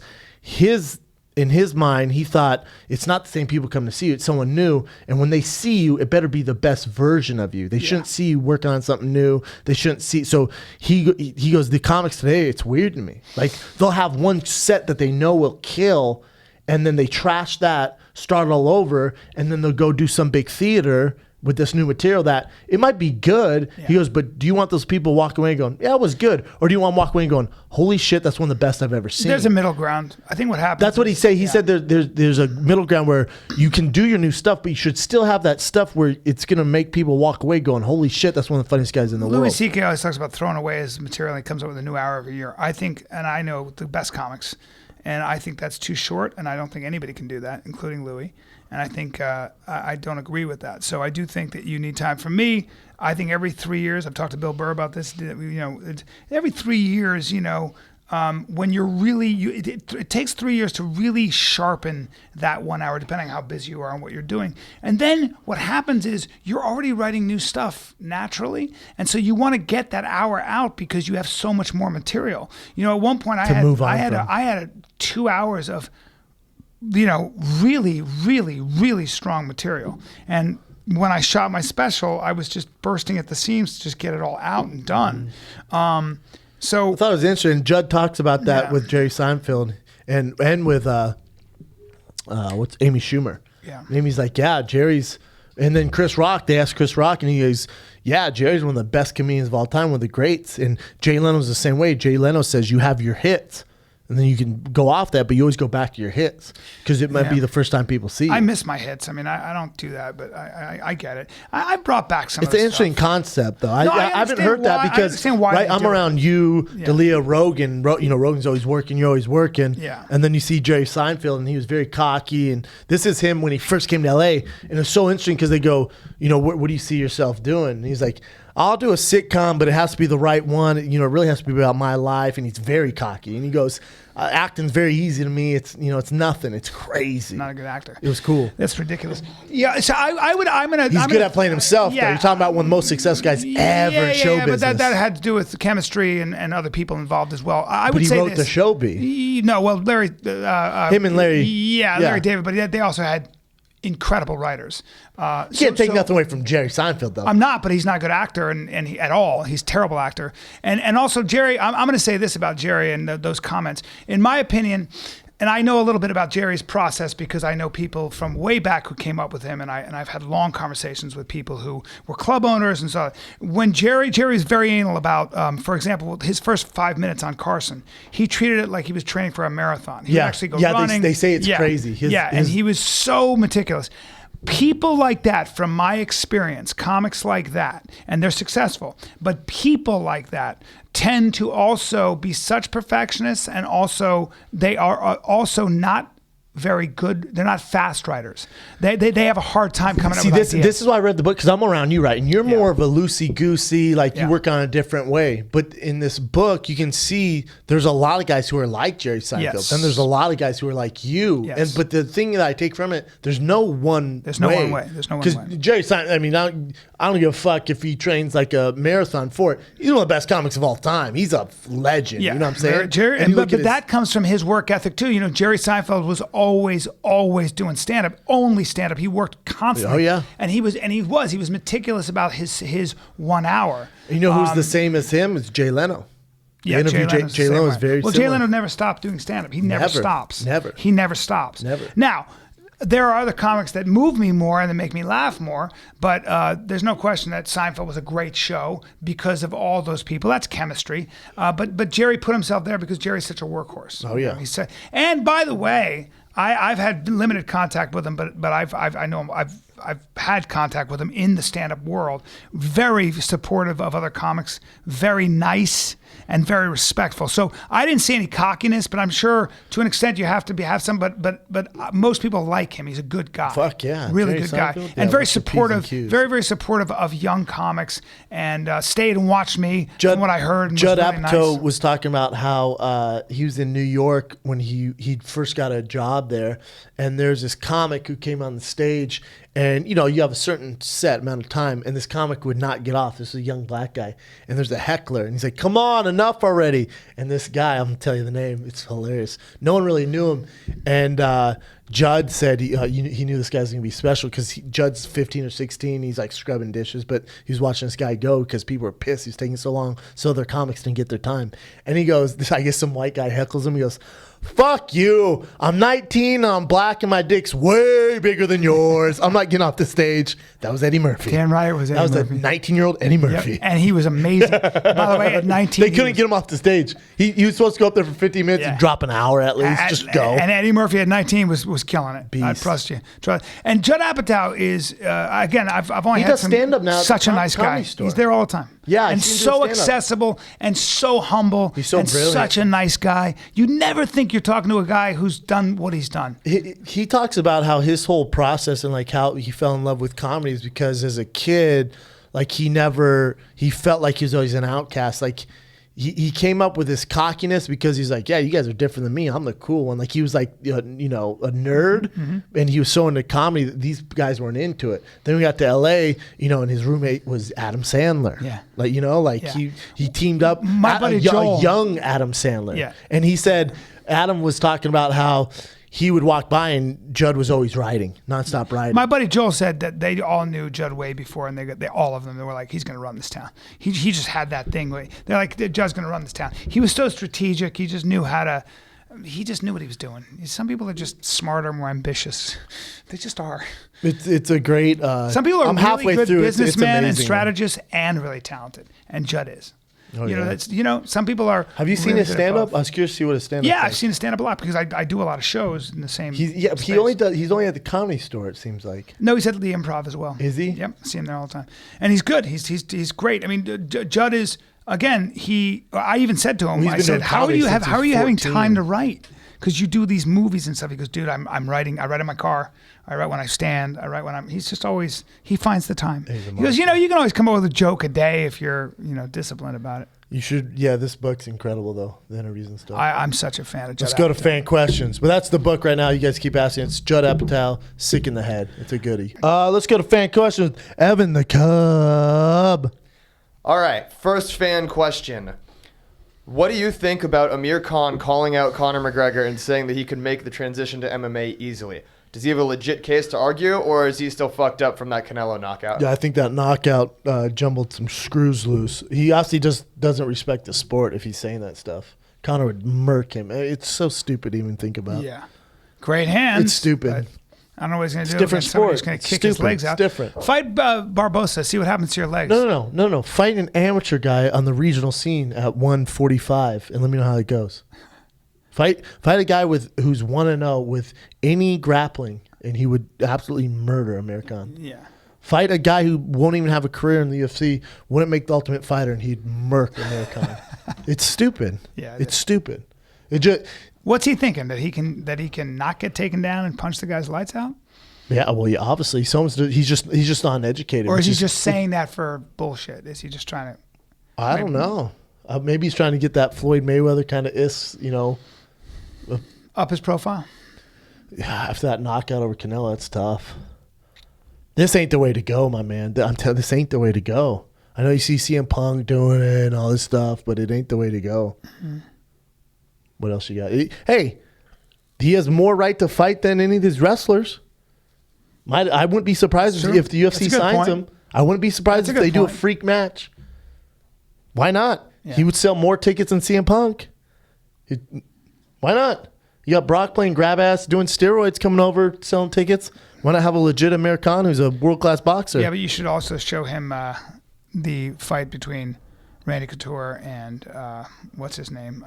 in his mind, he thought it's not the same people come to see you. It's someone new. And when they see you, it better be the best version of you. They shouldn't see you working on something new. They shouldn't see. So he goes, the comics today, it's weird to me. Like they'll have one set that they know will kill and then they trash that, start all over, and then they'll go do some big theater with this new material that it might be good. Yeah. He goes, but do you want those people walking away going, yeah, it was good? Or do you want to walk away and going, holy shit, that's one of the best I've ever seen? There's a middle ground. I think what happens. That's what he said. He said there's a middle ground where you can do your new stuff, but you should still have that stuff where it's going to make people walk away going, holy shit, that's one of the funniest guys in the world. Louis C.K. always talks about throwing away his material and he comes up with a new hour every year. I think, and I know the best comics, and I think that's too short, and I don't think anybody can do that, including Louis. And I think I don't agree with that. So I do think that you need time. For me, I think every 3 years, I've talked to Bill Burr about this, every 3 years, when you're really, it takes 3 years to really sharpen that 1 hour, depending on how busy you are and what you're doing. And then what happens is you're already writing new stuff naturally. And so you want to get that hour out because you have so much more material. At one point I had 2 hours of, really, really, really strong material. And when I shot my special, I was just bursting at the seams to just get it all out and done. So I thought it was interesting. Judd talks about that with Jerry Seinfeld and with what's Amy Schumer. Yeah. Amy's like, yeah, Jerry's, and then Chris Rock. They asked Chris Rock, and he goes, yeah, Jerry's one of the best comedians of all time, one of the greats. And Jay Leno's the same way. Jay Leno says you have your hits. And then you can go off that, but you always go back to your hits because it might be the first time people see you. I miss my hits. I mean, I don't do that, but I get it. I brought back some It's of an the interesting stuff. concept, though. I haven't heard that because I'm around you, D'Elia, Rogan. Rogan's always working. You're always working. Yeah. And then you see Jerry Seinfeld, and he was very cocky. And this is him when he first came to LA. And it's so interesting because they go, what do you see yourself doing? And he's like, I'll do a sitcom, but it has to be the right one. It really has to be about my life. And he's very cocky. And he goes, acting's very easy to me. It's it's nothing. It's crazy. Not a good actor. It was cool. That's ridiculous. Yeah, so He's good at playing himself. Yeah. Though. You're talking about one of the most successful guys ever in show business. But that had to do with chemistry and other people involved as well. But he wrote the show. Larry. Him and Larry. Yeah, Larry David. But they also had incredible writers. You can't take nothing away from Jerry Seinfeld, though. I'm not, but he's not a good actor at all. He's a terrible actor. And also Jerry, I'm going to say this about Jerry and those comments. In my opinion, and I know a little bit about Jerry's process because I know people from way back who came up with him, and I've had long conversations with people who were club owners and so. When Jerry's very anal about, for example, his first 5 minutes on Carson, he treated it like he was training for a marathon. He would actually go running. They say it's crazy. And he was so meticulous. People like that, from my experience, comics like that, and they're successful, but people like that tend to also be such perfectionists, and also they are also not very good. They're not fast writers. They have a hard time coming up with ideas. This is why I read the book, because I'm around you, right? And you're more of a loosey-goosey, like you work on a different way. But in this book, you can see there's a lot of guys who are like Jerry Seinfeld. Yes. And there's a lot of guys who are like you. Yes. But the thing that I take from it, there's no one way. There's no one way. Because Jerry Seinfeld, I mean, I don't give a fuck if he trains like a marathon for it. He's one of the best comics of all time. He's a legend. You know what I'm saying? But that comes from his work ethic too. Jerry Seinfeld was always doing stand-up, only stand-up. He worked constantly. Oh yeah. And he was meticulous about his 1 hour. You know who's the same as him? It's Jay Leno. Yeah, Jay Leno is very similar. Jay Leno never stopped doing stand-up. He never stops. Never. He never stops. Never. Now, there are other comics that move me more and that make me laugh more, but there's no question that Seinfeld was a great show because of all those people. That's chemistry. But Jerry put himself there because Jerry's such a workhorse. Oh yeah. And by the way, I've had limited contact with him, but I know him. I've had contact with him in the stand-up world. Very supportive of other comics. Very nice and very respectful. So I didn't see any cockiness, but I'm sure to an extent you have to have some. But most people like him. He's a good guy. Fuck yeah, really Jerry good guy, Seinfeld? and Yeah, very lots of P's supportive. and Q's. Very supportive of young comics, and stayed and watched me. Judd, from what I heard, and Judd was really Apatow nice. was talking about how he was in New York when he first got a job there, and there's this comic who came on the stage, and you have a certain set amount of time, and this comic would not get off. This is a young black guy, and there's a heckler, and he's like, "Come on, enough already!" And this guy, I'm gonna tell you the name. It's hilarious. No one really knew him, and Judd said he knew this guy's gonna be special because Judd's 15 or 16. He's like scrubbing dishes, but he was watching this guy go because people were pissed. He's taking so long, so their comics didn't get their time. And he goes, I guess some white guy heckles him. He goes, "Fuck you! I'm 19 and I'm black and my dick's way bigger than yours. I'm not getting off the stage." That was Eddie Murphy. Damn right it was Eddie Murphy. That was a 19-year-old Eddie Murphy. Yep. And he was amazing. By the way, at 19, they couldn't get him off the stage. He was supposed to go up there for 50 minutes and drop an hour at least. Just go. And Eddie Murphy at 19 was killing it. Beast. I trust you. And Judd Apatow is again. I've only had some stand-up now at such the a nice guy. Comedy Store. He's there all the time. Yeah, and I've seen him so do stand-up. accessible and so humble. He's so and brilliant. such a nice guy. You never think you're talking to a guy who's done what he's done. He talks about how his whole process and like how he fell in love with comedy is because as a kid, like he felt like he was always an outcast. Like he came up with this cockiness because he's like, yeah, you guys are different than me. I'm the cool one. Like he was like, a nerd, and he was so into comedy that these guys weren't into it. Then we got to LA, and his roommate was Adam Sandler. Yeah. He teamed up. My buddy Joel. A young Adam Sandler. Yeah. And he said, Adam was talking about how he would walk by and Judd was always writing, nonstop writing. My buddy Joel said that they all knew Judd way before, and they all of them, they were like, he's going to run this town. He just had that thing. They're like, Judd's going to run this town. He was so strategic. He just knew what he was doing. Some people are just smarter, more ambitious. They just are. It's a great. Some people are I'm really halfway good through. businessmen and amazing. strategists and really talented, and Judd is. Oh, yeah. Some people are. Have you seen really his good at stand up? both. I was curious to see what his stand up. Yeah, I've seen his stand up a lot because I do a lot of shows in the same. He's space. He's only at the Comedy Store. It seems like. No, he's at the Improv as well. Is he? Yep, I see him there all the time, and he's good. He's great. I mean, Judd is again. I even said to him, Well, I said, "How are you having time to write?" because you do these movies and stuff. He goes, dude, I'm writing. I write in my car. I write when I stand. I write when I'm. He's just always. He finds the time. He goes, you can always come up with a joke a day if you're disciplined about it. You should. Yeah, this book's incredible though. The interviews and stuff. I'm such a fan of Judd. Let's go to fan questions. But that's the book right now. You guys keep asking. It's Judd Apatow, Sick in the Head. It's a goodie. Let's go to fan questions. Evan the Cub. All right, first fan question. What do you think about Amir Khan calling out Conor McGregor and saying that he could make the transition to MMA easily? Does he have a legit case to argue, or is he still fucked up from that Canelo knockout? Yeah, I think that knockout jumbled some screws loose. He obviously just doesn't respect the sport if he's saying that stuff. Conor would murk him. It's so stupid to even think about. Yeah. Great hands. It's stupid. I don't know what he's going to do. It's different sport. He's going to kick his legs out. It's different. Fight Barbosa. See what happens to your legs. No. Fight an amateur guy on the regional scene at 145 and let me know how it goes. Fight a guy who's 1-0 with any grappling, and he would absolutely murder Amir Khan. Yeah. Fight a guy who won't even have a career in the UFC, wouldn't make the Ultimate Fighter, and he'd murk Amir Khan. It's stupid. Yeah, it's stupid. It just. What's he thinking? That he can not get taken down and punch the guy's lights out? Yeah, well, yeah, obviously, he's just not uneducated. Or is he just saying that for bullshit? Is he just trying to? I don't know. Maybe he's trying to get that Floyd Mayweather kind of up his profile. Yeah, after that knockout over Canelo, it's tough. This ain't the way to go, my man. I'm telling you, this ain't the way to go. I know you see CM Punk doing it and all this stuff, but it ain't the way to go. Mm-hmm. What else you got? Hey, he has more right to fight than any of these wrestlers. I wouldn't be surprised if the UFC signs him. I wouldn't be surprised if they do a freak match. Why not? Yeah. He would sell more tickets than CM Punk. Why not? You got Brock playing grab ass, doing steroids, coming over, selling tickets. Why not have a legit Amir Khan who's a world-class boxer? Yeah, but you should also show him the fight between Randy Couture and what's his name?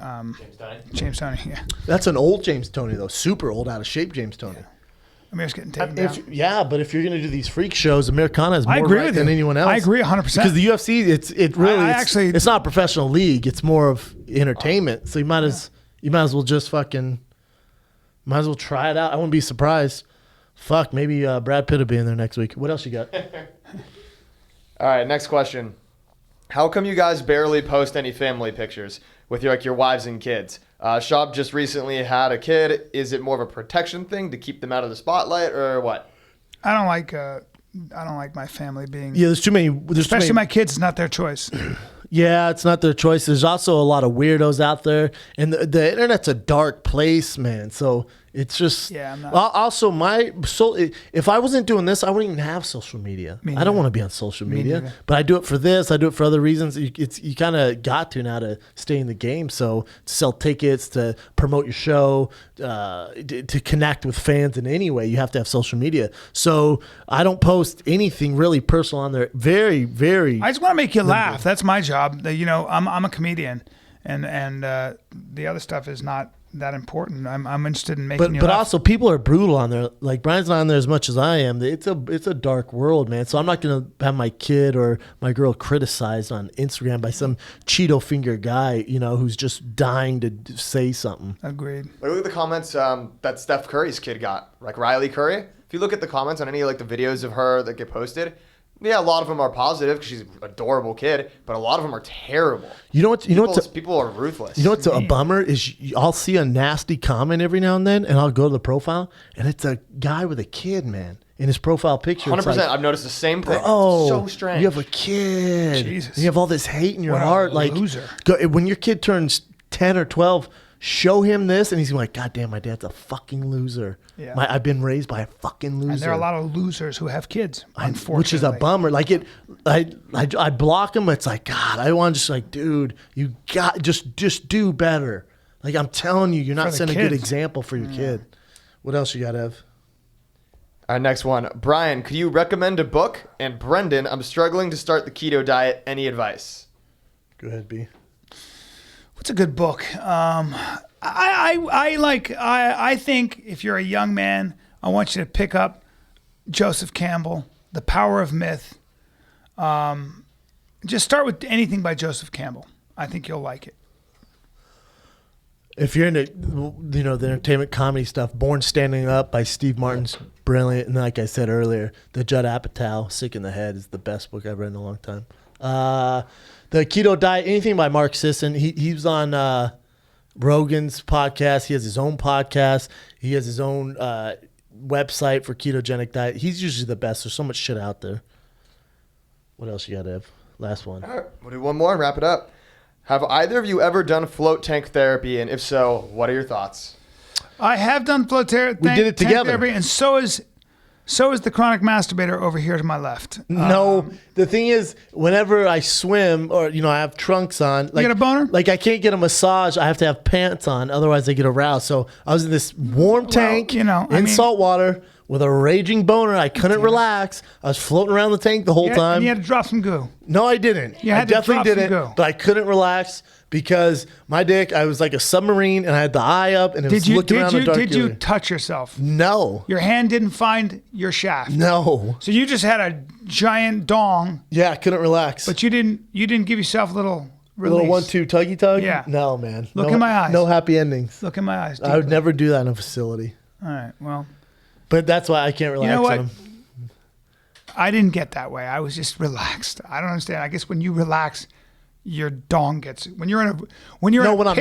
James Toney. Yeah. That's an old James Toney though, super old, out of shape James Toney. Yeah. Amir's getting taken down. But if you're going to do these freak shows, Amir Khan has more right than anyone else. I agree 100%. Because the UFC, it's not a professional league. It's more of entertainment. So you might as well just might as well try it out. I wouldn't be surprised. Fuck, maybe Brad Pitt will be in there next week. What else you got? All right, next question. How come you guys barely post any family pictures with your wives and kids? Shab just recently had a kid. Is it more of a protection thing to keep them out of the spotlight, or what? I don't like my family being. Yeah, there's too many. Especially my kids. It's not their choice. Yeah, it's not their choice. There's also a lot of weirdos out there, and the internet's a dark place, man. So it's just. Yeah, I'm not. Also, if I wasn't doing this, I wouldn't even have social media. I don't want to be on social media, but I do it for this. I do it for other reasons. You kind of got to now to stay in the game. So to sell tickets, to promote your show, to connect with fans in any way, you have to have social media. So I don't post anything really personal on there. Very, very. I just want to make you laugh. That's my job. I'm a comedian, and the other stuff is not that important. I'm interested in making you laugh. But also, people are brutal on there. Like, Brian's not on there as much as I am. It's a dark world, man. So I'm not going to have my kid or my girl criticized on Instagram by some Cheeto finger guy, who's just dying to say something. Agreed. Look at the comments that Steph Curry's kid got, like Riley Curry. If you look at the comments on any the videos of her that get posted, yeah, a lot of them are positive because she's an adorable kid, but a lot of them are terrible. People are ruthless. You know what's a bummer is I'll see a nasty comment every now and then, and I'll go to the profile, and it's a guy with a kid, man, in his profile picture. 100%. I've noticed the same thing. Oh, so strange. You have a kid. Jesus. You have all this hate in your heart. Loser. When your kid turns 10 or 12, show him this, and he's like, God damn, my dad's a fucking loser. Yeah. I've been raised by a fucking loser. And there are a lot of losers who have kids, unfortunately. Which is a bummer. I block him. It's like, God, I want to just dude, you got just do better. Like, I'm telling you, you're not setting a good example for your kid. What else you got, Ev? All right, next one. Bryan, could you recommend a book? And Brendan, I'm struggling to start the keto diet. Any advice? Go ahead, B. What's a good book? I think if you're a young man, I want you to pick up Joseph Campbell, The Power of Myth. Just start with anything by Joseph Campbell. I think you'll like it. If you're into, the entertainment comedy stuff, Born Standing Up by Steve Martin's brilliant. And like I said earlier, the Judd Apatow, Sick in the Head, is the best book I've read in a long time. The Keto Diet, anything by Mark Sisson. He was on Rogan's podcast. He has his own podcast. He has his own website for ketogenic diet. He's usually the best. There's so much shit out there. What else you got, Ev? Last one. All right, we'll do one more and wrap it up. Have either of you ever done float tank therapy? And if so, what are your thoughts? I have done float therapy. We did it together. Therapy, and so is the chronic masturbator over here to my left. No, the thing is, whenever I swim or I have trunks on, like, you get a boner? Like I can't get a massage. I have to have pants on, otherwise I get aroused. So I was in this warm tank in salt water with a raging boner. I couldn't relax. I was floating around the tank the whole time. And you had to drop some goo. No, I didn't. I definitely didn't. But I couldn't relax because my dick, I was like a submarine and I had the eye up and it was looking around the dark. Did you touch yourself? No. Your hand didn't find your shaft? No. So you just had a giant dong. Yeah, I couldn't relax. But you didn't give yourself a little release. A little 1-2 tuggy tug? Yeah. No, man. Look in my eyes. No happy endings. Look in my eyes. I would never do that in a facility. All right, well. But that's why I can't relax. You know what? On them. I didn't get that way. I was just relaxed. I don't understand. I guess when you relax, your dong gets when you're in a when I'm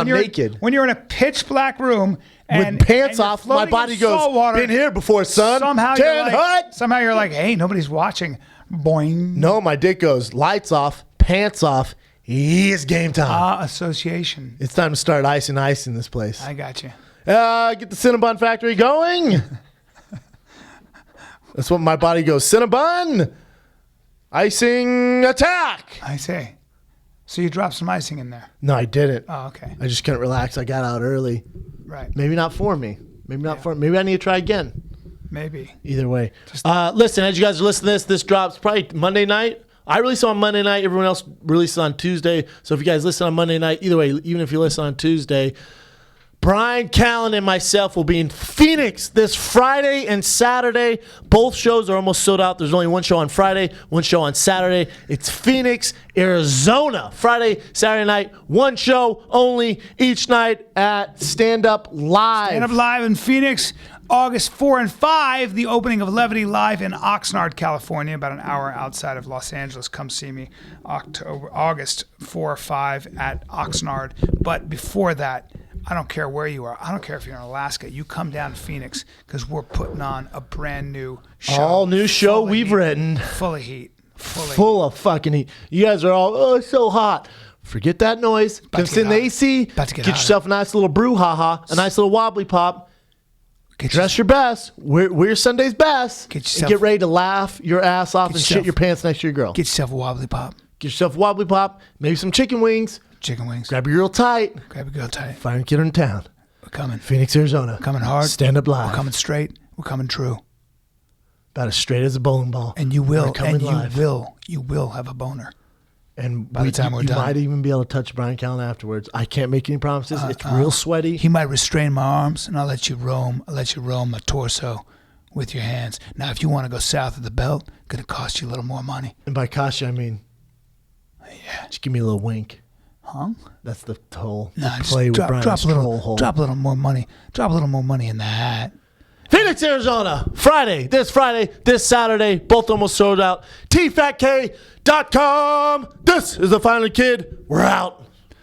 naked. When you're in a pitch black room and with pants and off, my body goes. Water, been here before, son. Somehow you're like, hey, nobody's watching. Boing. No, my dick goes. Lights off, pants off. It's game time. Association. It's time to start icing this place. I got you. Get the Cinnabon factory going. That's what my body goes. Cinnabon, icing attack. I say. So you dropped some icing in there? No, I didn't. Oh, okay. I just couldn't relax. I got out early. Right. Maybe not for me. Maybe I need to try again. Maybe. Either way. Listen, as you guys are listening to this drops probably Monday night. I release on Monday night. Everyone else releases on Tuesday. So if you guys listen on Monday night, either way, even if you listen on Tuesday, Bryan Callen and myself will be in Phoenix this Friday and Saturday. Both shows are almost sold out. There's only one show on Friday, one show on Saturday. It's Phoenix, Arizona. Friday, Saturday night, one show only each night at Stand Up Live. Stand Up Live in Phoenix, August 4 and 5. The opening of Levity Live in Oxnard, California, about an hour outside of Los Angeles. Come see me August 4 or 5 at Oxnard. But before that, I don't care where you are. I don't care if you're in Alaska. You come down to Phoenix because we're putting on a brand new show. All new show we've written. Full of heat. Full of fucking heat. You guys are all, it's so hot. Forget that noise. Get in the AC. Get yourself a nice little brouhaha, a nice little wobbly pop. Dress your best. Wear your Sunday's best. Get ready to laugh your ass off and shit your pants next to your girl. Get yourself a wobbly pop. Get yourself a wobbly pop. Maybe some chicken wings. Grab your girl tight. Find a kid in town. We're coming. Phoenix, Arizona. Coming hard. Stand Up Live. We're coming straight. We're coming true. About as straight as a bowling ball. And you will. You will have a boner. And by the time we're done, you might even be able to touch Bryan Callen afterwards. I can't make any promises. It's real sweaty. He might restrain my arms, and I'll let you roam. I'll let you roam my torso with your hands. Now, if you want to go south of the belt, it's going to cost you a little more money. And by cost you, I mean, just give me a little wink. Huh? That's the whole play with Bryan. Drop a little more money. Drop a little more money in that. Phoenix, Arizona, this Friday, this Saturday, both almost sold out. tfatk.com. This is the Final Kid. We're out.